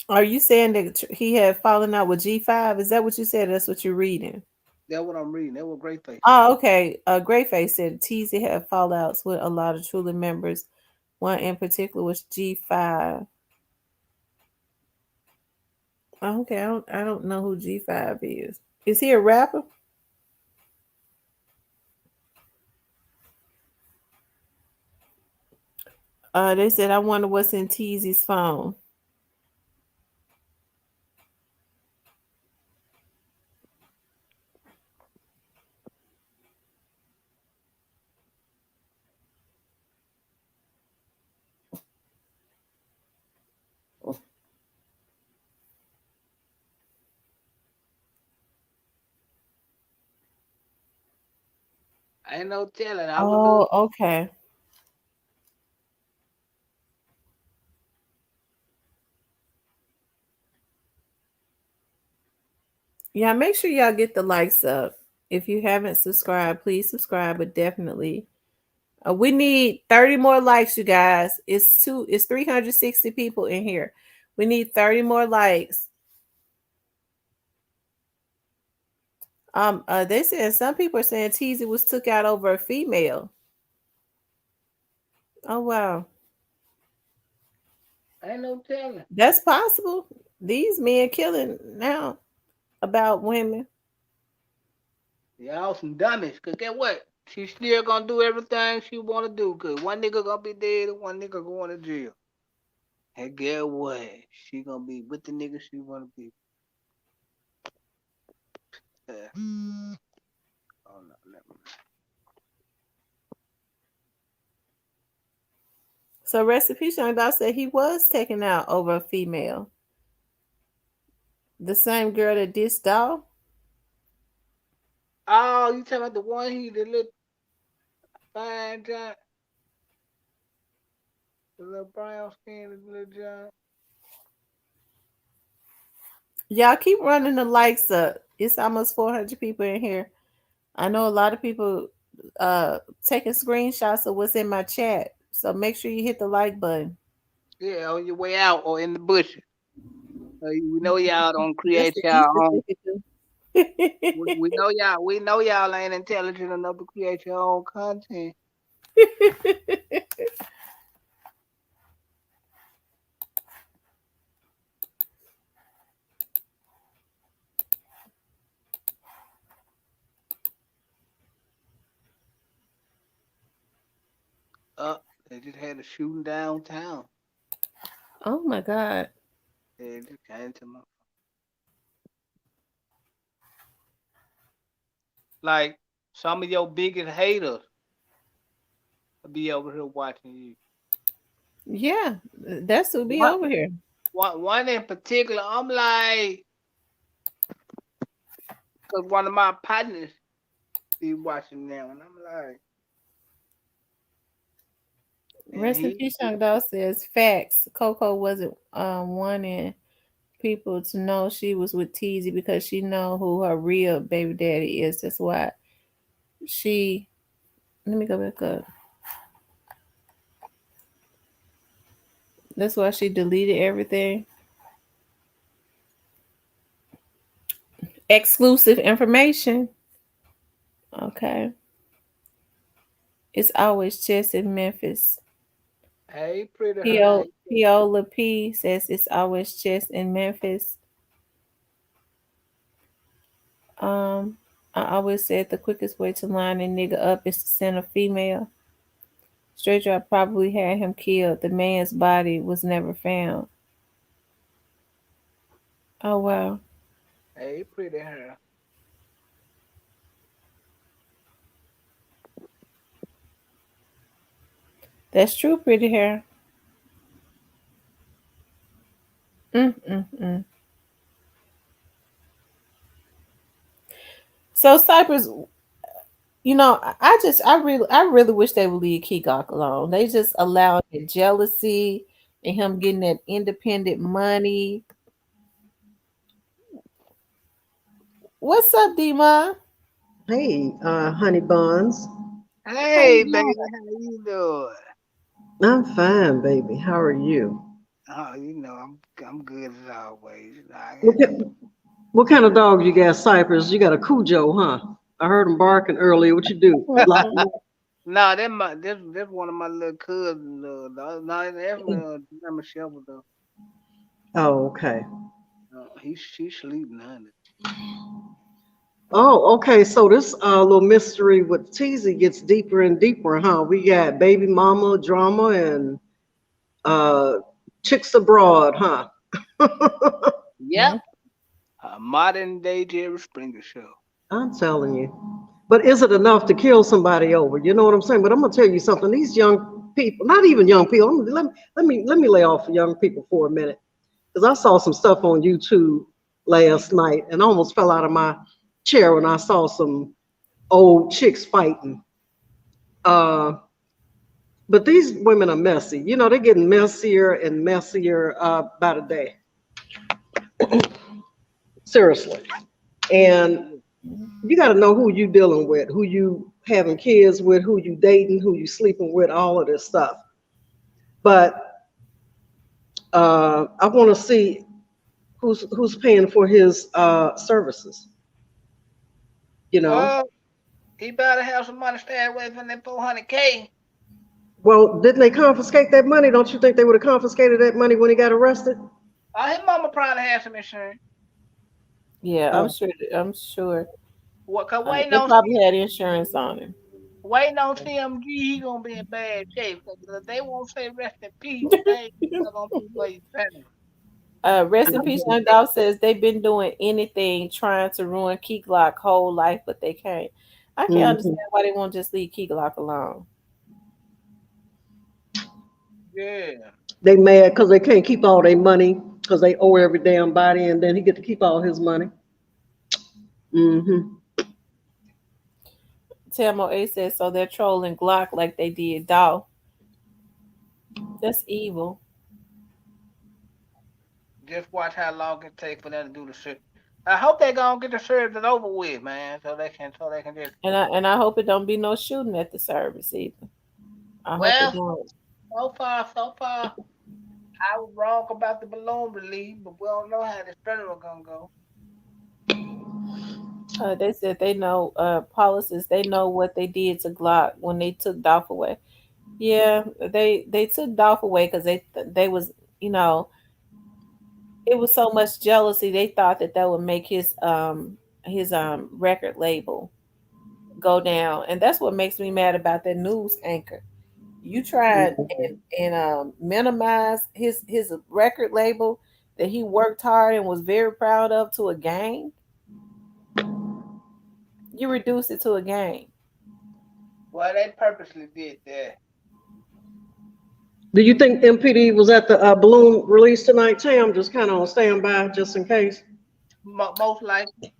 Speaker 1: Are you saying that he had fallen out with G5? Is that what you said? That's what you're reading.
Speaker 2: That's what I'm reading. That was great face.
Speaker 1: Oh, okay. Greyface said TEEZY had fallouts with a lot of Truly members. One in particular was G5. Okay, I don't know who G5 is. Is he a rapper? They said I wonder what's in TEEZY's phone.
Speaker 2: Ain't no telling. I would do.
Speaker 1: Oh, okay. Yeah, make sure y'all get the likes up. If you haven't subscribed, please subscribe, but definitely. We need 30 more likes, you guys. It's 360 people in here. We need 30 more likes. They said some people are saying Teasy was took out over a female. Oh wow.
Speaker 2: Ain't no telling.
Speaker 1: That's possible. These men killing now about women.
Speaker 2: Y'all some dummies. Cause get what? She still gonna do everything she wanna do. Cause one nigga gonna be dead and one nigga going to jail. And get what? She gonna be with the nigga she wanna be. Oh no, never mind.
Speaker 1: So Recipe Young Dog said he was taken out over a female. The same girl that dissed Doll.
Speaker 2: Oh, you talking about the one he the little fine giant, the little brown skin, the little giant.
Speaker 1: Y'all keep running the likes up. It's almost 400 people in here. I know a lot of people uh taking screenshots of what's in my chat. So make sure you hit the like button.
Speaker 2: Yeah, on your way out or in the bushes. We know y'all don't
Speaker 1: That's
Speaker 2: create
Speaker 1: the
Speaker 2: y'all
Speaker 1: Easter
Speaker 2: own.
Speaker 1: ticket too.
Speaker 2: We know y'all. We know y'all ain't intelligent enough to create your own content. They just had a shooting downtown.
Speaker 1: Oh my god.
Speaker 2: They just came to my like some of your biggest haters will be over here watching you.
Speaker 1: Yeah, that's who be
Speaker 2: One,
Speaker 1: over here.
Speaker 2: one in particular, I'm like, cause one of my partners be watching now, and I'm like, and
Speaker 1: Rest in
Speaker 2: he,
Speaker 1: peace, Young Dog says facts. Coco wasn't wanting people to know she was with Teasy because she know who her real baby daddy is. That's why she. Let me go back up. That's why she deleted everything. Exclusive information. Okay. It's always Chess in Memphis.
Speaker 2: hey, pretty her,
Speaker 1: Pio Piola P says it's always Chess in Memphis. Um, I always said the quickest way to line a nigga up is to send a female. Straight Drop probably had him killed. The man's body was never found. Oh wow.
Speaker 2: hey, pretty her.
Speaker 1: That's true, pretty hair. Mm. So Cypress, I really wish they would leave Keyglock alone. They just allow the jealousy and him getting that independent money. What's up, D-Ma?
Speaker 3: Hey, honey buns.
Speaker 1: How you
Speaker 2: Hey, baby,
Speaker 1: doing?
Speaker 2: how you doing?
Speaker 3: I'm fine, baby. How are you?
Speaker 2: I'm good as always.
Speaker 3: What, what kind of dog you got, Cypress? You got a Cujo, huh? I heard him barking earlier. What you do? Lock him up?
Speaker 2: No, this one of my little cousins. No, that's my Shepherd though.
Speaker 3: Oh, okay.
Speaker 2: She sleeping, honey.
Speaker 3: Oh, okay. So this little mystery with TEEZY gets deeper and deeper, huh? We got baby mama drama and uh chicks abroad, huh?
Speaker 2: Yep, a modern day Jerry Springer show.
Speaker 3: I'm telling you. But is it enough to kill somebody over? You know what I'm saying? But I'm gonna tell you something. These young people, not even young people. Let me lay off young people for a minute, because I saw some stuff on YouTube last night and I almost fell out of my chair when I saw some old chicks fighting. Uh, but these women are messy. You know, they're getting messier and messier by the day. Seriously. And you got to know who you dealing with, who you having kids with, who you dating, who you sleeping with, all of this stuff. But I want to see who's paying for his services. You know.
Speaker 2: Well, he better have some money stay away from that 400K.
Speaker 3: Well, didn't they confiscate that money? Don't you think they would have confiscated that money when he got arrested?
Speaker 2: His mama probably has some insurance.
Speaker 1: Yeah,
Speaker 3: Uh,
Speaker 1: I'm sure.
Speaker 2: What? Cause
Speaker 1: They probably had insurance on him.
Speaker 2: waiting on CMG, he gonna be in bad shape. 'Cause if they won't say rest in peace, they ain't not gonna be where he's standing.
Speaker 1: Rest in peace. Young Dolph says they've been doing anything trying to ruin Key Glock whole life, but they can't. I can't
Speaker 3: mhm.
Speaker 1: understand why they won't just leave Key Glock alone.
Speaker 2: Yeah.
Speaker 3: They mad because they can't keep all their money because they owe every damn body, and then he get to keep all his money. Hmm.
Speaker 1: Tamo A says so they're trolling Glock like they did Dolph. That's evil.
Speaker 2: Just watch how long it takes for them to do the shit. I hope they gonna get the service over with, man, so they can just.
Speaker 1: And I hope it don't be no shooting at the service either. I hope it
Speaker 2: Well,
Speaker 1: don't.
Speaker 2: so far, I was wrong about the balloon release, but we don't know how this funeral gonna go.
Speaker 1: They said they know policies. They know what they did to Glock when they took Dolph away. Yeah, they took Dolph away because they was you know it was so much jealousy. They thought that that would make his record label go down, and that's what makes me mad about that news anchor. You tried and minimize his record label that he worked hard and was very proud of to a game. You reduce it to a game.
Speaker 2: Well, they purposely did that.
Speaker 3: Do you think MPD was at the balloon release tonight, Tam? Just kind of on standby, just in case.
Speaker 2: Most likely.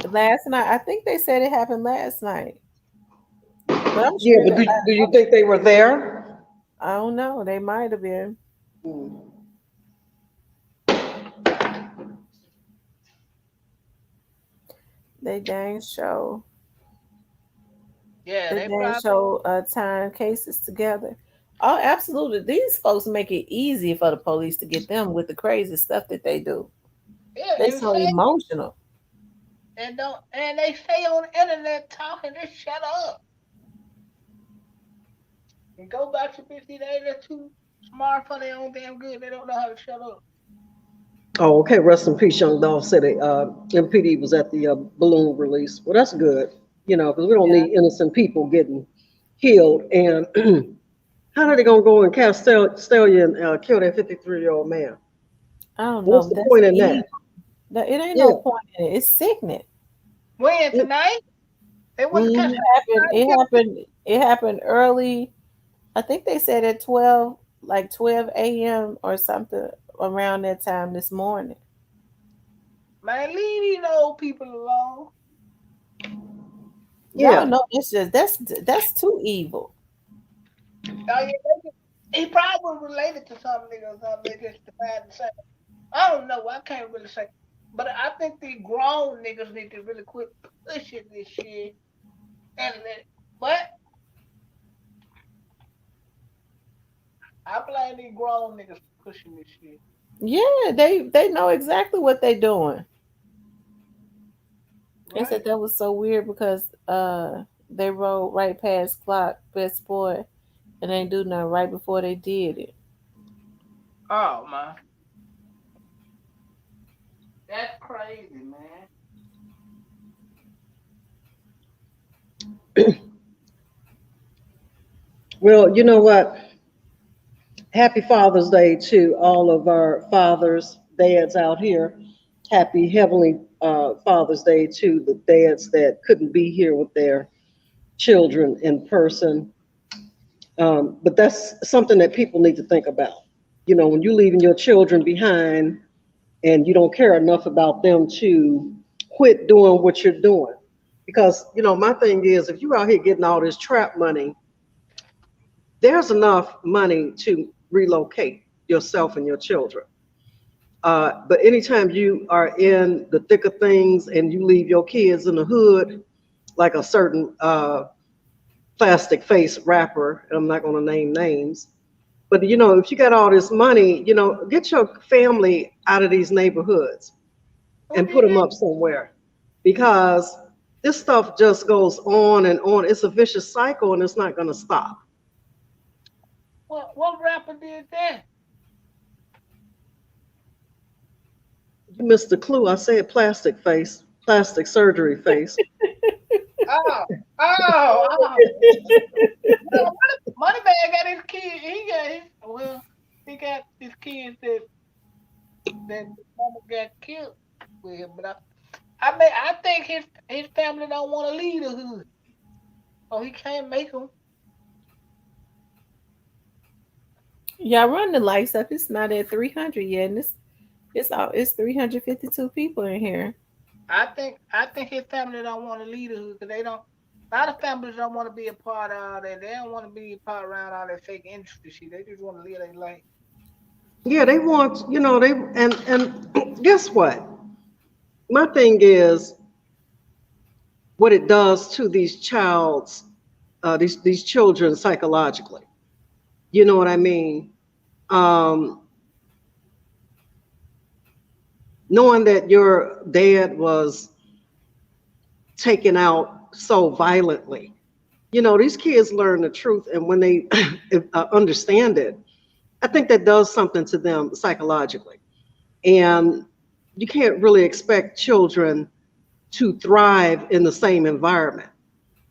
Speaker 1: Last night, I think they said it happened last night, but I'm
Speaker 3: Yeah,
Speaker 1: sure.
Speaker 3: but do you think they were there?
Speaker 1: I don't know. They might have been.
Speaker 3: Mm.
Speaker 1: They dang show.
Speaker 2: Yeah,
Speaker 1: They
Speaker 2: they
Speaker 1: dang
Speaker 2: probably.
Speaker 1: show time cases together. Oh, absolutely. These folks make it easy for the police to get them with the crazy stuff that they do.
Speaker 2: Yeah,
Speaker 1: They so emotional.
Speaker 2: and they stay on the internet talking. Just shut up and go back to 50. They're too smart for their own damn good. They don't know how to shut up.
Speaker 3: Oh, okay. Rest in peace, Young Dolph said MPD was at the balloon release. Well, that's good, because we don't
Speaker 1: Yeah,
Speaker 3: need innocent people getting killed. And how are they gonna go in Castalia and kill that 53-year-old man?
Speaker 1: I don't know.
Speaker 3: What's
Speaker 1: But
Speaker 3: the
Speaker 1: that's
Speaker 3: point in that?
Speaker 1: evil. It ain't no
Speaker 3: Yeah.
Speaker 1: point in it. It's sickening.
Speaker 2: When tonight? They went to catch
Speaker 3: Hmm.
Speaker 1: It happened. It happened. It happened early. I think they said at 12, like 12 a.m. or something around that time this morning.
Speaker 2: man. Leave these old people alone.
Speaker 1: Y'all
Speaker 3: Yeah.
Speaker 1: know that's too evil.
Speaker 2: Oh, yeah, he probably was related to some nigga or something. They just decided to say. I don't know. I can't really say. But I think the grown niggas need to really quit pushing this shit and let. But I blame these grown niggas. pushing this shit.
Speaker 1: Yeah, they know exactly what they doing. They said
Speaker 2: Right.
Speaker 1: that was so weird because they rode right past Glock best boy and they do nothing right before they did it.
Speaker 2: Oh man, that's crazy, man.
Speaker 3: Well, you know what? Happy Father's Day to all of our fathers, dads out here. Happy Heavenly Father's Day to the dads that couldn't be here with their children in person. But that's something that people need to think about. You know, when you're leaving your children behind and you don't care enough about them to quit doing what you're doing. Because, you know, my thing is if you're out here getting all this trap money, there's enough money to relocate yourself and your children. But anytime you are in the thick of things and you leave your kids in the hood, like a certain plastic face rapper, I'm not going to name names, but you know, if you got all this money, you know, get your family out of these neighborhoods
Speaker 2: Who
Speaker 3: and put
Speaker 2: did
Speaker 3: them
Speaker 2: that?
Speaker 3: up somewhere because this stuff just goes on and on. It's a vicious cycle and it's not going to stop.
Speaker 2: What rapper did that?
Speaker 3: You missed the clue. I said plastic face, plastic surgery face.
Speaker 2: Oh, oh. Well, Moneybag got his kid. He got his. Well, he got his kids that his mama got killed with him. But I mean, I think his family don't want to leave the hood, so he can't make them.
Speaker 1: Y'all run the lights up. It's not at 300 yet, and it's 352 people in here.
Speaker 2: I think his family don't want to leave the hood because they don't. A lot of families don't want to be a part of all that. They don't want to be a part around all that fake industry shit. They just want to live their life.
Speaker 3: Yeah, they want, you know, they and guess what? My thing is what it does to these children psychologically. You know what I mean? Um, Knowing that your dad was taken out so violently. You know, these kids learn the truth, and when they understand it, I think that does something to them psychologically. And you can't really expect children to thrive in the same environment.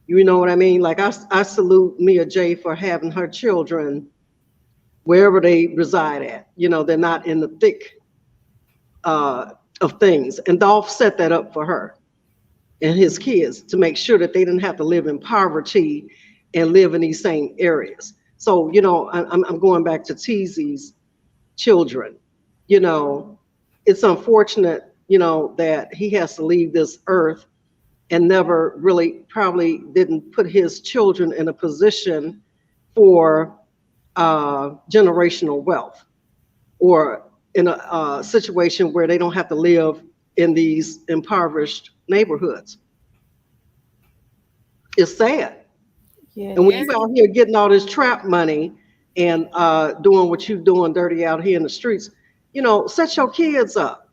Speaker 3: You know what I mean? Like I salute Mia J for having her children wherever they reside at. You know, they're not in the thick uh, of things. And Dolph set that up for her and his kids to make sure that they didn't have to live in poverty and live in these same areas. So, you know, I'm going back to TEEZY's children. You know, it's unfortunate, you know, that he has to leave this earth and never really probably didn't put his children in a position for generational wealth or in a situation where they don't have to live in these impoverished neighborhoods. It's sad.
Speaker 1: Yeah,
Speaker 3: And when
Speaker 2: Yeah,
Speaker 3: you
Speaker 1: it's
Speaker 3: out here getting all this trap money and doing what you doing dirty out here in the streets, you know, set your kids up.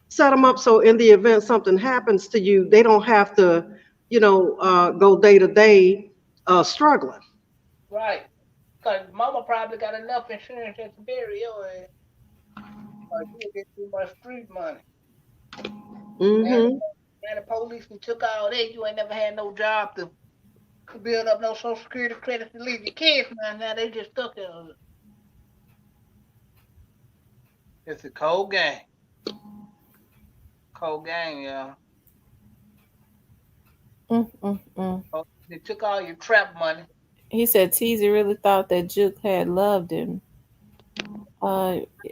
Speaker 3: Set them up so in the event something happens to you, they don't have to, you know, go day to day struggling.
Speaker 2: right. Cause mama probably got enough insurance to bury your ass. Or you get too much street money. Now,
Speaker 3: Hmm.
Speaker 2: now the police and took all that. You ain't never had no job to build up no social security credit to leave your kids. Now they just stuck there. It's a cold game. Cold game, yeah.
Speaker 1: mm.
Speaker 2: Oh, they took all your trap money.
Speaker 1: He said Teezy really thought that Juke had loved him.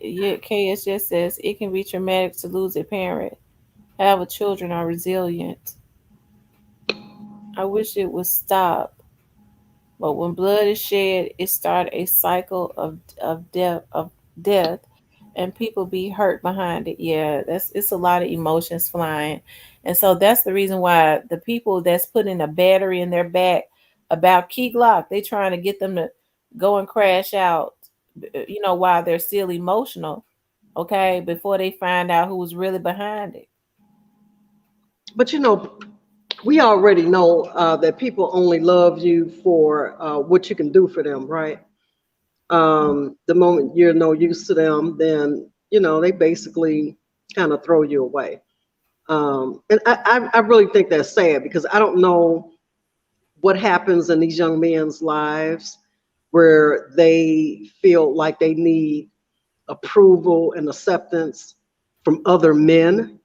Speaker 1: Yet KS just says it can be traumatic to lose a parent. However, children are resilient. I wish it would stop, but when blood is shed, it starts a cycle of death, and people be hurt behind it. Yeah, that's it's a lot of emotions flying, and so that's the reason why the people that's putting a battery in their back about Key Glock, they trying to get them to go and crash out while they're still emotional, okay, before they find out who was really behind it.
Speaker 3: But we already know that people only love you for what you can do for them, right? The moment you're no use to them, then they basically kind of throw you away. And I really think that's sad because I don't know what happens in these young men's lives where they feel like they need approval and acceptance from other men.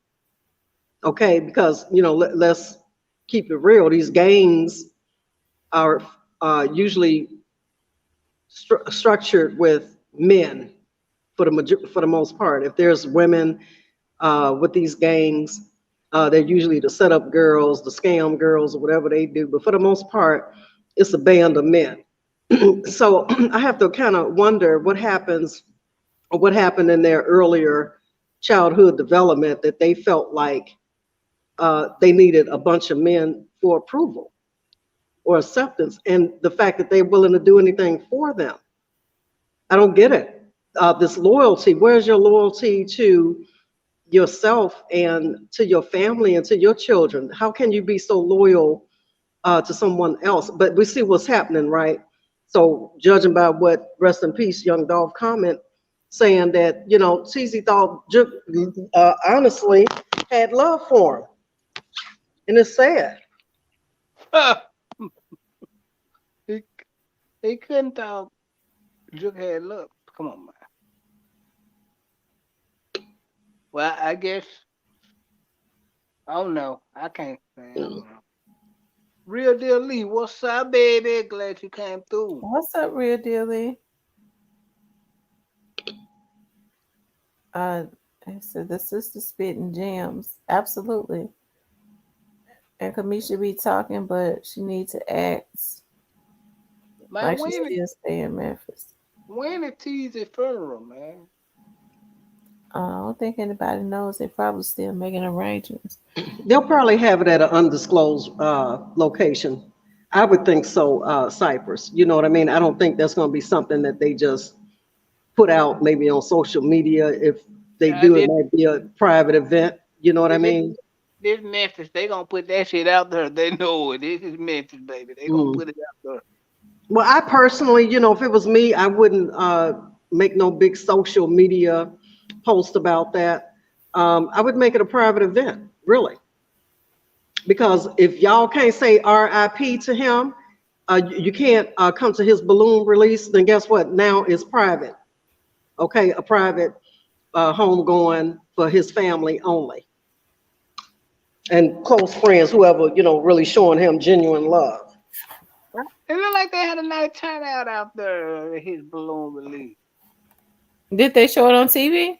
Speaker 3: Okay, because let's keep it real. These gangs are usually structured with men for the most part. If there's women with these gangs, they're usually the setup girls, the scam girls, or whatever they do. But for the most part, it's a band of men. So I have to kind of wonder what happens, or what happened in their earlier childhood development that they felt like they needed a bunch of men for approval or acceptance, and the fact that they're willing to do anything for them. I don't get it. This loyalty, where's your loyalty to yourself and to your family and to your children? How can you be so loyal to someone else? But we see what's happening, right? So judging by what, rest in peace, young Dolph comment, saying that, TEEZY thought, honestly, had love for him. And it's sad.
Speaker 2: he, he couldn't talk. Juk had look. Come on, man. Well, I guess I don't know. I can't say. I don't know. Real deal Lee, what's up, baby? Glad you came through.
Speaker 1: What's up, Real Dealy? I said the sister spitting gems. Absolutely. And Kamisha be talking, but she needs to act
Speaker 2: Man,
Speaker 1: like she still stay in Memphis.
Speaker 2: when is TEEZY funeral, man?
Speaker 1: I don't think anybody knows. They probably still making arrangements.
Speaker 3: They'll probably have it at an undisclosed location. I would think so, Cypress. You know what I mean? I don't think that's going to be something that they just put out maybe on social media. If they do, it might be a private event. You know what I mean?
Speaker 2: This Memphis, they gonna put that shit out there. They know it. This is Memphis, baby. They gonna put it out there.
Speaker 3: Well, I personally, if it was me, I wouldn't make no big social media post about that. I would make it a private event, really. Because if y'all can't say RIP to him, you can't come to his balloon release, then guess what? Now it's private. Okay, a private homegoing for his family only. And close friends, whoever, really showing him genuine love.
Speaker 2: It looked like they had a nice turnout out there at his balloon release.
Speaker 1: Did they show it on TV?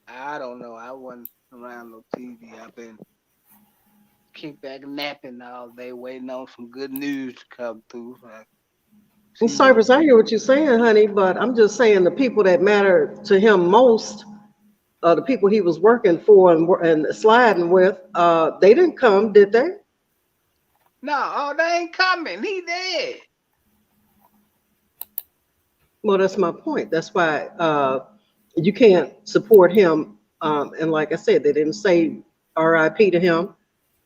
Speaker 2: I don't know. I wasn't around no TV. I've been kicked back napping all day, waiting on some good news to come through.
Speaker 3: Well, Cypress, I hear what you're saying, honey, but I'm just saying the people that matter to him most, the people he was working for and sliding with, they didn't come, did they?
Speaker 2: No, they ain't coming. He dead.
Speaker 3: Well, that's my point. That's why you can't support him. And like I said, they didn't say RIP to him.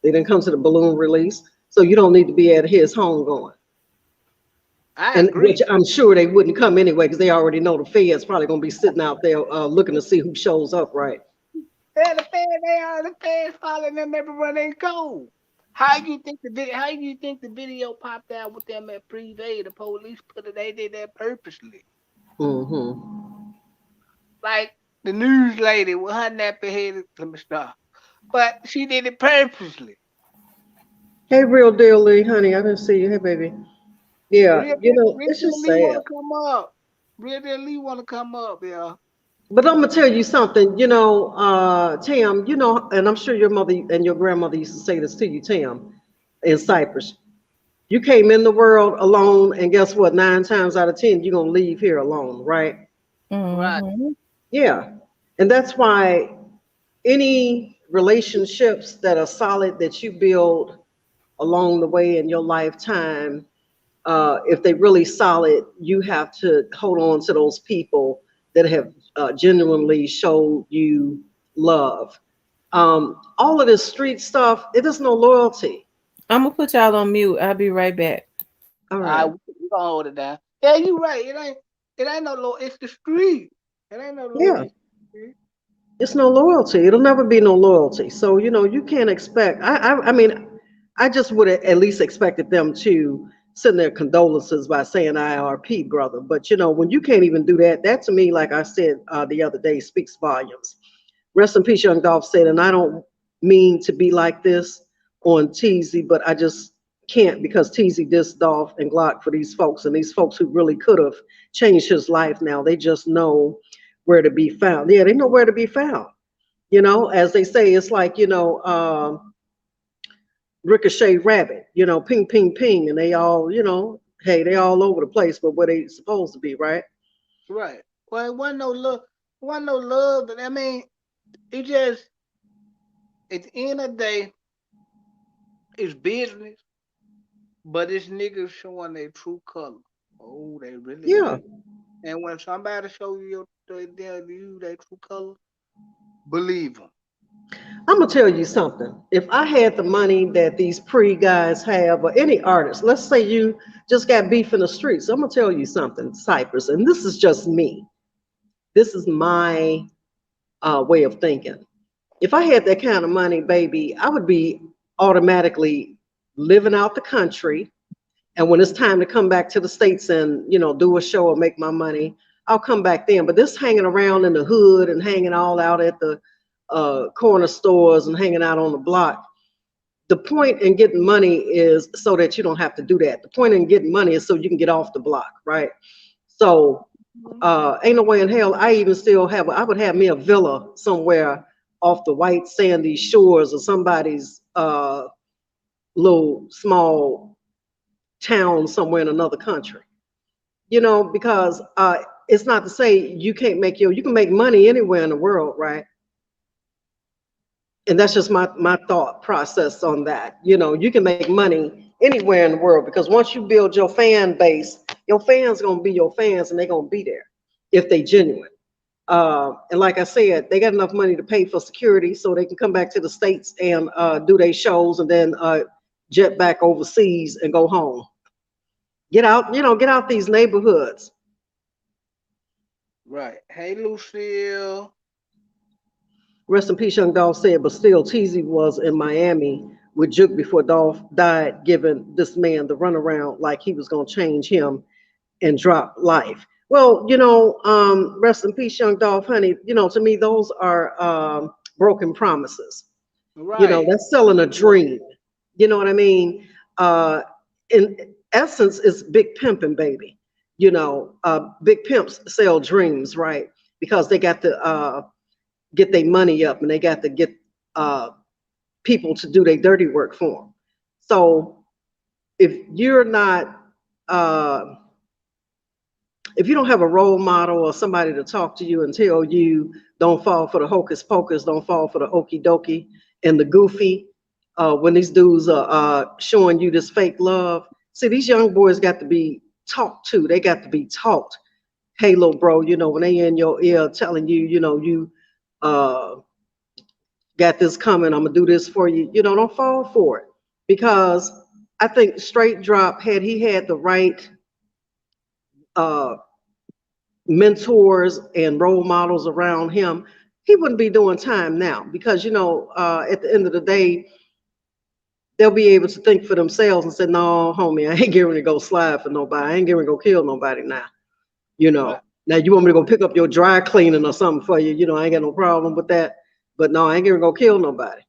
Speaker 3: They didn't come to the balloon release. So you don't need to be at his home going.
Speaker 2: I agree.
Speaker 3: Which I'm sure they wouldn't come anyway because they already know the Fed's probably going to be sitting out there looking to see who shows up, right?
Speaker 2: Yeah, the Feds following them everywhere they go. How you think the video popped out with them at Privé? The police they did that purposely.
Speaker 3: Mm-hmm.
Speaker 2: Like the news lady with her nappy head. Let me stop. But she did it purposely.
Speaker 3: Hey, Real Deal Lee, honey, I didn't see you. Hey, baby. Yeah, it's just sad.
Speaker 2: Wanna come up. Real Deal Lee want to come up, yeah.
Speaker 3: But I'm gonna tell you something, Tam, and I'm sure your mother and your grandmother used to say this to you, Tam, in Cyprus. You came in the world alone, and guess what? 9 times out of 10, you're gonna leave here alone, right?
Speaker 2: Right.
Speaker 3: Yeah. And that's why any relationships that are solid that you build along the way in your lifetime, If they really solid, you have to hold on to those people that have genuinely showed you love. All of this street stuff, it is no loyalty.
Speaker 1: I'm gonna put y'all on mute. I'll be right back.
Speaker 3: All
Speaker 2: I
Speaker 3: right.
Speaker 2: we gonna hold it down. Yeah, you right. It ain't no law. It's the street. It ain't no
Speaker 3: Yeah.
Speaker 2: loyalty.
Speaker 3: It's no loyalty. It'll never be no loyalty. So, you can't expect. I mean, I just would have at least expected them to send their condolences by saying IRP, brother. But, when you can't even do that, that to me, like I said the other day, speaks volumes. Rest in peace, Young Dolph said, and I don't mean to be like this on TEEZY, but I just can't because TEEZY dissed Dolph and Glock for these folks, and these folks who really could have changed his life now. They just know where to be found. Yeah, they know where to be found. As they say, it's like, ricochet rabbit, ping, ping, ping, and they all, hey, they all over the place, but where they supposed to be, right?
Speaker 2: Right. Well, it wasn't no love. It wasn't no love. But I mean, it just at the end of the day, it's business. But it's niggas showing their true color. Oh, they really
Speaker 3: Yeah.
Speaker 2: do. And when somebody show you their true color, believe them.
Speaker 3: I'm gonna tell you something. If I had the money that these pre guys have, or any artist, let's say you just got beef in the streets, I'm gonna tell you something, Cypress, and this is just me. This is my way of thinking. If I had that kind of money, baby, I would be automatically living out the country. And when it's time to come back to the States and, do a show or make my money, I'll come back then. But this hanging around in the hood and hanging all out at the corner stores and hanging out on the block, the point in getting money is so that you don't have to do that. The point in getting money is so you can get off the block, right? So ain't no way in hell I would have me a villa somewhere off the white sandy shores of somebody's little small town somewhere in another country. Because it's not to say you can make money anywhere in the world, right? And that's just my thought process on that. You can make money anywhere in the world because once you build your fan base, your fans gonna be your fans and they're gonna be there if they genuine. And like I said, they got enough money to pay for security so they can come back to the States and do their shows and then jet back overseas and go home. Get out these neighborhoods.
Speaker 2: Right. Hey, Lucille.
Speaker 3: Rest in peace, young Dolph said, but still, TZ was in Miami with Juke before Dolph died, giving this man the runaround like he was going to change him and drop life. Well, rest in peace, young Dolph, honey. To me, those are broken promises.
Speaker 2: Right.
Speaker 3: That's selling a dream. You know what I mean? In essence, it's big pimping, baby. Big pimps sell dreams, right? Because they got to get their money up and they got to get uh, people to do their dirty work for them. So if you're not, uh, if you don't have a role model or somebody to talk to you and tell you, don't fall for the hocus pocus, don't fall for the okey dokey and the goofy, when these dudes are showing you this fake love. See, these young boys got to be talked to. They got to be taught. Hey, little bro, when they in your ear telling you, you uh, got this coming, I'm gonna do this for you. Don't fall for it because I think straight drop had he had the right uh, mentors and role models around him, he wouldn't be doing time now because at the end of the day, they'll be able to think for themselves and say, "No, homie, I ain't getting to go slide for nobody. I ain't getting to go kill nobody now." You
Speaker 2: Right.
Speaker 3: know. Now you want me to go pick up your dry cleaning or something for you? I ain't got no problem with that. But no, I ain't getting to go kill nobody.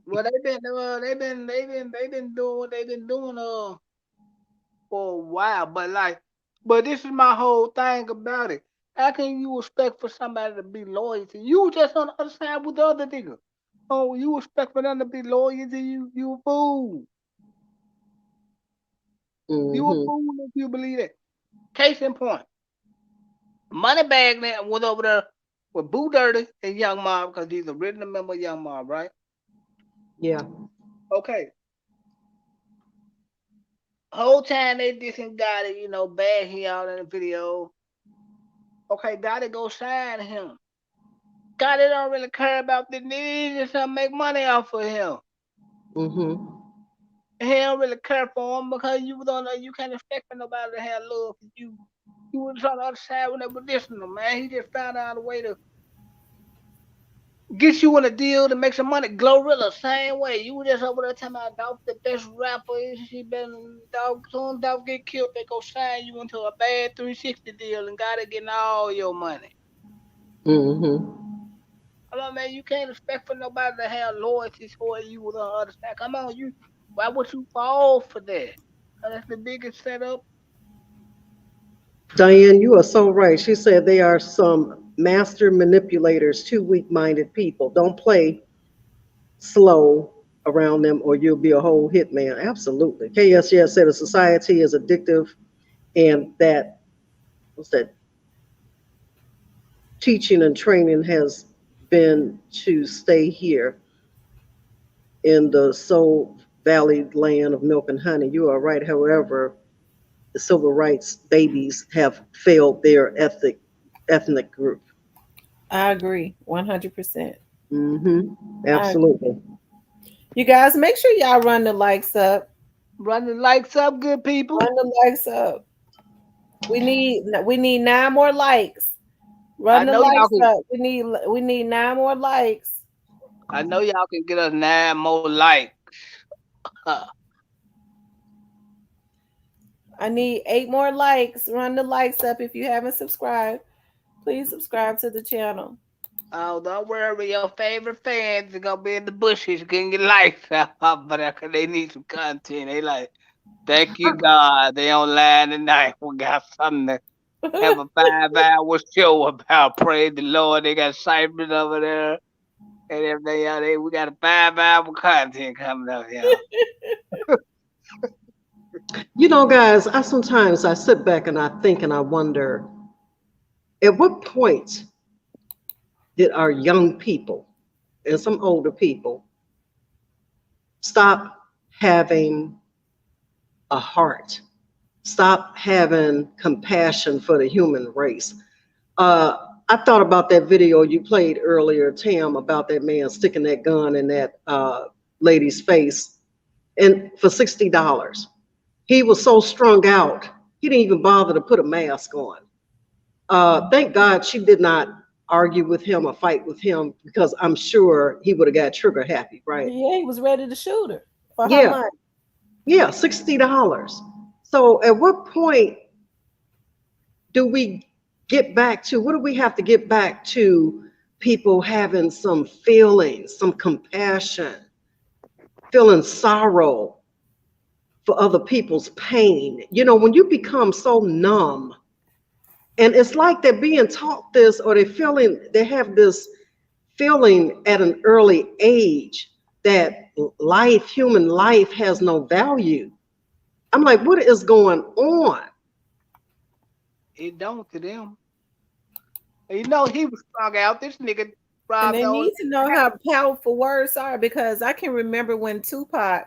Speaker 2: Well, they've been doing what they've been doing for a while. But this is my whole thing about it. How can you expect for somebody to be loyal to you? Just on the other side with the other nigga. Oh, you expect for them to be loyal to you? You a fool. You a
Speaker 3: Hmm.
Speaker 2: fool if you believe that. Case in point, Moneybag now went over there with Boo Dirty and Young Mob because he's a original member of Young Mob, right?
Speaker 3: Yeah.
Speaker 2: Okay. Whole time they dissing Gotti, bad he out in the video. Okay, Gotti go sign him. Gotti don't really care about the nigga. He just to make money off of him.
Speaker 3: Mm-hmm.
Speaker 2: He don't really care for him because you don't know you can't expect for nobody to have love for you. He was on the other side when they were dissing him, man. He just found out a way to get you in a deal to make some money. Glorilla, same way. You were just over there talking about Dolph, the best rapper. She been dog. Soon Dolph get killed, they go sign you into a bad 360 deal and gotta get all your money.
Speaker 3: Mm-hmm.
Speaker 2: Come on, man. You can't expect for nobody to have loyalty toward you on the other side. Come on, you. Why would you fall for that? That's the biggest setup.
Speaker 3: Diane, you are so right. She said they are some master manipulators, too weak-minded people. Don't play slow around them or you'll be a whole hitman. Absolutely. KSS said a society is addictive and that what's that teaching and training has been to stay here in the Soul Valley land of milk and honey. You are right. However, the civil rights babies have failed their ethnic group.
Speaker 1: I agree 100%. I,
Speaker 3: Absolutely.
Speaker 1: you guys, make sure y'all run the likes up.
Speaker 2: Run the lights up, good people.
Speaker 1: Run the likes up. We need 9 more likes.
Speaker 2: I
Speaker 1: Run the
Speaker 2: know y'all
Speaker 1: likes
Speaker 2: can.
Speaker 1: up. We need 9 more likes.
Speaker 2: I know y'all can get us 9 more likes.
Speaker 1: I need 8 more likes. Run the likes up. If you haven't subscribed, please subscribe to the channel.
Speaker 2: Oh, don't worry, your favorite fans are gonna be in the bushes. You can get likes out, but they need some content. They like, thank you God, they online tonight. We got something to have a 5 hour show about. Praise the Lord. They got Cypress over there and everything. We got a 5 hour content coming up, y'all.
Speaker 3: You know, guys, I sometimes I sit back and I think and I wonder, at what point did our young people and some older people stop having a heart, stop having compassion for the human race? I thought about that video you played earlier, Tam, about that man sticking that gun in that lady's face, and for $60. He was so strung out, he didn't even bother to put a mask on. Thank God she did not argue with him or fight with him because I'm sure he would have got trigger happy, right?
Speaker 1: Yeah, he was ready to shoot her for her
Speaker 3: Yeah,
Speaker 1: money.
Speaker 3: yeah, $60. So at what point do we get back to, what do we have to get back to people having some feelings, some compassion, feeling sorrow for other people's pain? You know, when you become so numb, and it's like they're being taught this or they have this feeling at an early age that human life has no value. I'm like, what is going on?
Speaker 2: It don't to them. He was strung out. This nigga
Speaker 1: And
Speaker 2: robbed
Speaker 1: they
Speaker 2: all.
Speaker 1: need to know how powerful words are, because I can remember when Tupac,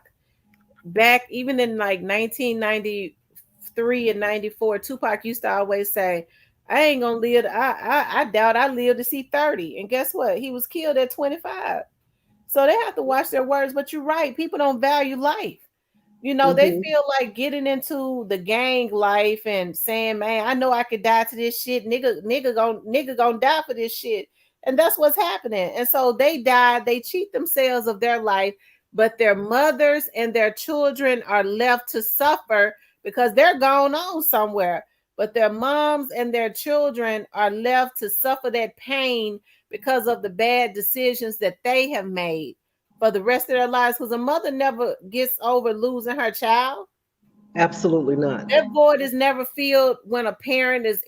Speaker 1: back even in like 1993 and 94, Tupac used to always say, I ain't gonna live. I doubt I live to see 30. And guess what? He was killed at 25. So they have to watch their words. But you're right. People don't value life. They
Speaker 3: Hmm.
Speaker 1: feel like getting into the gang life and saying, "Man, I know I could die to this shit. Nigga gonna die for this shit." And that's what's happening. And so they die. They cheat themselves of their life, but their mothers and their children are left to suffer because they're gone on somewhere. But their moms and their children are left to suffer that pain because of the bad decisions that they have made for the rest of their lives, because a mother never gets over losing her child.
Speaker 3: Absolutely not.
Speaker 1: That void is never filled when a parent is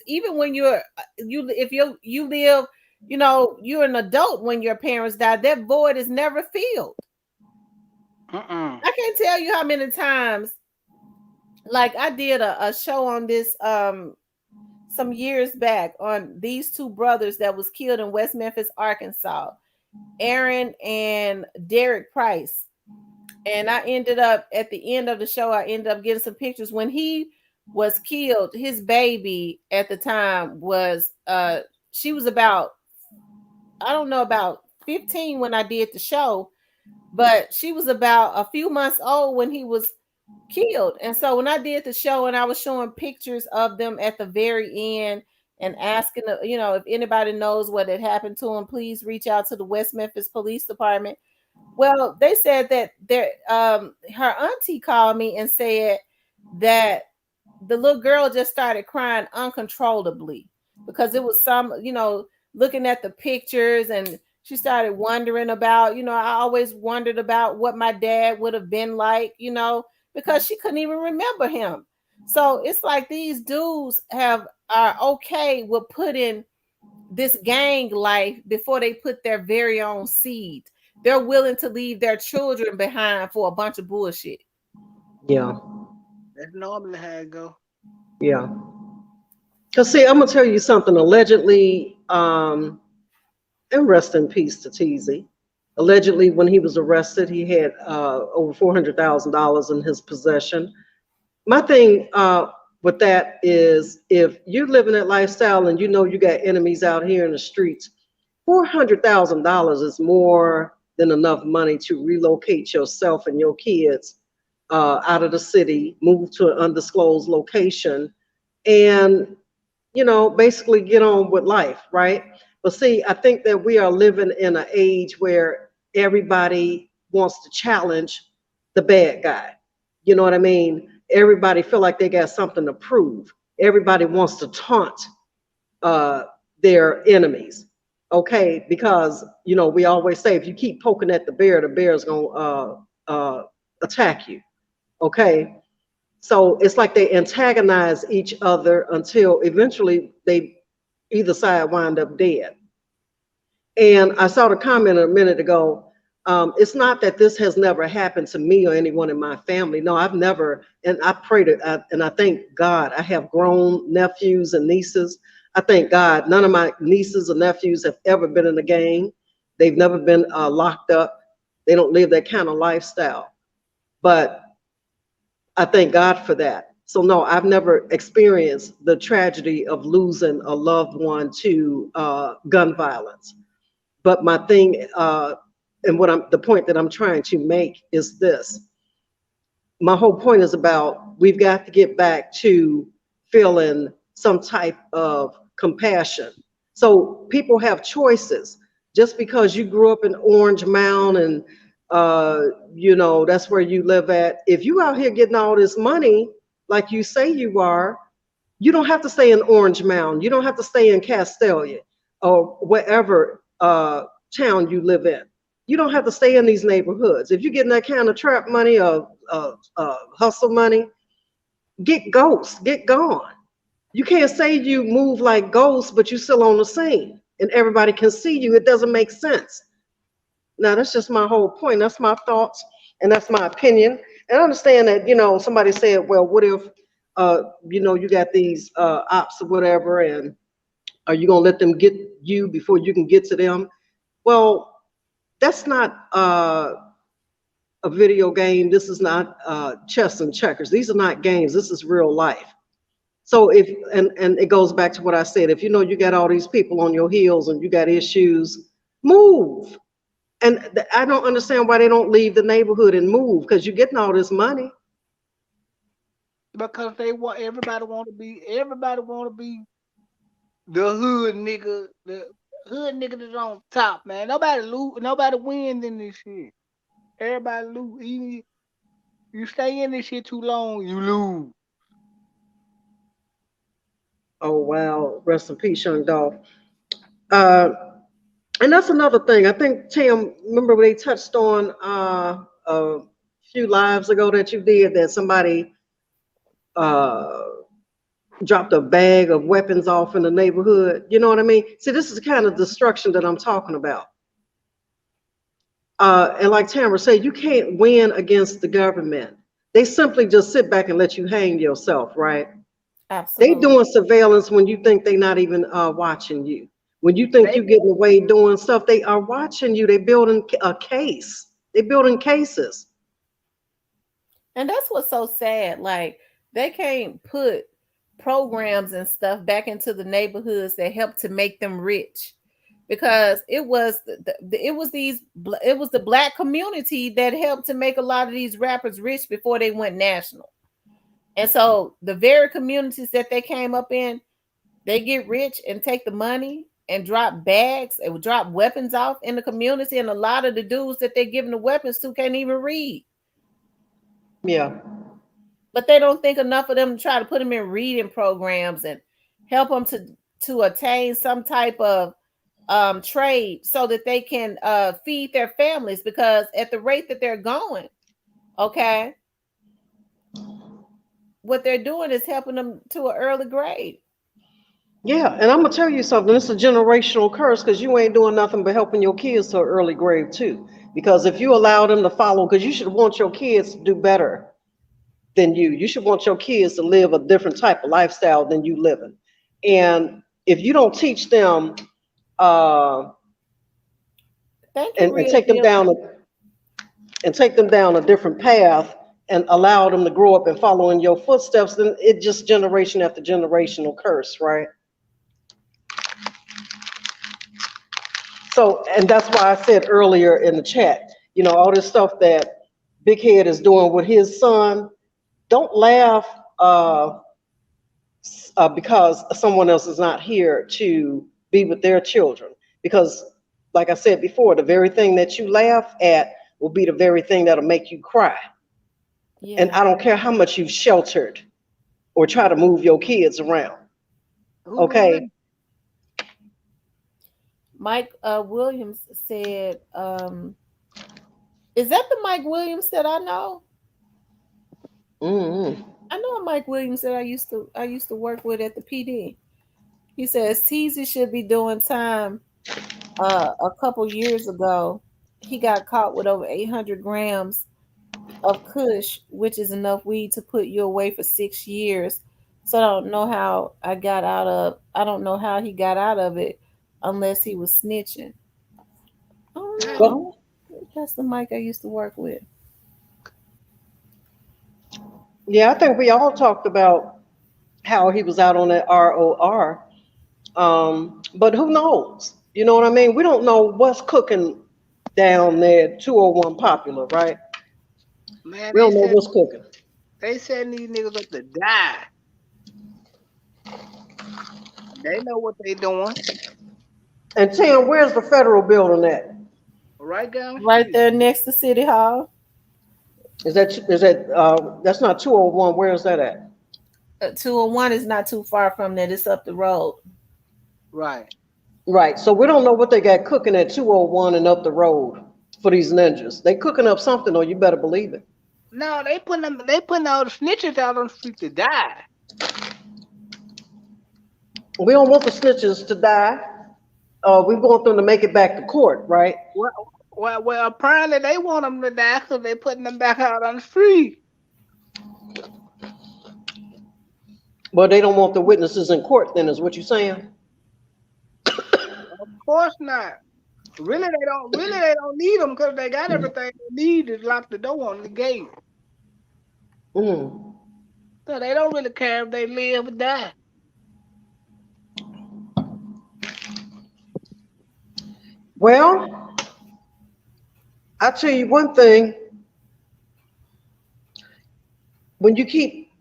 Speaker 1: even when you if you live, you're an adult when your parents die. That void is never filled.
Speaker 2: Mm-mm.
Speaker 1: I can't tell you how many times, like I did a show on this some years back on these two brothers that was killed in West Memphis, Arkansas, Aaron and Derek Price. And I ended up at the end of the show, I ended up getting some pictures when he was killed. His baby at the time was she was about, I don't know, about 15 when I did the show, but she was about a few months old when he was killed. And so when I did the show and I was showing pictures of them at the very end and asking, if anybody knows what had happened to him, please reach out to the West Memphis Police Department. Well, they said that her auntie called me and said that the little girl just started crying uncontrollably because it was looking at the pictures, and she started wondering about, I always wondered about what my dad would have been like, because she couldn't even remember him. So it's like these dudes are okay with putting this gang life before they put their very own seed. They're willing to leave their children behind for a bunch of bullshit.
Speaker 3: Yeah.
Speaker 2: That's normally how it go.
Speaker 3: Yeah. Because, see, I'm going to tell you something. Allegedly, and rest in peace to TEEZY. Allegedly, when he was arrested, he had over $400,000 in his possession. My thing with that is, if you're living that lifestyle and you know you got enemies out here in the streets, $400,000 is more than enough money to relocate yourself and your kids out of the city, move to an undisclosed location, and basically get on with life, right? But see, I think that we are living in an age where everybody wants to challenge the bad guy. You know what I mean? Everybody feel like they got something to prove. Everybody wants to taunt their enemies. Okay, because we always say if you keep poking at the bear's gonna attack you. Okay, so it's like they antagonize each other until eventually either side wind up dead. And I saw the comment a minute ago. It's not that this has never happened to me or anyone in my family. No, I've never, and I pray to, and I thank God, I have grown nephews and nieces. I thank God none of my nieces or nephews have ever been in a gang. They've never been locked up. They don't live that kind of lifestyle. But I thank God for that. So no, I've never experienced the tragedy of losing a loved one to gun violence. But my thing, and the point that I'm trying to make is this. My whole point is about we've got to get back to feeling some type of compassion. So people have choices. Just because you grew up in Orange Mound and that's where you live at. If you out here getting all this money, like you say you are, you don't have to stay in Orange Mound. You don't have to stay in Castalia or wherever town you live in. You don't have to stay in these neighborhoods. If you're getting that kind of trap money or hustle money, get ghosts, get gone. You can't say you move like ghosts, but you still on the scene and everybody can see you. It doesn't make sense. Now, that's just my whole point. That's my thoughts and that's my opinion. And I understand that, somebody said, well, what if, you got these ops or whatever, and are you going to let them get you before you can get to them? Well, that's not a video game. This is not chess and checkers. These are not games. This is real life. So and it goes back to what I said, if you got all these people on your heels and you got issues, move. And I don't understand why they don't leave the neighborhood and move, because you're getting all this money.
Speaker 2: Because everybody want to be the hood nigga, that's on top, man. Nobody wins in this shit. Everybody lose. Even you stay in this shit too long, you lose.
Speaker 3: Oh wow, rest in peace, young dog. And that's another thing. I think Tim, remember when they touched on a few lives ago that you did, that somebody uh, dropped a bag of weapons off in the neighborhood. You know what I mean? See, this is the kind of destruction that I'm talking about. And like Tamara said, you can't win against the government. They simply just sit back and let you hang yourself, right? They
Speaker 1: Absolutely.
Speaker 3: doing surveillance when you think they're not even watching you. When you think
Speaker 2: They
Speaker 3: you're getting away doing stuff, they are watching you. They building a case. They building cases.
Speaker 1: And that's what's so sad. Like they can't put programs and stuff back into the neighborhoods that help to make them rich, because it was it was the black community that helped to make a lot of these rappers rich before they went national. And so the very communities that they came up in, they get rich and take the money and drop bags and drop weapons off in the community. And a lot of the dudes that they're giving the weapons to can't even read.
Speaker 3: Yeah.
Speaker 1: But they don't think enough of them to try to put them in reading programs and help them to attain some type of trade so that they can feed their families, because at the rate that they're going, okay, what they're doing is helping them to an early grade.
Speaker 3: Yeah, and I'm gonna tell you something. It's a generational curse because you ain't doing nothing but helping your kids to an early grave too. Because if you allow them to follow, because you should want your kids to do better than you. You should want your kids to live a different type of lifestyle than you living. And if you don't teach them uh,
Speaker 1: Thank you,
Speaker 3: and
Speaker 1: real
Speaker 3: take them
Speaker 1: deal.
Speaker 3: down a different path and allow them to grow up and follow in your footsteps, then it just generation after generational curse, right? So, and that's why I said earlier in the chat, all this stuff that Big Head is doing with his son, don't laugh because someone else is not here to be with their children. Because, like I said before, the very thing that you laugh at will be the very thing that'll make you cry. And
Speaker 1: Yeah.
Speaker 3: I don't care how much you've sheltered or try to move your kids around.
Speaker 2: Who doing that?
Speaker 3: Okay.
Speaker 1: Mike Williams said, is that the Mike Williams that I know?
Speaker 3: Mm-hmm.
Speaker 1: I know a Mike Williams that I used to work with at the PD. He says TEEZY should be doing time. A couple years ago, he got caught with over 800 grams of Kush, which is enough weed to put you away for 6 years. So I don't know how he got out of it unless he was snitching. I don't
Speaker 2: Damn.
Speaker 1: know.
Speaker 3: Well,
Speaker 1: That's the Mike I used to work with.
Speaker 3: yeah, I think we all talked about how he was out on that ROR. But who knows? You know what I mean? We don't know what's cooking down there, 201 Popular, right?
Speaker 2: Man,
Speaker 3: We don't know what's cooking.
Speaker 2: they setting these niggas up to die. They know what they doing.
Speaker 3: And Tim, where's the federal building at?
Speaker 2: Right down the
Speaker 1: Right
Speaker 2: street.
Speaker 1: there next to City Hall.
Speaker 3: That's not 201. Where is that at?
Speaker 1: 201 is not too far from that. It's up the road.
Speaker 2: Right.
Speaker 3: Right. So we don't know what they got cooking at 201 and up the road for these ninjas. They cooking up something, though. You better believe it.
Speaker 2: No, they putting all the snitches out on the street to die.
Speaker 3: We don't want the snitches to die. We want them to make it back to court, right?
Speaker 2: Well, apparently they want them to die because they putting them back out on the street.
Speaker 3: But they don't want the witnesses in court. Then is what you're saying?
Speaker 2: Of course not. Really, they don't. Really, they don't need them because they got everything they need to lock the door on the gate.
Speaker 3: Mm.
Speaker 2: So they don't really care if they live or die.
Speaker 3: Well, I'll tell you one thing. When you keep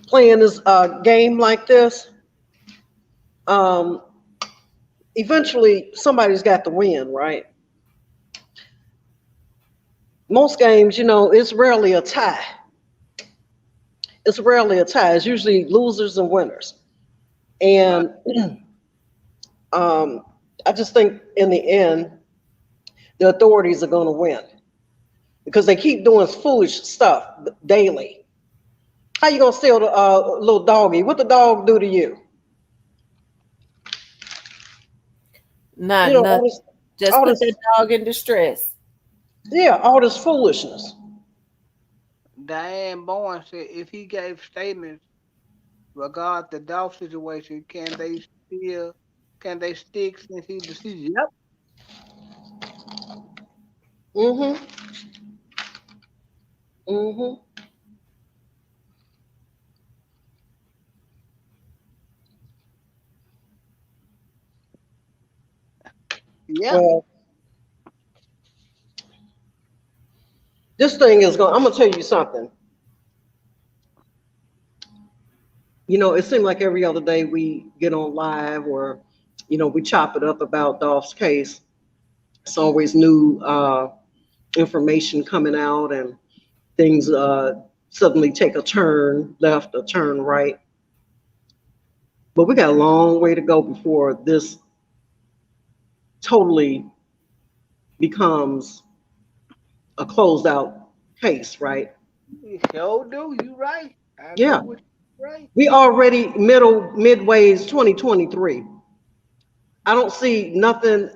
Speaker 3: playing this game like this, um, eventually somebody's got to win, right? Most games, it's rarely a tie. It's rarely a tie. It's usually losers and winners.
Speaker 2: Right.
Speaker 3: And I just think in the end, the authorities are going to win because they keep doing foolish stuff daily. How you gonna steal the little doggy? What the dog do to you?
Speaker 1: Not
Speaker 3: All
Speaker 1: nothing.
Speaker 3: this,
Speaker 1: Just
Speaker 3: all
Speaker 1: put
Speaker 3: this,
Speaker 1: that dog in distress.
Speaker 3: yeah, all this foolishness.
Speaker 2: Diane Bowen said if he gave statements regarding the dog situation, can they stick since he deceased? Yep.
Speaker 3: Mm-hmm. Mm-hmm.
Speaker 2: Yeah.
Speaker 3: Well, this thing is going. I'm gonna tell you something. It seemed like every other day we get on live or, we chop it up about Dolph's case. It's always new information coming out and things suddenly take a turn left, a turn right. But we got a long way to go before this totally becomes a closed out case, right?
Speaker 2: You sure do. You right. I agree
Speaker 3: Yeah.
Speaker 2: with you. Right.
Speaker 3: We already midways 2023. I don't see nothing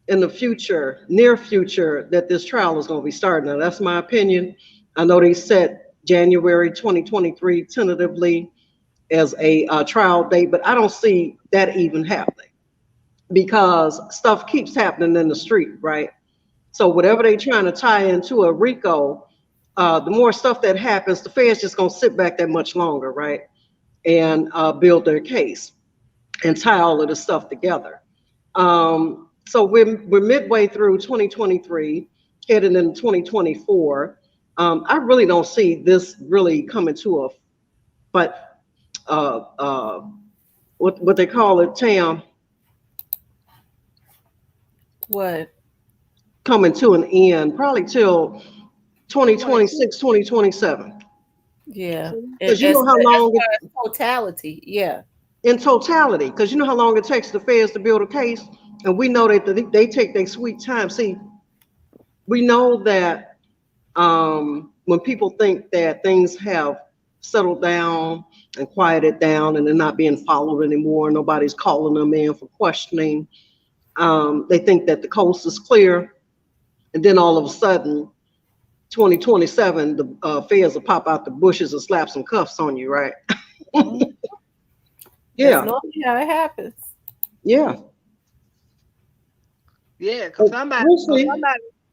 Speaker 3: in the future, near future, that this trial is going to be starting. Now, that's my opinion. I know they set January 2023 tentatively as a trial date, but I don't see that even happening because stuff keeps happening in the street, right? So whatever they're trying to tie into a RICO, the more stuff that happens, the Fed's just going to sit back that much longer, right? And build their case and tie all of this stuff together. So we're midway through 2023, heading into 2024. I really don't see this really coming to a, but uh, uh, what they call it, Tam,
Speaker 1: What?
Speaker 3: coming to an end, probably till
Speaker 2: 2022.
Speaker 3: 2026, 2027.
Speaker 1: Yeah.
Speaker 3: Because you
Speaker 1: As
Speaker 3: know how
Speaker 1: as
Speaker 3: long
Speaker 1: far as totality, yeah.
Speaker 3: in totality, because you know how long it takes the feds to build a case, and we know that they take their sweet time. See, we know that when people think that things have settled down and quieted down and they're not being followed anymore, nobody's calling them in for questioning, they think that the coast is clear, and then all of a sudden, 2027, the feds will pop out the bushes and slap some cuffs on you, right?
Speaker 1: Mhm. That's
Speaker 3: Yeah,
Speaker 1: normally how it happens.
Speaker 3: yeah.
Speaker 2: Yeah, cause
Speaker 3: But
Speaker 2: somebody,
Speaker 3: we'll
Speaker 2: cause
Speaker 3: see.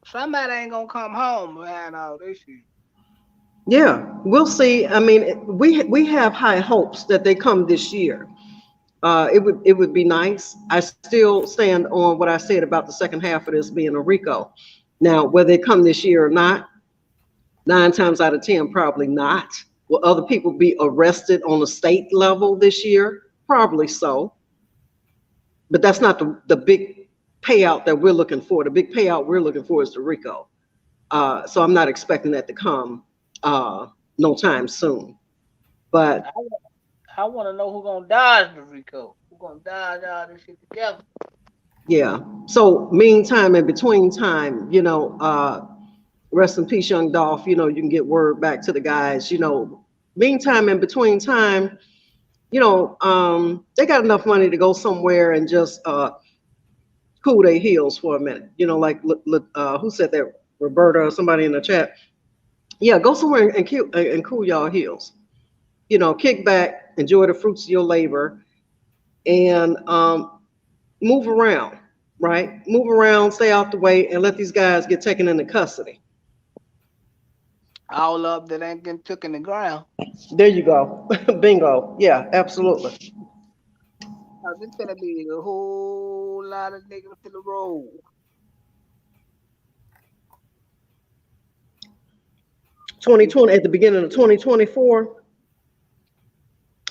Speaker 2: somebody ain't gonna come home behind all this shit.
Speaker 3: Yeah, we'll see. I mean, we have high hopes that they come this year. It would be nice. I still stand on what I said about the second half of this being a RICO. Now, whether they come this year or not, 9 times out of 10, probably not. Will other people be arrested on the state level this year? Probably so. But that's not the big payout that we're looking for. The big payout we're looking for is the RICO. So I'm not expecting that to come no time soon. But
Speaker 2: I, wa- I want to know who gonna dodge the Rico. Who gonna dodge all this shit together?
Speaker 3: yeah. So meantime, in between time, rest in peace, young Dolph. You can get word back to the guys. Meantime, in between time, they got enough money to go somewhere and just cool their heels for a minute. Like who said that? Roberta or somebody in the chat. Yeah, go somewhere and cool y'all heels. Kick back, enjoy the fruits of your labor, and move around. Right, move around, stay out the way, and let these guys get taken into custody.
Speaker 2: All up that ain't getting took in the ground.
Speaker 3: There you go. Bingo. Yeah, absolutely.
Speaker 2: Cause it's gonna be a whole lot of niggas to the road.
Speaker 3: 2020, at the beginning of 2024,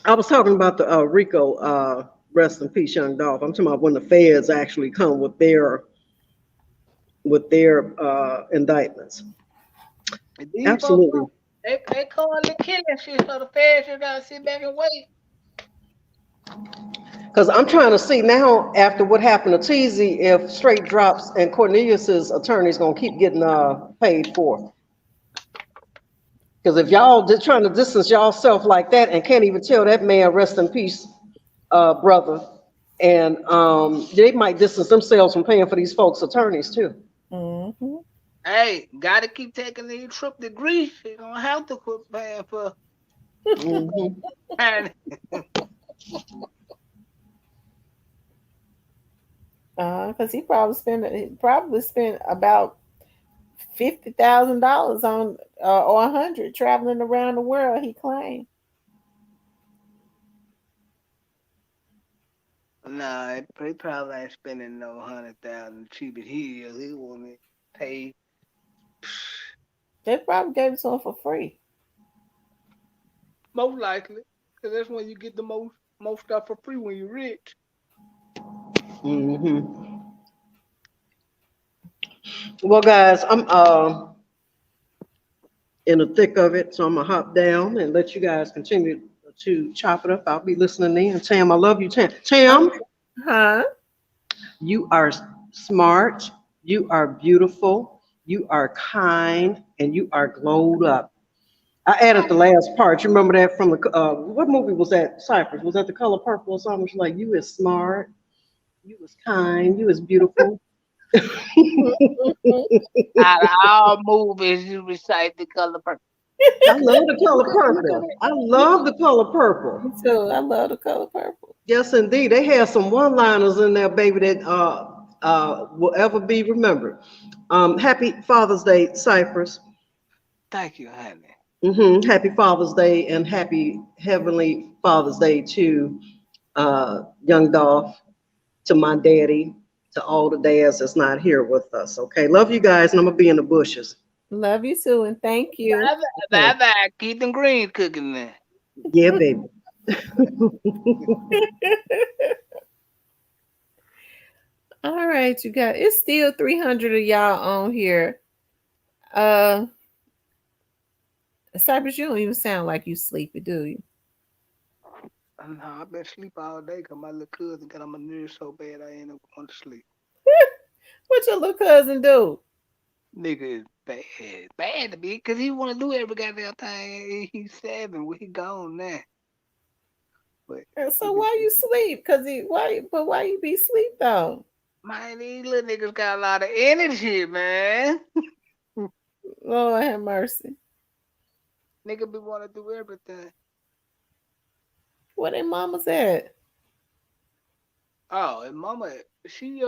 Speaker 3: I was talking about the Rico, rest in peace, young Dolph. I'm talking about when the feds actually come with their indictments.
Speaker 2: And these folks,
Speaker 3: Absolutely.
Speaker 2: they call it killing shit, so the feds just gotta sit back and wait.
Speaker 3: Because I'm trying to see now, after what happened to TEEZY, if straight drops and Cornelius's attorney's gonna keep getting paid for. Because if y'all just trying to distance y'all self like that and can't even tell that man rest in peace, brother, and they might distance themselves from paying for these folks' attorneys too.
Speaker 1: Hmm.
Speaker 2: Hey, gotta keep taking these trip to Greece. You gonna have to quit paying for.
Speaker 3: Hmm.
Speaker 2: And
Speaker 1: Because he probably spent about $50,000 on or 100 traveling around the world. He claimed.
Speaker 2: Nah, he probably ain't spending no 100,000 cheap as he is. He want to pay.
Speaker 1: They probably gave it to him for free.
Speaker 2: Most likely, because that's when you get the most stuff for free when you're rich.
Speaker 3: Hmm. Well, guys, I'm in the thick of it, so I'm gonna hop down and let you guys continue to chop it up. I'll be listening in. Tam, I love you, Tam.
Speaker 1: Oh,
Speaker 3: Tam,
Speaker 1: huh?
Speaker 3: you are smart, you are beautiful, you are kind, and you are glowed up. I added the last part. You remember that from the what movie was that? Cypress. Was that The Color Purple or something? She's like, you is smart, you is kind, you is beautiful.
Speaker 2: Out of all movies, you recite the color purple.
Speaker 3: I love the color
Speaker 2: You could
Speaker 3: purple. I love the color purple.
Speaker 1: Me too. I love the color purple.
Speaker 3: Yes, indeed. They had some one-liners in there, baby, that will ever be remembered. Happy Father's Day, Cypress.
Speaker 2: thank you, honey.
Speaker 3: Happy Father's Day and happy Heavenly Father's Day to young Dolph, to my daddy, to all the dads that's not here with us. Okay, love you guys, and I'm gonna be in the bushes.
Speaker 1: Love you too, and thank you.
Speaker 2: Bye bye.
Speaker 3: Okay,
Speaker 2: Bye bye. Keep them greens cooking there.
Speaker 3: yeah, baby.
Speaker 1: All right, you got it's still 300 of y'all on here. Uh, Cypress, you don't even sound like you sleepy, do you?
Speaker 2: No, I've been asleep all day because my little cousin got on my nerves so bad I ain't up going to sleep.
Speaker 1: What your little cousin do?
Speaker 2: Nigga is bad. Bad to me because he want to do every goddamn thing. He's 7. Well, he gone now. But
Speaker 1: And
Speaker 2: he
Speaker 1: so
Speaker 2: be,
Speaker 1: why you sleep? Cause he why? But why you be sleep though?
Speaker 2: man, these little niggas got a lot of energy, man.
Speaker 1: Lord have mercy.
Speaker 2: Nigga be want to do everything.
Speaker 1: Where they mamas at?
Speaker 2: Oh, and mama, she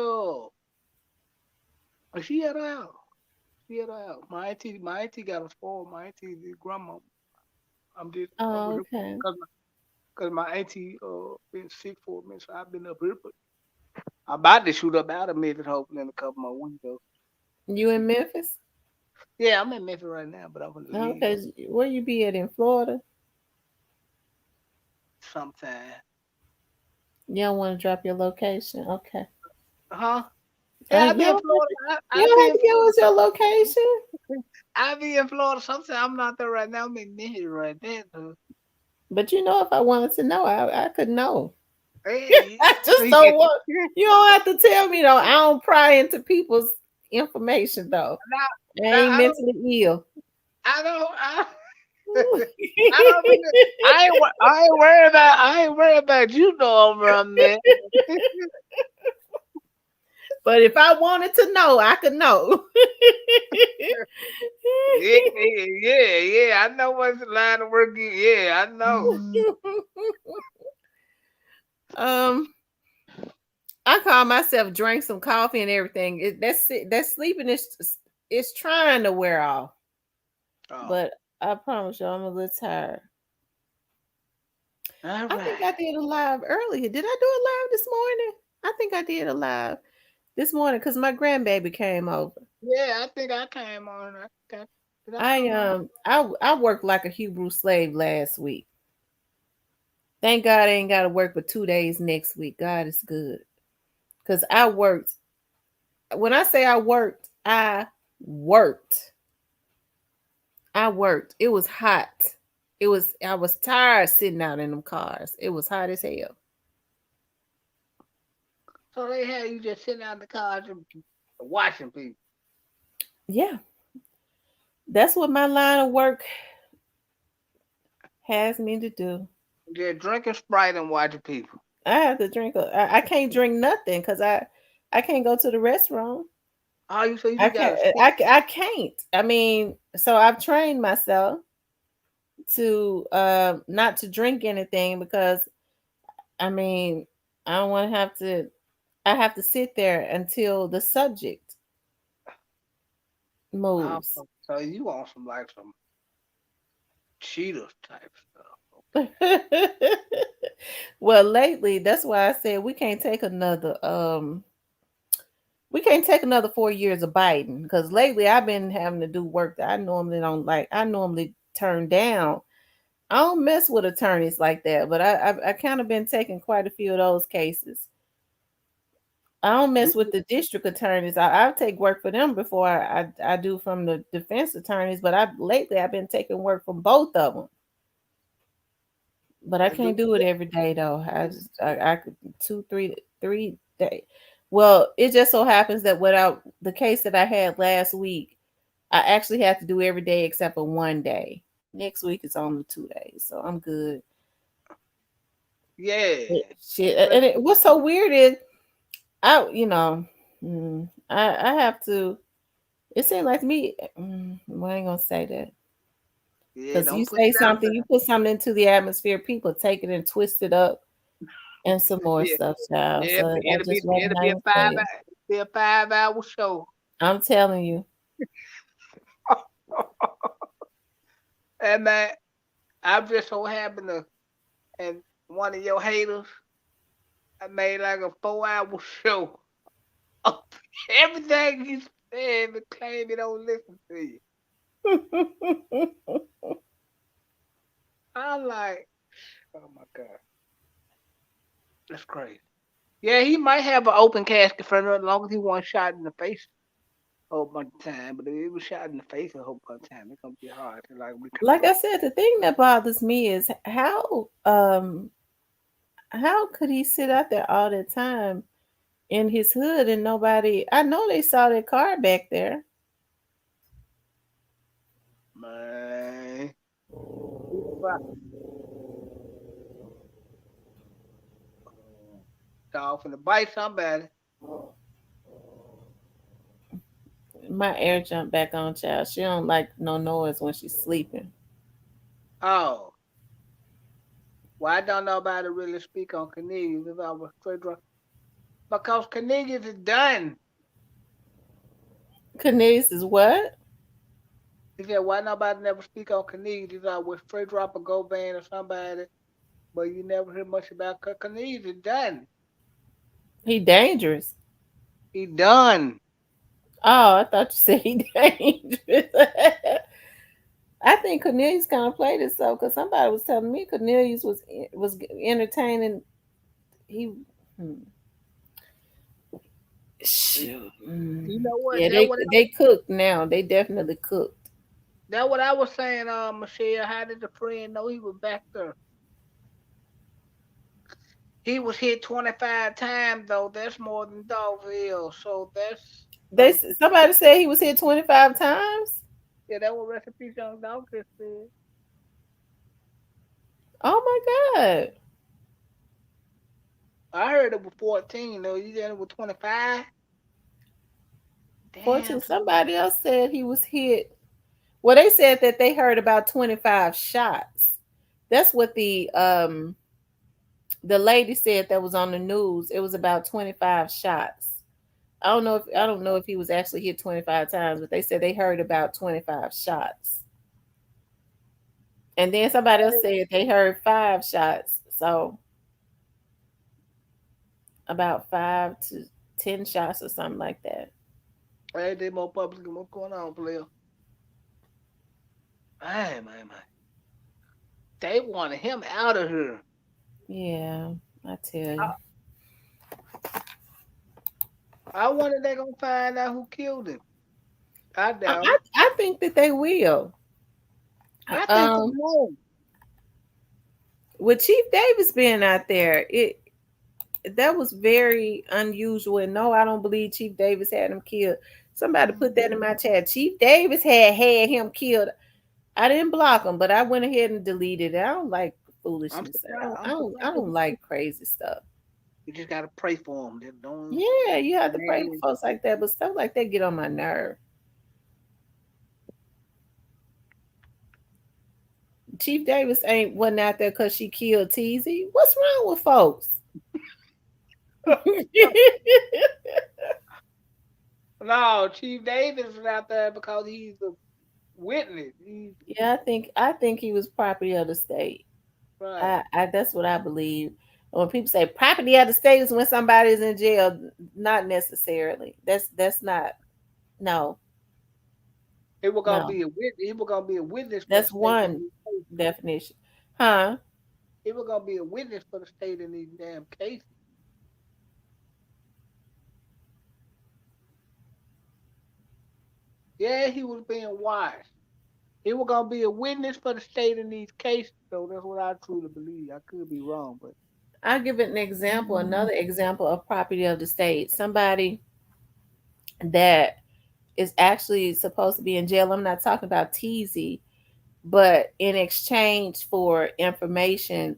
Speaker 2: she at her house. She at her house. My auntie got a spoil. My auntie, the grandma. I'm just up
Speaker 1: Oh,
Speaker 2: here
Speaker 1: okay.
Speaker 2: cause my auntie been sick for a minute, so I've been up here. But I'm about to shoot up out of Memphis, hoping in a couple more weeks. Though.
Speaker 1: You in Memphis?
Speaker 2: Yeah, I'm in Memphis right now, but I'm gonna leave
Speaker 1: Okay. Where you be at in Florida?
Speaker 2: sometime.
Speaker 1: You don't want to drop your location? Okay.
Speaker 2: Huh? Yeah, I
Speaker 1: You
Speaker 2: be in
Speaker 1: don't have
Speaker 2: Florida.
Speaker 1: to,
Speaker 2: I
Speaker 1: you don't
Speaker 2: be
Speaker 1: have
Speaker 2: in
Speaker 1: to give us your location.
Speaker 2: I be in Florida. Sometime I'm not there right now. I'm in Memphis right there. Though.
Speaker 1: But you know, if I wanted to know, I could know.
Speaker 2: Hey,
Speaker 1: I just don't want. You don't have to tell me though. I don't pry into people's information though.
Speaker 2: now,
Speaker 1: I
Speaker 2: now
Speaker 1: ain't mentally ill.
Speaker 2: I don't. I don't really. I ain't worried about. I ain't worried about you know I'm man.
Speaker 1: But if I wanted to know, I could know.
Speaker 2: Yeah, yeah, yeah. I know what's the line of work. Yeah, I know.
Speaker 1: um, I call myself drink some coffee and everything. That sleeping is trying to wear off.
Speaker 2: Oh,
Speaker 1: But I promise you, I'm a little tired.
Speaker 2: all
Speaker 1: I think
Speaker 2: right.
Speaker 1: I did a live earlier. Did I do a live this morning? I think I did a live this morning because my grandbaby came over.
Speaker 2: Yeah, I think I came on. Did I
Speaker 1: I
Speaker 2: come on?
Speaker 1: I worked like a Hebrew slave last week. Thank God I ain't got to work but 2 days next week. God is good. Cause I worked. When I say I worked, I worked. I worked. It was hot. I was tired sitting out in them cars. It was hot as hell.
Speaker 2: So they had you just sitting out in the car just watching people,
Speaker 1: Yeah. That's what my line of work has me to do.
Speaker 2: just drinking Sprite and watching people.
Speaker 1: I have to drink. I can't drink nothing because I can't go to the restaurant.
Speaker 2: Oh, you so you just gotta sit.
Speaker 1: I can't. I mean, so I've trained myself to not to drink anything because I mean I don't want to have to. I have to sit there until the subject
Speaker 2: Oh,
Speaker 1: moves.
Speaker 2: so you want some like some Cheetos type stuff.
Speaker 1: Well, lately, that's why I said we can't take another 4 years of Biden because lately I've been having to do work that I normally don't like. I normally turn down. I don't mess with attorneys like that, but I kind of been taking quite a few of those cases. I don't mess with the district attorneys. I'll take work for them before I do from the defense attorneys. But I lately I've been taking work from both of them. But I
Speaker 2: And do
Speaker 1: can't do it every day though. I could two, 3 day. Well, it just so happens that without the case that I had last week, I actually have to do every day except for one day. Next week is only 2 days, so I'm good.
Speaker 2: yeah.
Speaker 1: Shit,
Speaker 2: But
Speaker 1: and what's so weird is I, you know, I have to. It seems like me. Well, I ain't gonna say that
Speaker 2: yeah,
Speaker 1: because you
Speaker 2: don't put
Speaker 1: say
Speaker 2: it out
Speaker 1: something,
Speaker 2: there.
Speaker 1: you put something into the atmosphere, people take it and twist it up and some more
Speaker 2: Yeah,
Speaker 1: stuff, child.
Speaker 2: yeah.
Speaker 1: So I just rather
Speaker 2: It'll
Speaker 1: not
Speaker 2: be a
Speaker 1: even say it.
Speaker 2: be a 5 hour show.
Speaker 1: I'm telling you,
Speaker 2: And man, I'm just so happy to, and one of your haters, I made like a 4 hour show. Everything he said and claim he don't listen to you. I'm like, oh my god, that's crazy. Yeah, he might have an open casket for as long as he wasn't shot in the face a whole bunch of time. But if he was shot in the face a whole bunch of time, it's gonna be hard to like
Speaker 1: like
Speaker 2: recover.
Speaker 1: I said, the thing that bothers me is how could he sit out there all the time in his hood and nobody? I know they saw that car back there.
Speaker 2: Man, he probably dog finna bite somebody.
Speaker 1: My air jumped back on, child. She don't like no noise when she's sleeping.
Speaker 2: Oh, well, I don't know about to really speak on Canadians if I was straight drunk. Because Canadians is done.
Speaker 1: Canese is what?
Speaker 2: He said, why nobody never speak on Canadians if I was straight drop a go band or somebody, but you never hear much about Canadians is done.
Speaker 1: He dangerous.
Speaker 2: He done.
Speaker 1: Oh, I thought you said he dangerous. I think Cornelius kind of played it so because somebody was telling me Cornelius was entertaining. He, hmm, shoot,
Speaker 2: You know what?
Speaker 1: yeah, they cooked now. They definitely cooked.
Speaker 2: That what I was saying, Michelle. How did the friend know he was back there? He was hit 25 times though. That's more than Dogville. So that's some
Speaker 1: Somebody said he was hit 25 times.
Speaker 2: yeah, that was recipe on Dogville said.
Speaker 1: Oh my god,
Speaker 2: I heard it was 14 though. You said it was 25?
Speaker 1: 14.
Speaker 2: Damn.
Speaker 1: Somebody else said he was hit. Well, they said that they heard about 25 shots. That's what the lady said that was on the news. It was about 25 shots. I don't know if he was actually hit 25 times, but they said they heard about 25 shots. And then somebody else said they heard 5 shots. So about 5 to 10 shots or something like that.
Speaker 2: Hey, they more public. What's going on, player? Hey, man. They wanted him out of here.
Speaker 1: Yeah, I tell
Speaker 2: I,
Speaker 1: you.
Speaker 2: I wonder they gonna find out who killed him. I
Speaker 1: I,
Speaker 2: doubt
Speaker 1: I,
Speaker 2: it.
Speaker 1: I think that they will.
Speaker 2: I think they
Speaker 1: Um,
Speaker 2: won't.
Speaker 1: with Chief Davis being out there, it that was very unusual. And no, I don't believe Chief Davis had him killed. Somebody put that in my chat. Chief Davis had him killed. I didn't block him, but I went ahead and deleted it. I don't like
Speaker 2: I'm
Speaker 1: foolishness. I
Speaker 2: surprised.
Speaker 1: don't. I
Speaker 2: I'm
Speaker 1: don't. I
Speaker 2: surprised.
Speaker 1: don't like crazy stuff.
Speaker 2: You just gotta pray for him. Just don't.
Speaker 1: Yeah, you have to pray
Speaker 2: Man,
Speaker 1: for folks like that, but stuff like that get on my nerve. Chief Davis ain't wasn't out there because she killed TEEZY. What's wrong with folks?
Speaker 2: no, Chief Davis is out there because he's a witness. He's
Speaker 1: Yeah, I think he was property of the state.
Speaker 2: Right.
Speaker 1: That's what I believe. When people say property of the state is when somebody is in jail, not necessarily. That's not. No,
Speaker 2: He was gonna
Speaker 1: no.
Speaker 2: be a witness. He was gonna be a witness for the
Speaker 1: That's
Speaker 2: state in
Speaker 1: one
Speaker 2: these cases.
Speaker 1: definition, huh?
Speaker 2: He was gonna be a witness for the state in these damn cases. Yeah, he was being wise. He was gonna be a witness for the state in these cases. So that's what I truly believe. I could be wrong, but
Speaker 1: I'll give it an example. Another example of property of the state. Somebody that is actually supposed to be in jail. I'm not talking about TEEZY, but in exchange for information,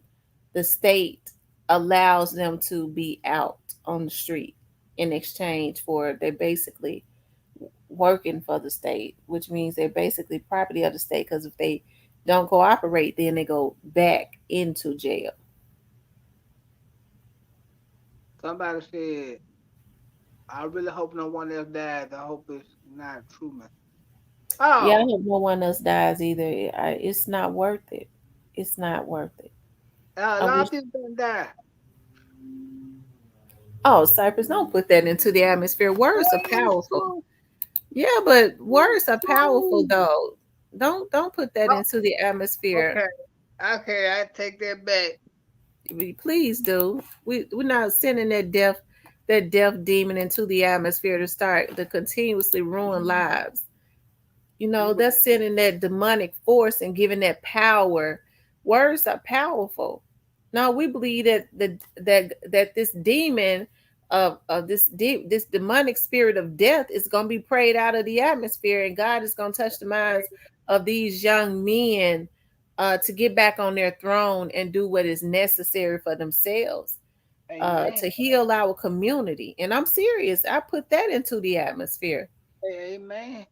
Speaker 1: the state allows them to be out on the street in exchange for they're basically working for the state, which means they're basically property of the state because if they don't cooperate, then they go back into jail.
Speaker 2: somebody said, "I really hope no one else dies. I hope it's not true, man."
Speaker 1: Yeah, I
Speaker 2: Oh,
Speaker 1: hope no one else dies either. It's not worth it. It's not worth it.
Speaker 2: a
Speaker 1: I
Speaker 2: lot
Speaker 1: wish.
Speaker 2: of people gonna die.
Speaker 1: Oh, Cypress, don't put that into the atmosphere. Words are
Speaker 2: Hey, it's
Speaker 1: powerful.
Speaker 2: true.
Speaker 1: Yeah, but
Speaker 2: It's
Speaker 1: words are powerful
Speaker 2: true.
Speaker 1: though. Don't put that
Speaker 2: Oh,
Speaker 1: into the atmosphere.
Speaker 2: okay, okay, I take that back.
Speaker 1: Please do. We're not sending that death demon into the atmosphere to start to continuously ruin lives.
Speaker 2: People,
Speaker 1: That's sending that demonic force and giving that power. Words are powerful. No, we believe that this demon of this demonic spirit of death is going to be prayed out of the atmosphere, and God is going to touch the minds of these young men to get back on their throne and do what is necessary for themselves
Speaker 2: amen,
Speaker 1: to heal our community. And I'm serious. I put that into the atmosphere.
Speaker 2: amen,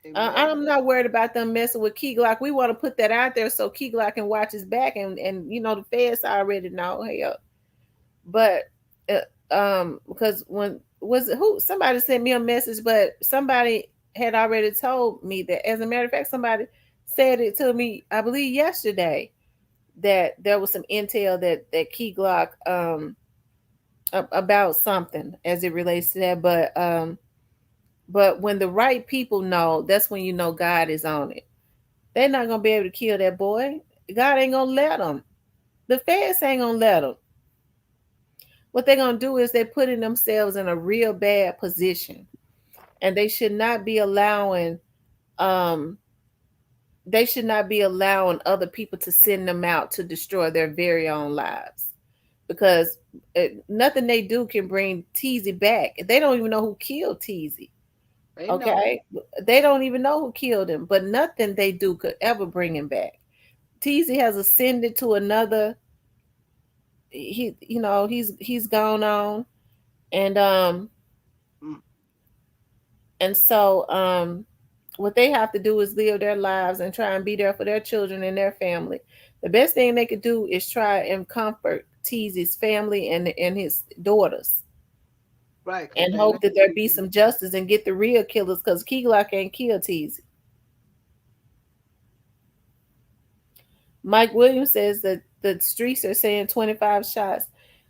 Speaker 2: amen.
Speaker 1: I'm not worried about them messing with Key Glock. We want to put that out there so Key Glock can watch his back, and the feds already know. Hey, but because when was it who somebody sent me a message, but somebody had already told me that. As a matter of fact, somebody said it to me, I believe yesterday, that there was some intel that Key Glock about something as it relates to that, but when the right people know, that's when you know God is on it. They're not gonna be able to kill that boy. God ain't gonna let them. The feds ain't gonna let them. What they're gonna do is they're putting themselves in a real bad position, and um they should not be allowing other people to send them out to destroy their very own lives because nothing they do can bring TEEZY back. They don't even know who killed TEEZY.
Speaker 2: They know.
Speaker 1: Okay, they don't even know who killed him, but nothing they do could ever bring him back. TEEZY has ascended to another. He's gone on, and
Speaker 2: Mm,
Speaker 1: what they have to do is live their lives and try and be there for their children and their family. The best thing they could do is try and comfort TEEZY's family and his daughters,
Speaker 2: right, cause
Speaker 1: and
Speaker 2: they know.
Speaker 1: hope that there be some justice and get the real killers because Key Glock ain't killed TEEZY. Mike Williams says that the streets are saying 25 shots.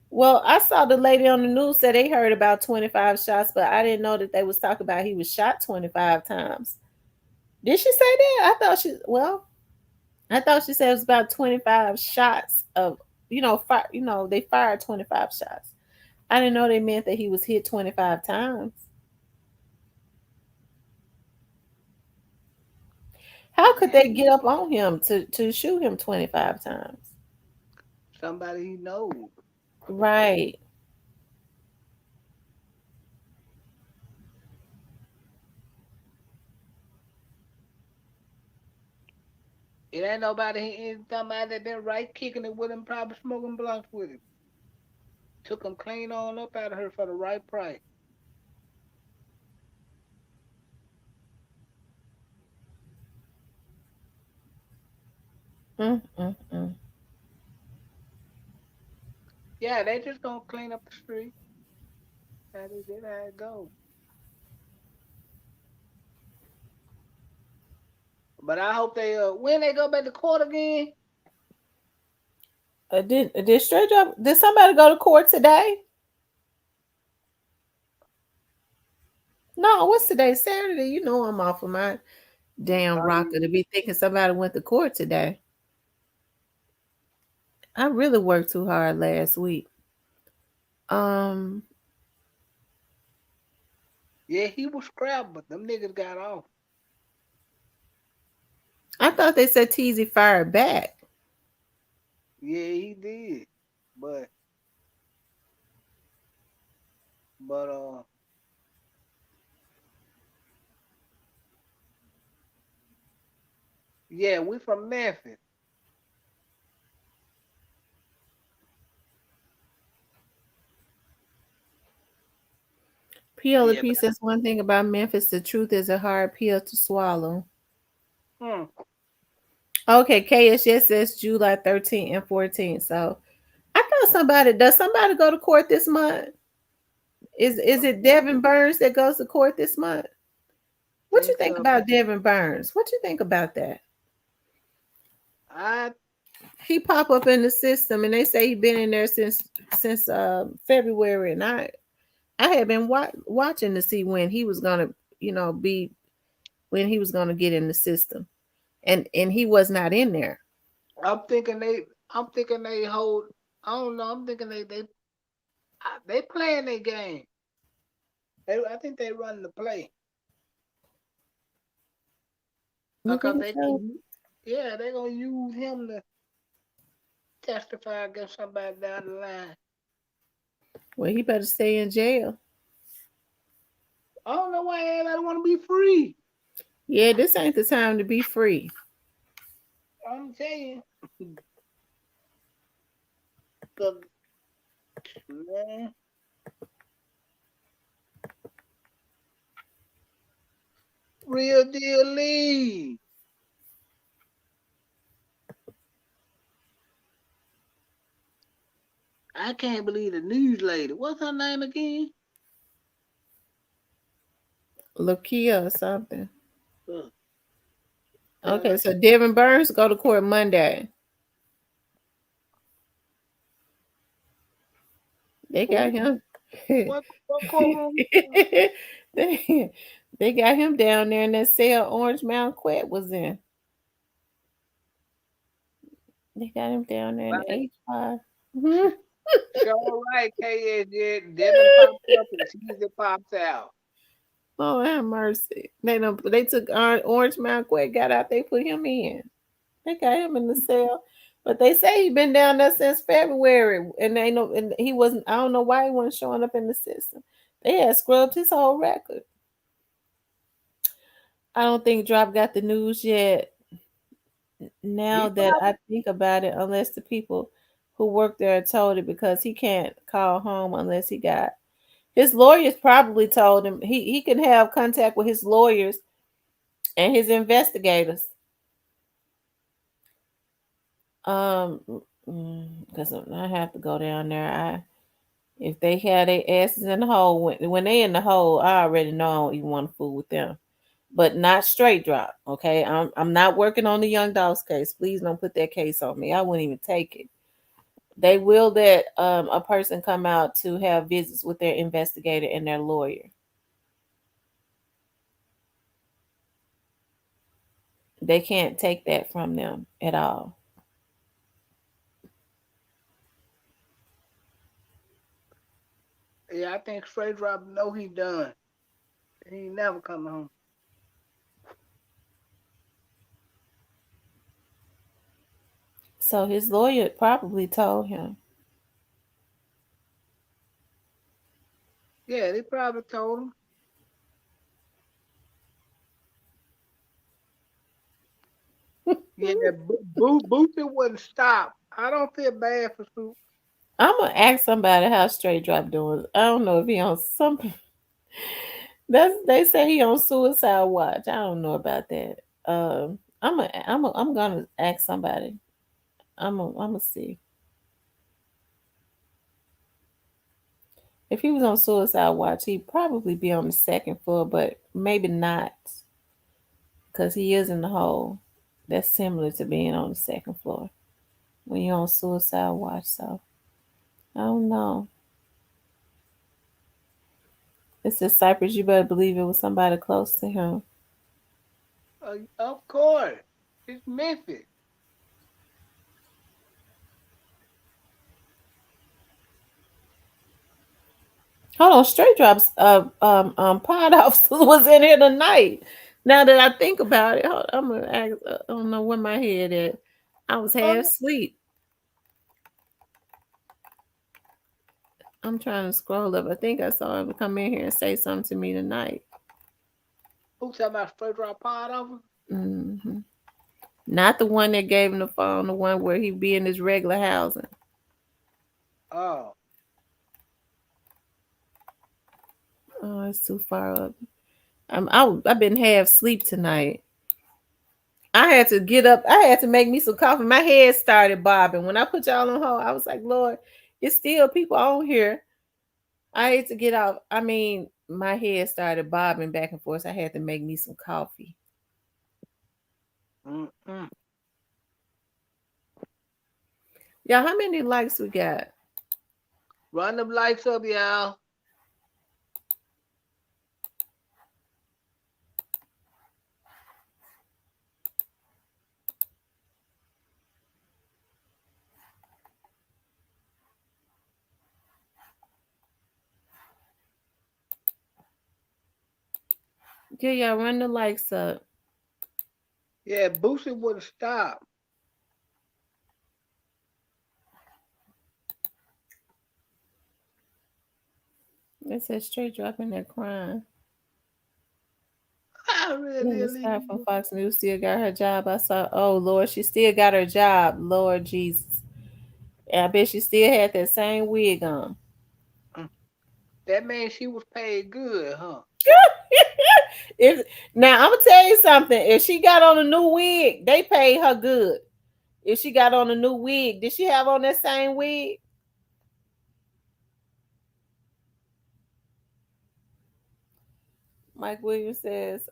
Speaker 1: Well, I saw the lady on the news say they heard about 25 shots, but I didn't know that they was talking about he was shot 25 times. Did she say that? I thought she said it was about 25 shots of, they fired 25 shots. I didn't know they meant that he was hit 25 times. How could
Speaker 2: Man,
Speaker 1: they get up on him to shoot him 25 times?
Speaker 2: somebody he knows.
Speaker 1: Right.
Speaker 2: It ain't nobody. Ain't somebody that been right kicking it with him, probably smoking blunts with him. Took him clean on up out of her for the right price.
Speaker 1: Mm-mm-mm.
Speaker 2: Yeah, they just gonna clean up the street. That is it. How it go. But I hope they when they go back to court again.
Speaker 1: Did straight drop? Did somebody go to court today? No, what's today? Saturday. You know I'm off of my damn rocker to be thinking somebody went to court today. I really worked too hard last week. Um,
Speaker 2: Yeah, he was scrapped, but them niggas got off.
Speaker 1: I thought they said TEEZY fired back.
Speaker 2: Yeah, he did. But but yeah, we from Memphis. Yeah,
Speaker 1: PLP says one thing about Memphis: the truth is a hard pill to swallow.
Speaker 2: hmm.
Speaker 1: Okay, KSS says July 13th and 14th. So I thought somebody does somebody go to court this month? Is it Devin Burns that goes to court this month? What you
Speaker 2: Think
Speaker 1: think
Speaker 2: so.
Speaker 1: about Devin Burns? What you think about that?
Speaker 2: I
Speaker 1: He pop up in the system and they say he been in there since February, and I had been watching to see when he was gonna be when he was gonna get in the system, and he was not in there.
Speaker 2: I'm thinking they hold. I don't know. I'm thinking they playing their game. I think they run the play.
Speaker 1: You
Speaker 2: Cause
Speaker 1: think so?
Speaker 2: yeah, they gonna use him to testify against somebody down the line.
Speaker 1: Well, he better stay in jail.
Speaker 2: I don't know why everybody want to be free.
Speaker 1: Yeah, this ain't the time to be free.
Speaker 2: I'm telling you, 'cause, man, real deal Lee. I can't believe the news lady. What's her name again?
Speaker 1: Lakia or something.
Speaker 2: Uh,
Speaker 1: Okay,
Speaker 2: uh,
Speaker 1: so Devin Burns go to court Monday. They got
Speaker 2: who?
Speaker 1: him.
Speaker 2: What courtroom?
Speaker 1: they, they got him down there in that cell Orange Mountain Quet was in. They got him down there in the
Speaker 2: Like,
Speaker 1: H5. Mhm.
Speaker 2: sure right, KS. Devin pops up and Caesar pops out.
Speaker 1: Lord have mercy. They took Orange Mountain Quet, got out, they put him in. They got him in the cell. But they say he been down there since February. And they know and he wasn't I don't know why he wasn't showing up in the system. They had scrubbed his whole record. I don't think Drop got the news yet. Now
Speaker 2: He
Speaker 1: that
Speaker 2: probably
Speaker 1: I think about it, unless the people who work there told it, because he can't call home unless he got his lawyers probably told him he can have contact with his lawyers and his investigators. Um, because I have to go down there. If they had their asses in the hole when they in the hole, I already know I don't even want to fool with them. But not straight drop. Okay, I'm not working on the Young Dogs case. Please don't put that case on me. I wouldn't even take it. They will let a person come out to have visits with their investigator and their lawyer. They can't take that from them at all.
Speaker 2: yeah, I think Straight Drop know he done. He ain't never come home.
Speaker 1: So his lawyer probably told him.
Speaker 2: Yeah, they probably told him. Yeah, Boosie wouldn't stop. I don't feel bad for Sue.
Speaker 1: I'm gonna ask somebody how straight drop doing. I don't know if he on some. That's they say he on suicide watch. I don't know about that. I'm gonna ask somebody. I'm gonna see if he was on suicide watch. He'd probably be on the second floor, but maybe not because he is in the hole. That's similar to being on the second floor when when you're on suicide watch. So I don't know. It says Cypress, you better believe it was somebody close to him.
Speaker 2: Of course. It's Memphis.
Speaker 1: Hold on, Straight Drops Pod Officer was in here tonight. Now that I think about it, I'm gonna ask, I don't know where my head at. I was half
Speaker 2: Oh,
Speaker 1: asleep. I'm trying to scroll up. I think I saw him come in here and say something to me tonight.
Speaker 2: who talking about straight drop pod over?
Speaker 1: hmm Not the one that gave him the phone, the one where he be in his regular housing.
Speaker 2: Oh.
Speaker 1: Oh, it's too far up. I've been half asleep tonight. I had to get up. I had to make me some coffee. My head started bobbing. When I put y'all on hold, I was like, Lord, it's still people on here. I had to get out. I mean, my head started bobbing back and forth. So I had to make me some coffee.
Speaker 2: Mm-mm.
Speaker 1: Y'all, how many likes we got?
Speaker 2: Run them lights up, y'all.
Speaker 1: Yeah, y'all run the likes up.
Speaker 2: Yeah, Boosie would have stopped.
Speaker 1: It says straight dropping that crime.
Speaker 2: I
Speaker 1: Linda
Speaker 2: really
Speaker 1: Scott from Fox News still got her job. I saw, oh Lord, she still got her job. Lord Jesus. And I bet she still had that same wig on.
Speaker 2: that means she was paid good, huh?
Speaker 1: if Now I'm gonna tell you something. If she got on a new wig, they paid her good. If she got on a new wig, did she have on that same wig? Mike Williams says,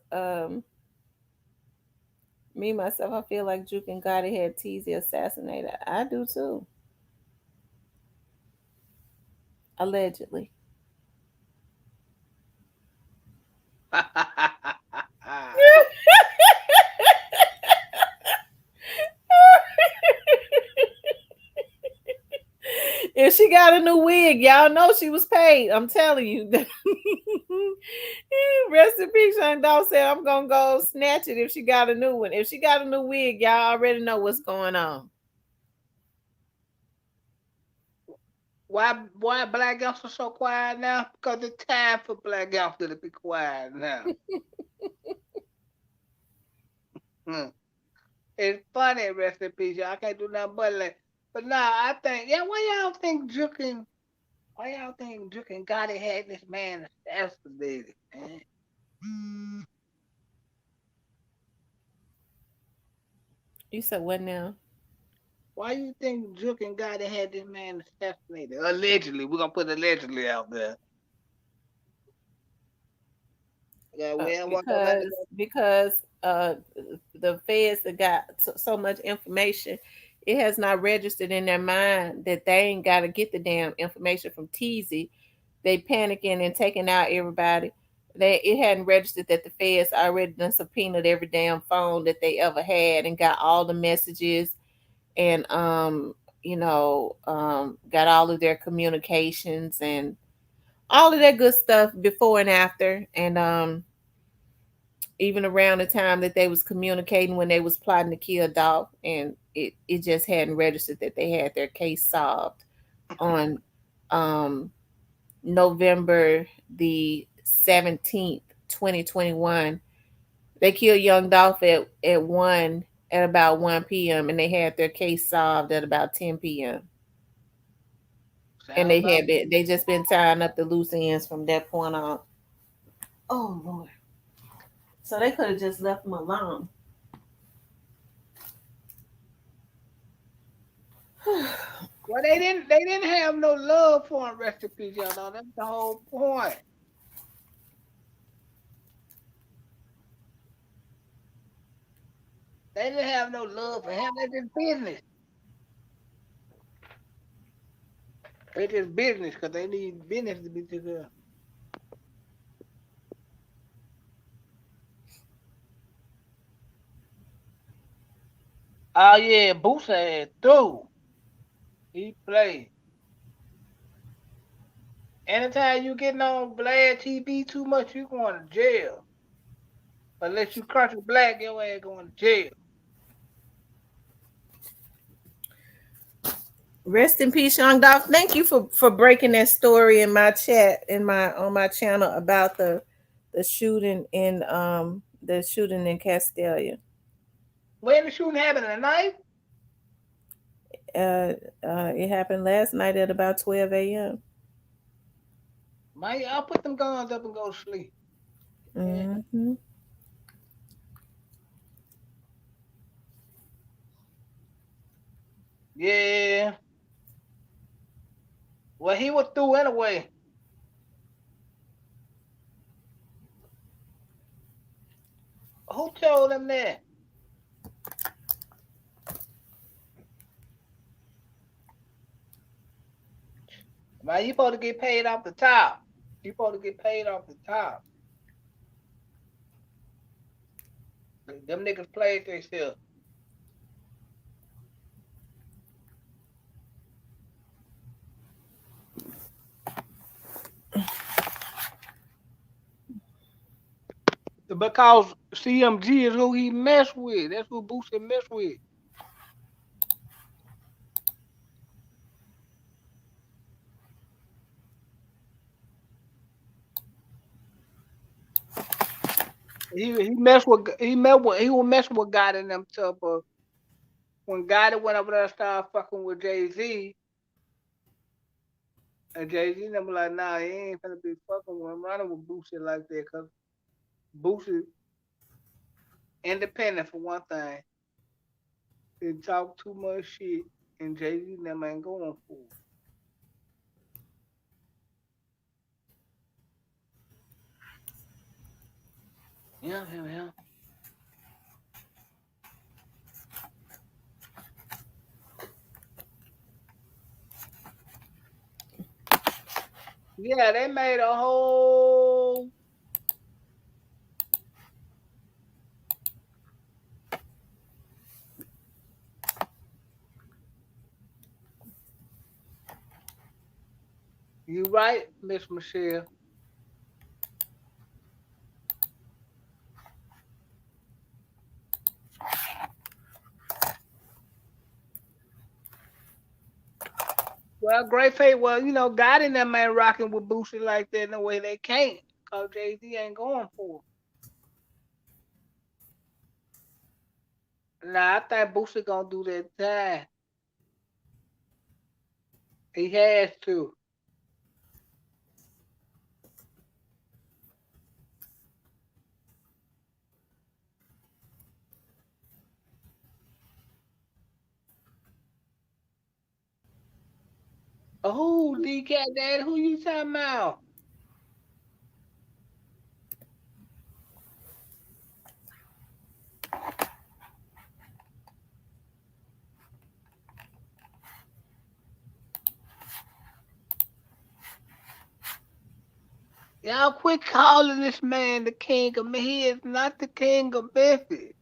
Speaker 1: me myself, I feel like Juke and Gotti had TEEZY assassinated. I do too. Allegedly. If she got a new wig, y'all know she was paid. I'm telling you. Rest in peace, Sean Dawg said, I'm gonna go snatch it if she got a new one. If she got a new wig, y'all already know what's going on.
Speaker 2: why black youngsters so quiet now? Because it's time for black youngsters to be quiet now. Hmm. It's funny, rest in peace. Y'all can't do nothing but like. But nah, I think, yeah, why y'all think Jukin Gotti had this man assassinated, man?
Speaker 1: You said what now?
Speaker 2: Why you think Jukin Gotti had this man assassinated? Allegedly, we're gonna put allegedly out there. Yeah, we don't want nobody
Speaker 1: Because the feds that got so much information, it has not registered in their mind that they ain't got to get the damn information from TEEZY. They panicking and taking out everybody. It hadn't registered that the feds already done subpoenaed every damn phone that they ever had and got all the messages and got all of their communications and all of that good stuff before and after, and even around the time that they was communicating when they was plotting to kill Dolph, and it just hadn't registered that they had their case solved on um November the 17th, 2021. They killed young Dolph at about 1 p.m. and they had their case solved at about 10 p.m. And
Speaker 2: sound about
Speaker 1: they just been tying up the loose ends from that point on. Oh Lord. So they could have just left them alone.
Speaker 2: well, they didn't have no love for him, rest in peace, y'all know. That's the whole point. They didn't have no love for him. That's his business. It's just business because they need business to be together. Oh yeah, Boosie had through. He played. Anytime you getting on Vlad TV too much, you going to jail. Unless you country black, your ass going to jail.
Speaker 1: Rest in peace, Young Doc. Thank you for breaking that story in my chat in my on my channel about the shooting in Castalia.
Speaker 2: When the shooting happened tonight,
Speaker 1: Uh, it happened last night at about 12 a.m.
Speaker 2: man, I'll put them guns up and go to sleep. Yeah.
Speaker 1: Mm-hmm.
Speaker 2: Yeah. Well, he was through anyway. Who told him that? Man, you supposed to get paid off the top. You supposed to get paid off the top. Them niggas played themselves. Because CMG is who he messed with. That's who Boosie messed with. He messed with he was messing with God in them stuff. But when God went over there and started fucking with Jay-Z, and Jay-Z them like, nah, he ain't finna be fucking with him running with Boosie like that, cause Boosie independent for one thing. He talk too much shit, and Jay-Z them ain't going for it. Yeah. Yeah, they made a whole. You right, Miss Michelle. Well, Great Fate, well, God in that man rocking with Boosie like that in a way they can't. Cause Jay-Z ain't going for it. Nah, I think Boosie gonna do that time. He has to. Oh, DK Dad, who you talking about? Y'all quit calling this man the king of Memphis. He is not the king of Memphis.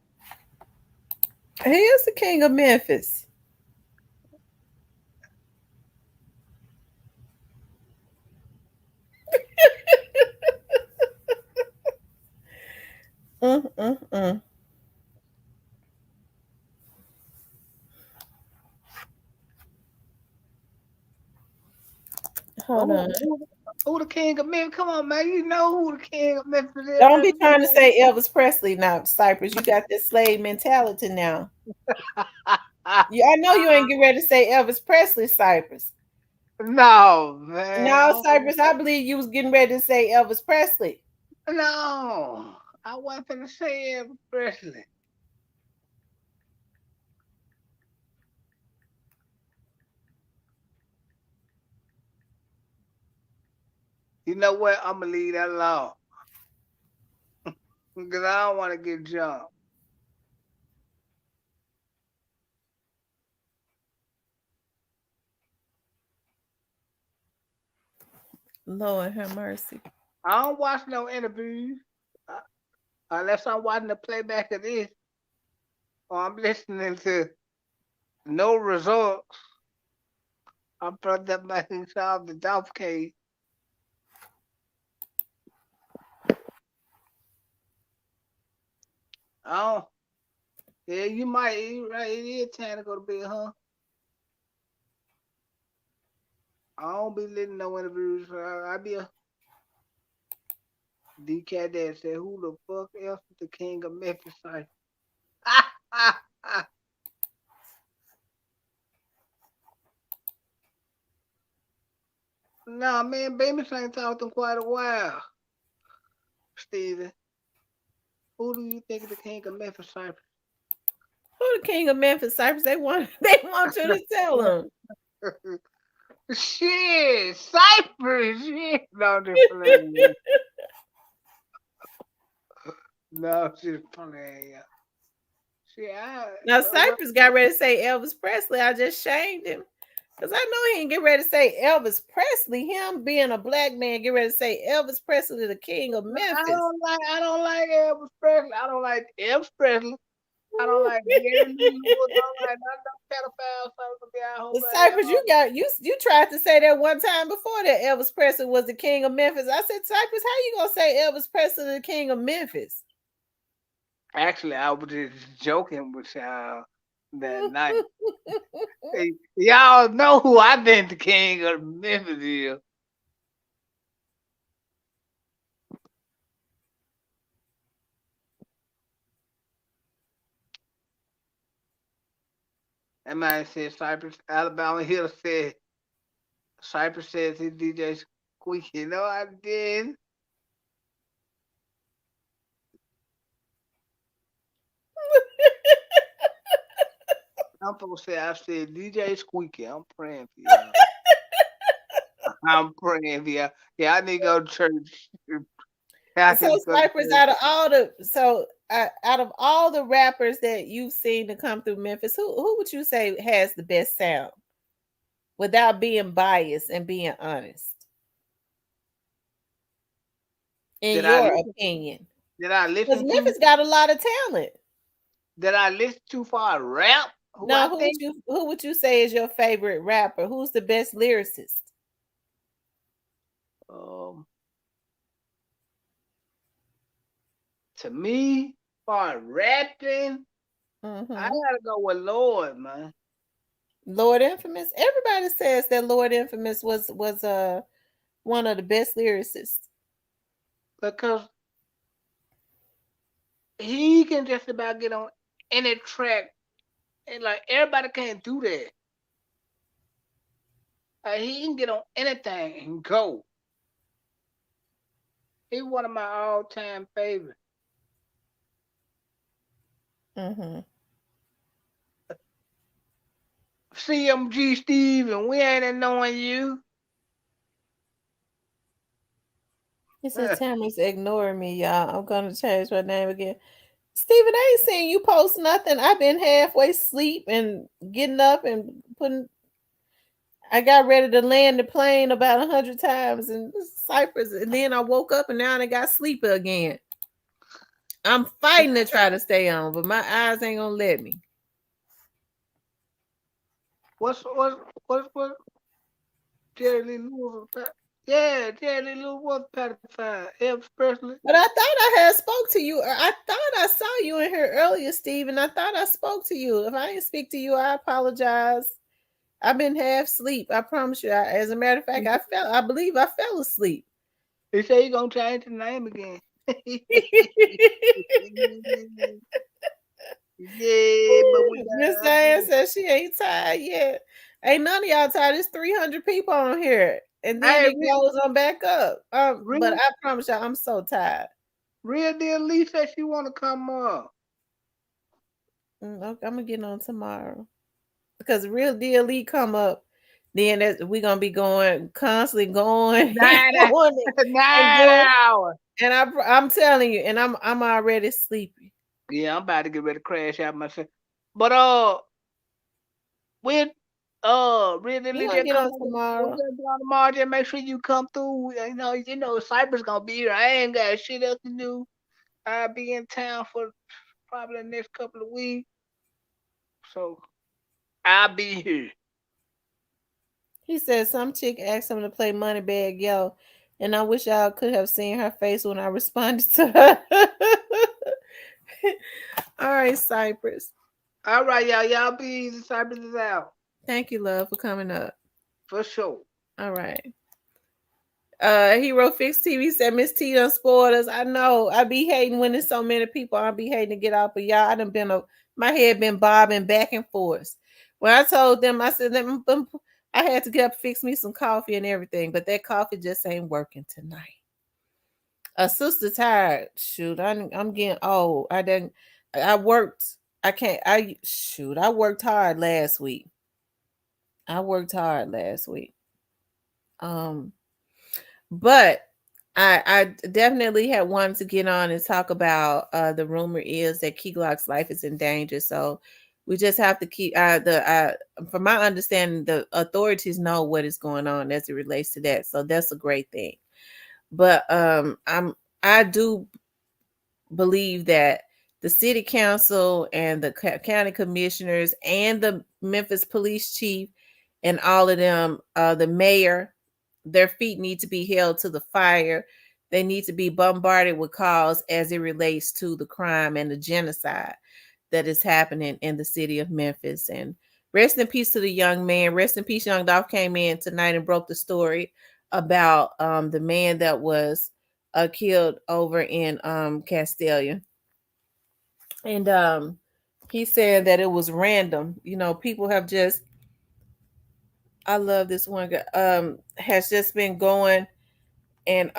Speaker 1: He is the king of Memphis. Mm-mm-mm. Hold
Speaker 2: Who,
Speaker 1: on.
Speaker 2: who, who the king of Memphis? Come on, man. You know who the king of Memphis is.
Speaker 1: Don't be trying to say Elvis Presley now, Cypress. You got this slave mentality now. Yeah, I know you ain't getting ready to say Elvis Presley, Cypress.
Speaker 2: No, man.
Speaker 1: No, Cypress, I believe you was getting ready to say Elvis Presley.
Speaker 2: No. I wasn't finna say Elvis Presley. You know what? I'm gonna leave that alone. Because I don't want to get jumped.
Speaker 1: Lord have mercy.
Speaker 2: I don't watch no interviews uh, unless I'm watching the playback of this or I'm listening to no results. I'm brought that back and solve the Dolph case. Oh, yeah, you might. You right. It is time to go to bed, huh? I don't be listening no interviews. I be a DK that said, "Who the fuck else is the king of Memphis?" Nah, man, baby ain't talked in quite a while. Steven, who do you think is the king of Memphis, Cypress?
Speaker 1: Who the king of Memphis, Cypress? They want they want you to tell them.
Speaker 2: Shit, Cypress, shit. No, I'm just playing. No, just playing. Shit,
Speaker 1: Now
Speaker 2: well,
Speaker 1: Cypress got ready to say Elvis Presley. I just shamed him. Because I know he didn't get ready to say Elvis Presley. Him being a black man, get ready to say Elvis Presley, the king of Memphis.
Speaker 2: I don't like Elvis Presley. I don't like Elvis Presley. I don't like Jerry Lee Lewis. I don't like none of them pedophiles. I hope
Speaker 1: Cypress, you tried to say that one time before that Elvis Presley was the king of Memphis. I said, Cypress, how you gonna say Elvis Presley the king of Memphis?
Speaker 2: Actually, I was just joking with y'all that night. Hey, y'all know who I think the king of Memphis is. That man said Cypress, Alabama Hill said, Cypress says his DJ squeaky. No, I did. I'm supposed to say I said DJ squeaky. I'm praying for y'all. I'm praying for y'all. Yeah, I need to go to church. I
Speaker 1: So
Speaker 2: need to go to
Speaker 1: Cypress,
Speaker 2: church.
Speaker 1: out of all the rappers that you've seen to come through Memphis, who would you say has the best sound without being biased and being honest? In
Speaker 2: Did I
Speaker 1: your
Speaker 2: listen?
Speaker 1: opinion.
Speaker 2: Did I
Speaker 1: Because
Speaker 2: listen to?
Speaker 1: Memphis got a lot of talent.
Speaker 2: Did I listen to for a rap? Who
Speaker 1: Now,
Speaker 2: I think?
Speaker 1: who would you say is your favorite rapper? Who's the best lyricist?
Speaker 2: Um, to me, for rapping, I
Speaker 1: Mm-hmm.
Speaker 2: gotta go with Lord, man.
Speaker 1: Lord Infamous. Everybody says that Lord Infamous was one of the best lyricists.
Speaker 2: Because he can just about get on any track, and like everybody can't do that. He can get on anything and go. He's one of my all-time favorites.
Speaker 1: Mm-hmm.
Speaker 2: CMG Steve, and we ain't knowing you.
Speaker 1: He said Tamara's ignoring me, y'all. I'm gonna change my name again. Steven, I ain't seen you post nothing. I've been halfway asleep and getting up and putting. I got ready to land the plane about 100 times in Cyprus, and then I woke up and now I got sleepy again. I'm fighting to try to stay on, but my eyes ain't gonna let me.
Speaker 2: What's Jerry Lee Lewis? Yeah, Jerry Lee Lewis was pedophile. Elvis Presley.
Speaker 1: But I thought I had spoke to you. I thought I saw you in here earlier, Steve, and I thought I spoke to you. If I didn't speak to you, I apologize. I've been half asleep. I promise you. As a matter of fact, I believe I fell asleep.
Speaker 2: He said he gonna change the name again. Yeah, but we
Speaker 1: Miss
Speaker 2: got
Speaker 1: Diane says she ain't tired yet. Ain't none of y'all tired. There's 300 people on here. And then
Speaker 2: hey,
Speaker 1: it goes on back up. But
Speaker 2: real
Speaker 1: I promise y'all, I'm so tired.
Speaker 2: real deal Lee said she wanna come up.
Speaker 1: Okay, I'm gonna get on tomorrow. Because real deal Lee come up, then we're gonna be going constantly going and
Speaker 2: 9
Speaker 1: going and
Speaker 2: 9
Speaker 1: going.
Speaker 2: hours.
Speaker 1: And I'm telling you, and I'm already sleepy.
Speaker 2: Yeah, I'm about to get ready to crash out myself. But we Really,
Speaker 1: He gonna
Speaker 2: just
Speaker 1: get
Speaker 2: come
Speaker 1: on
Speaker 2: on. We're
Speaker 1: tomorrow.
Speaker 2: gonna be on tomorrow. Just make sure you come through. Cypress gonna be here. I ain't got shit else to do. I'll be in town for probably the next couple of weeks, so I'll be here.
Speaker 1: He said some chick asked him to play Moneybag Yo, and I wish y'all could have seen her face when I responded to her. All right, Cypress.
Speaker 2: All right, y'all. Y'all be easy. Cypress is out
Speaker 1: Thank you, love, for coming up.
Speaker 2: for sure.
Speaker 1: All right. Hero Fix TV said Miss T done spoiled us. I know. I be hating when there's so many people. I be hating to get out, but y'all, I done been my head been bobbing back and forth. When I told them, I said I had to get up, fix me some coffee and everything, but that coffee just ain't working tonight. A sister tired. Shoot, I'm getting old. I worked. I can't. I worked hard last week. I worked hard last week. Um, but I definitely had wanted to get on and talk about the rumor is that Key Glock's life is in danger. So we just have to keep from my understanding, the authorities know what is going on as it relates to that. So that's a great thing. But I do believe that the city council and the county commissioners and the Memphis police chief and all of them, the mayor, their feet need to be held to the fire. They need to be bombarded with calls as it relates to the crime and the genocide that is happening in the city of Memphis. And rest in peace to the young man. Rest in peace, Young Dolph came in tonight and broke the story about the man that was killed over in Castalia. And he said that it was random. People have just, I love this one guy, has just been going and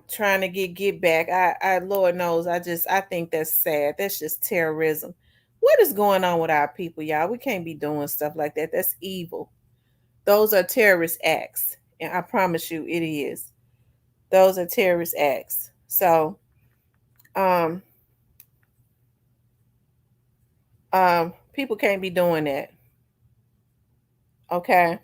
Speaker 1: trying to get back. I Lord knows, I think that's sad. That's just terrorism. What is going on with our people, y'all? We can't be doing stuff like that. That's evil. Those are terrorist acts. And I promise you it is. Those are terrorist acts. So um people can't be doing that. Okay.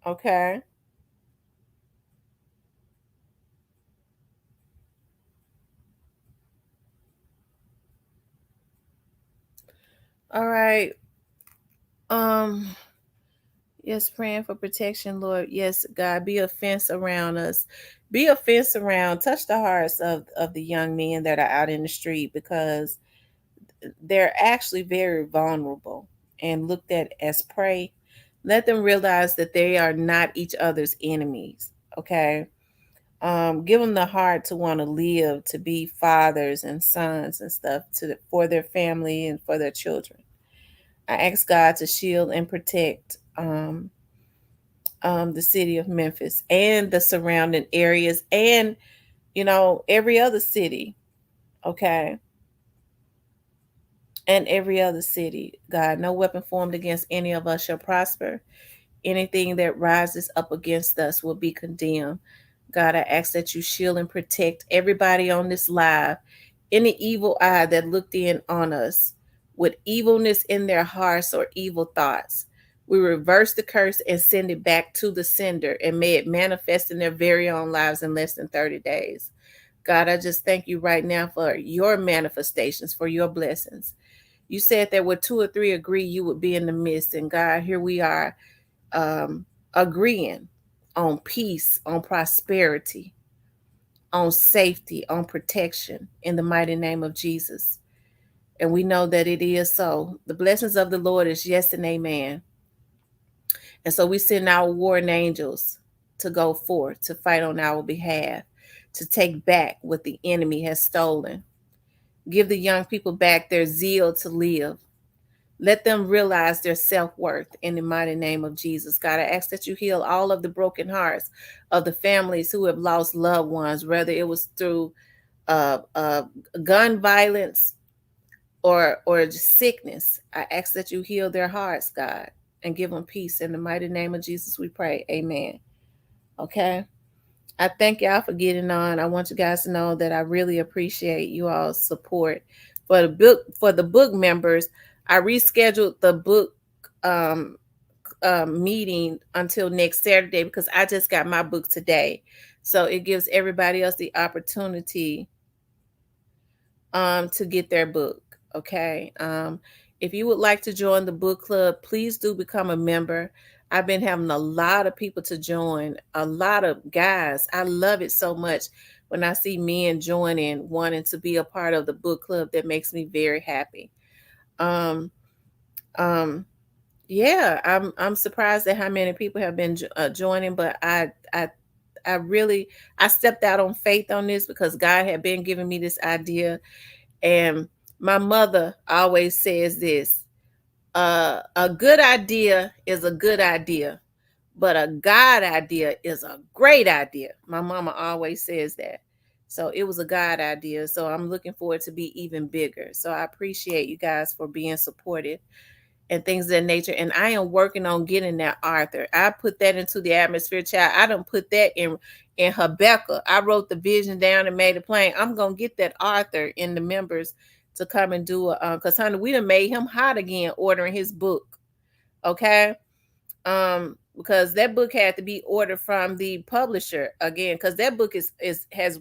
Speaker 1: Okay. All right. Um Yes, praying for protection, Lord. Yes, God, be a fence around us. Be a fence around, touch the hearts of the young men that are out in the street, because they're actually very vulnerable and looked at as prey. Let them realize that they are not each other's enemies. Okay. Give them the heart to want to live, to be fathers and sons and stuff for their family and for their children. I ask God to shield and protect the city of Memphis and the surrounding areas, and every other city. Okay. And every other city. God, no weapon formed against any of us shall prosper. Anything that rises up against us will be condemned. God, I ask that you shield and protect everybody on this live. Any evil eye that looked in on us with evilness in their hearts or evil thoughts, we reverse the curse and send it back to the sender, and may it manifest in their very own lives in less than 30 days. God, I just thank you right now for your manifestations, for your blessings. You said that where two or three agree, you would be in the midst. And God, here we are, agreeing on peace, on prosperity, on safety, on protection in the mighty name of Jesus. And we know that it is so. The blessings of the Lord is yes and amen. And so we send our warring angels to go forth to fight on our behalf, to take back what the enemy has stolen. Give the young people back their zeal to live. Let them realize their self-worth in the mighty name of Jesus. God, I ask that you heal all of the broken hearts of the families who have lost loved ones, whether it was through uh, uh, gun violence or just sickness. I ask that you heal their hearts, God, and give them peace. In the mighty name of Jesus, we pray. Amen. Okay. I thank y'all for getting on. I want you guys to know that I really appreciate you all's support For the book members, I rescheduled the book um, meeting until next Saturday because I just got my book today. So it gives everybody else the opportunity to get their book. Okay. If you would like to join the book club, please do become a member. I've been having a lot of people to join, a lot of guys. I love it so much when I see men joining, wanting to be a part of the book club. That makes me very happy. Um, um, yeah, I'm surprised at how many people have been joining, but I really I stepped out on faith on this because God had been giving me this idea, and my mother always says this: a good idea is a good idea, but a God idea is a great idea. My mama always says that. So it was a God idea. So I'm looking forward to be even bigger. So I appreciate you guys for being supportive and things of that nature. And I am working on getting that Arthur. I put that into the atmosphere, child. I don't put that in Habakkuk. I wrote the vision down and made it plain. I'm gonna get that Arthur in the members to come and do a because honey, we done made him hot again ordering his book. Okay. Because that book had to be ordered from the publisher again, because that book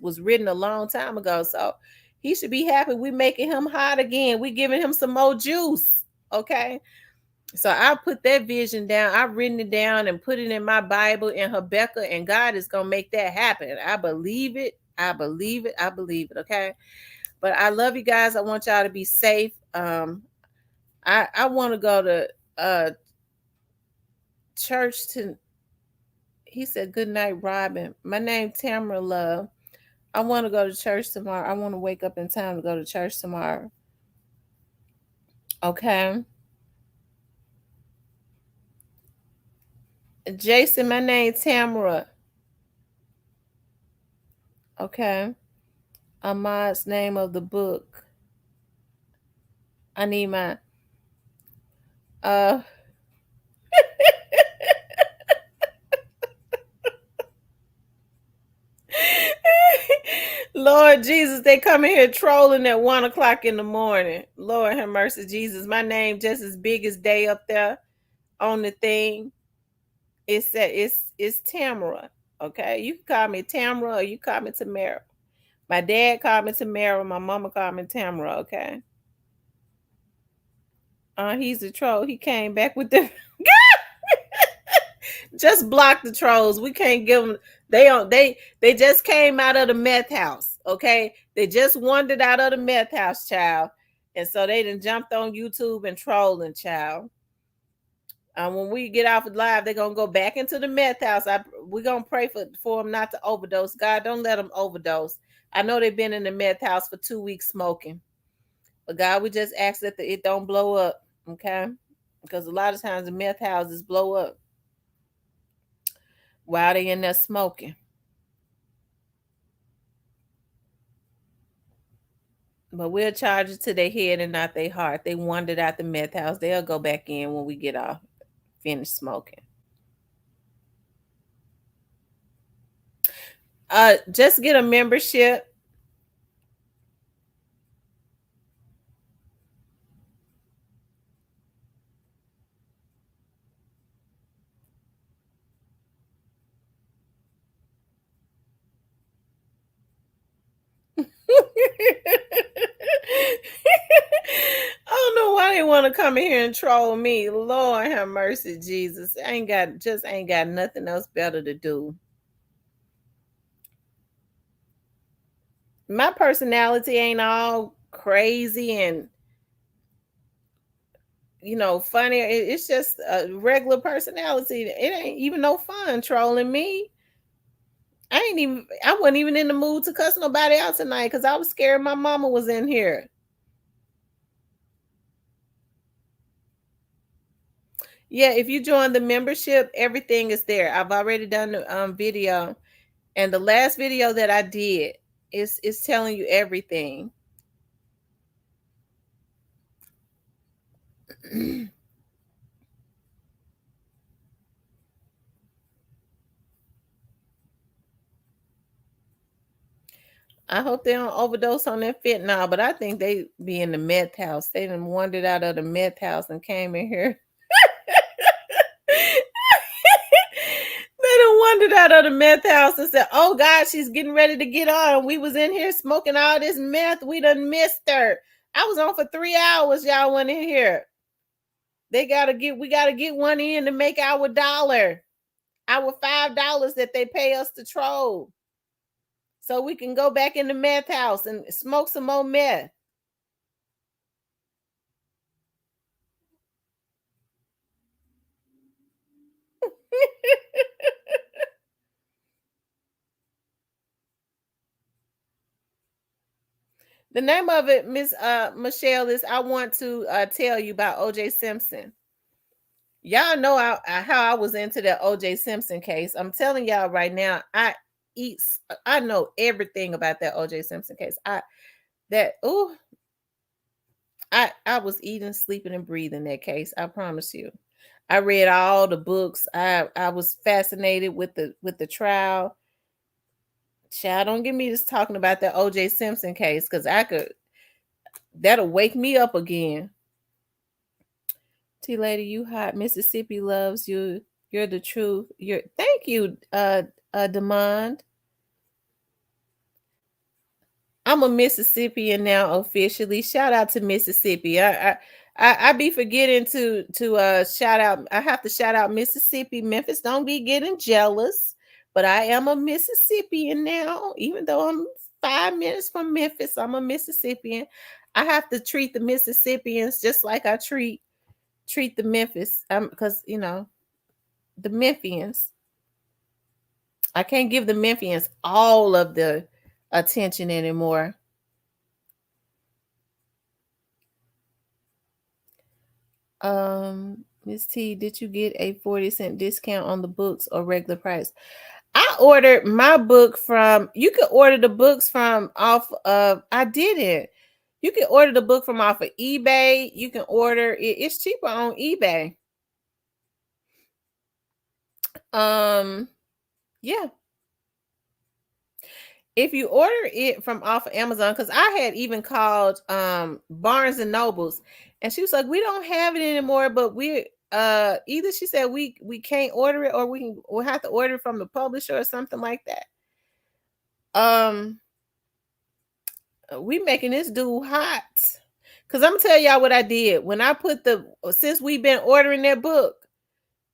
Speaker 1: was written a long time ago. So he should be happy we making him hot again. We giving him some more juice. Okay. So I put that vision down. I've written it down and put it in my Bible in Habakkuk, and God is gonna make that happen. I believe it. I believe it. I believe it. Okay. But I love you guys. I want y'all to be safe. I want to go to church to. He said, "Good night, Robin. My name Tamara Love. I want to go to church tomorrow. I want to wake up in time to go to church tomorrow." Okay. Jason, my name Tamara. Okay. Ahmad's name of the book. I need my uh Lord Jesus, they come in here trolling at 1 o'clock in the morning. Lord have mercy, Jesus. My name just as big as day up there on the thing. It's Tamara. Okay. You can call me Tamara or you call me Tamara. My dad called me Tamara, my mama called me Tamara, okay? He's a troll. He came back with the just block the trolls. We can't give them. They just came out of the meth house. Okay, they just wandered out of the meth house, child, and so they done jumped on YouTube and trolling, child. When we get off live, they're gonna go back into the meth house. We're gonna pray for them not to overdose. God, don't let them overdose. I know they've been in the meth house for 2 weeks smoking, but God, we just ask that it don't blow up, okay? Because a lot of times the meth houses blow up while they in there smoking. But we'll charge it to their head and not their heart. They wandered out the meth house. They'll go back in when we get off, finish smoking. Just get a membership. I don't know why they want to come in here and troll me. Lord have mercy, Jesus. I ain't got nothing else better to do. My personality ain't all crazy and funny. It's just a regular personality. It ain't even no fun trolling me. I wasn't even in the mood to cuss nobody out tonight because I was scared my mama was in here. Yeah, if you join the membership, everything is there. I've already done the video, and the last video that I did is telling you everything. I hope they don't overdose on that fentanyl, but I think they be in the meth house. They done wandered out of the meth house and came in here. They done wandered out of the meth house and said, "Oh God, she's getting ready to get on. We was in here smoking all this meth. We done missed her. I was on for 3 hours. Y'all went in here. We gotta get one in to make our dollar, our $5 that they pay us to troll, so we can go back in the meth house and smoke some more meth." The name of it, Miss Michelle, is I want to tell you about OJ Simpson. Y'all know how I was into that OJ Simpson case. I'm telling y'all right now, I know everything about that OJ Simpson case. I was eating, sleeping, and breathing that case. I promise you. I read all the books. I was fascinated with the trial. Child, don't get me just talking about that OJ Simpson case, because that'll wake me up again. T lady, you hot. Mississippi loves you. You're the truth. Thank you, Demand. I'm a Mississippian now officially. Shout out to Mississippi. I be forgetting to shout out. I have to shout out Mississippi. Memphis, don't be getting jealous. But I am a Mississippian now, even though I'm 5 minutes from Memphis. I'm a Mississippian. I have to treat the Mississippians just like I treat the Memphis. Because the Memphians. I can't give the Memphians all of the attention anymore. Miss T, did you get a 40-cent discount on the books or regular price? I ordered my book from, you could order the books from off of, I didn't. You can order the book from off of eBay. You can order it's cheaper on eBay. Yeah. If you order it from off of Amazon, because I had even called Barnes and Nobles, and she was like, "We don't have it anymore, but we either," she said, we can't order it, or we'll have to order it from the publisher or something like that. We making this dude hot, because I'm gonna tell y'all what I did when I put since we've been ordering that book.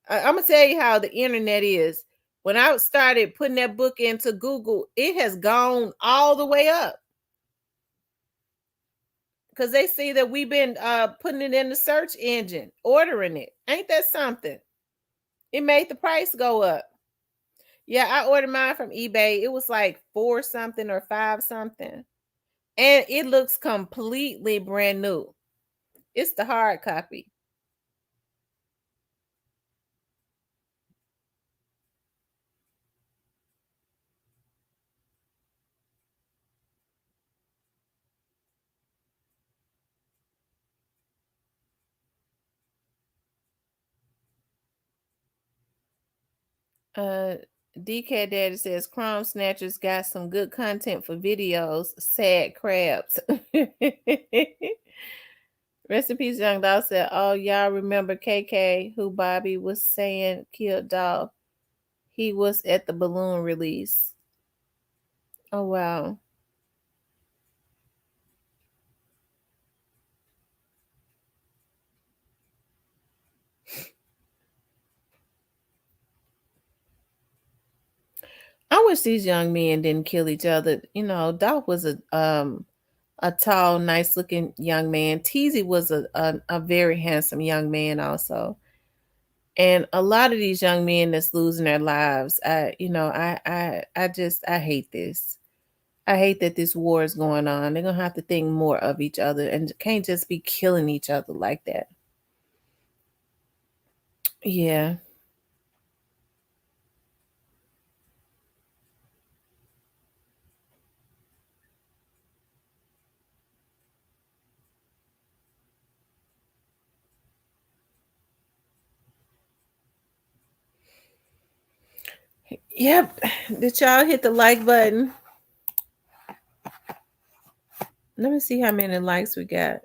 Speaker 1: I'm gonna tell you how the internet is. When I started putting that book into Google, it has gone all the way up, because they see that we've been putting it in the search engine, ordering it. Ain't that something? It made the price go up. Yeah, I ordered mine from eBay. It was like 4 something or 5 something. And it looks completely brand new. It's the hard copy. DK Daddy says Crumb Snatchers got some good content for videos. Sad crabs. Rest in peace, Young Dog said, "Oh, y'all remember KK, who Bobby was saying killed Dog? He was at the balloon release." Oh, wow. I wish these young men didn't kill each other. Doc was a tall, nice looking young man. TEEZY was a very handsome young man also. And a lot of these young men that's losing their lives, I hate this. I hate that this war is going on. They're gonna have to think more of each other and can't just be killing each other like that. Yeah. Yep. Did y'all hit the like button? Let me see how many likes we got.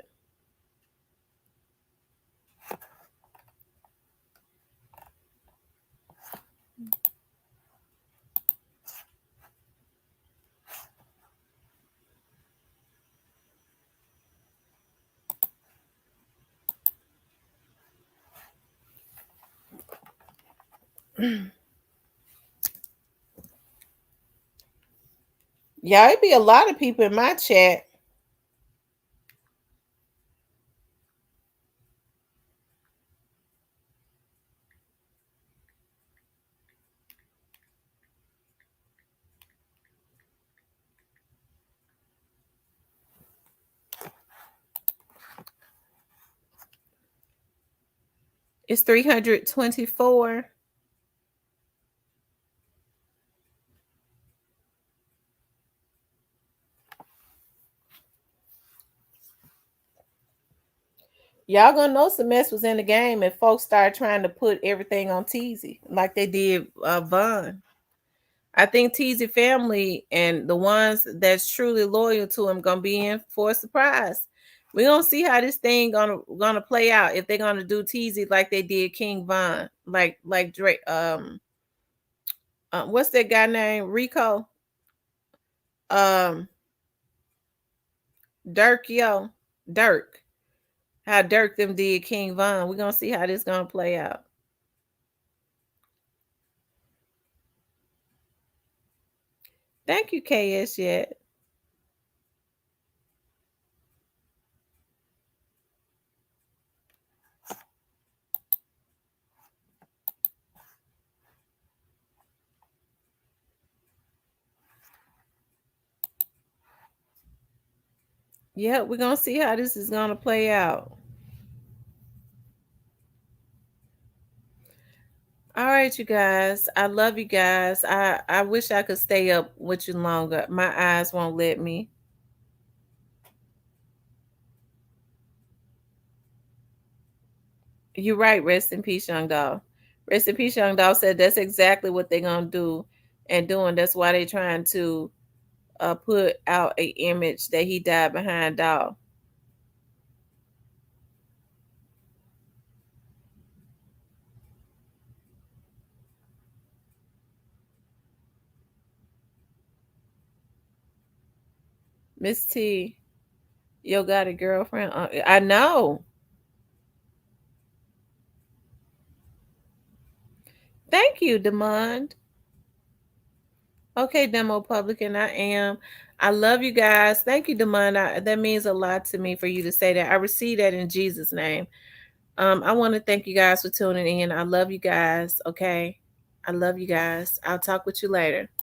Speaker 1: Yeah, it'd be a lot of people in my chat. It's 324. Y'all gonna know some mess was in the game if folks start trying to put everything on TEEZY like they did Vaughn. I think TEEZY family and the ones that's truly loyal to him gonna be in for a surprise. We're gonna see how this thing gonna play out if they're gonna do TEEZY like they did King Von, like Drake. What's that guy named Rico? Um, Dirk, yo, Dirk. How Dirk them did King Von. We're gonna see how this gonna play out. Thank you, KS yet. Yeah, we're gonna see how this is gonna play out. All right, you guys. I love you guys. I wish I could stay up with you longer. My eyes won't let me. You're right. Rest in peace, young dog. Rest in peace, young dog said that's exactly what they're gonna do and doing. That's why they're trying to put out a image that he died behind dog. Miss T, yo got a girlfriend. I know. Thank you, Demand. Okay, Demo Publican, I am. I love you guys. Thank you, Demand. That means a lot to me for you to say that. I receive that in Jesus' name. I want to thank you guys for tuning in. I love you guys. Okay. I love you guys. I'll talk with you later.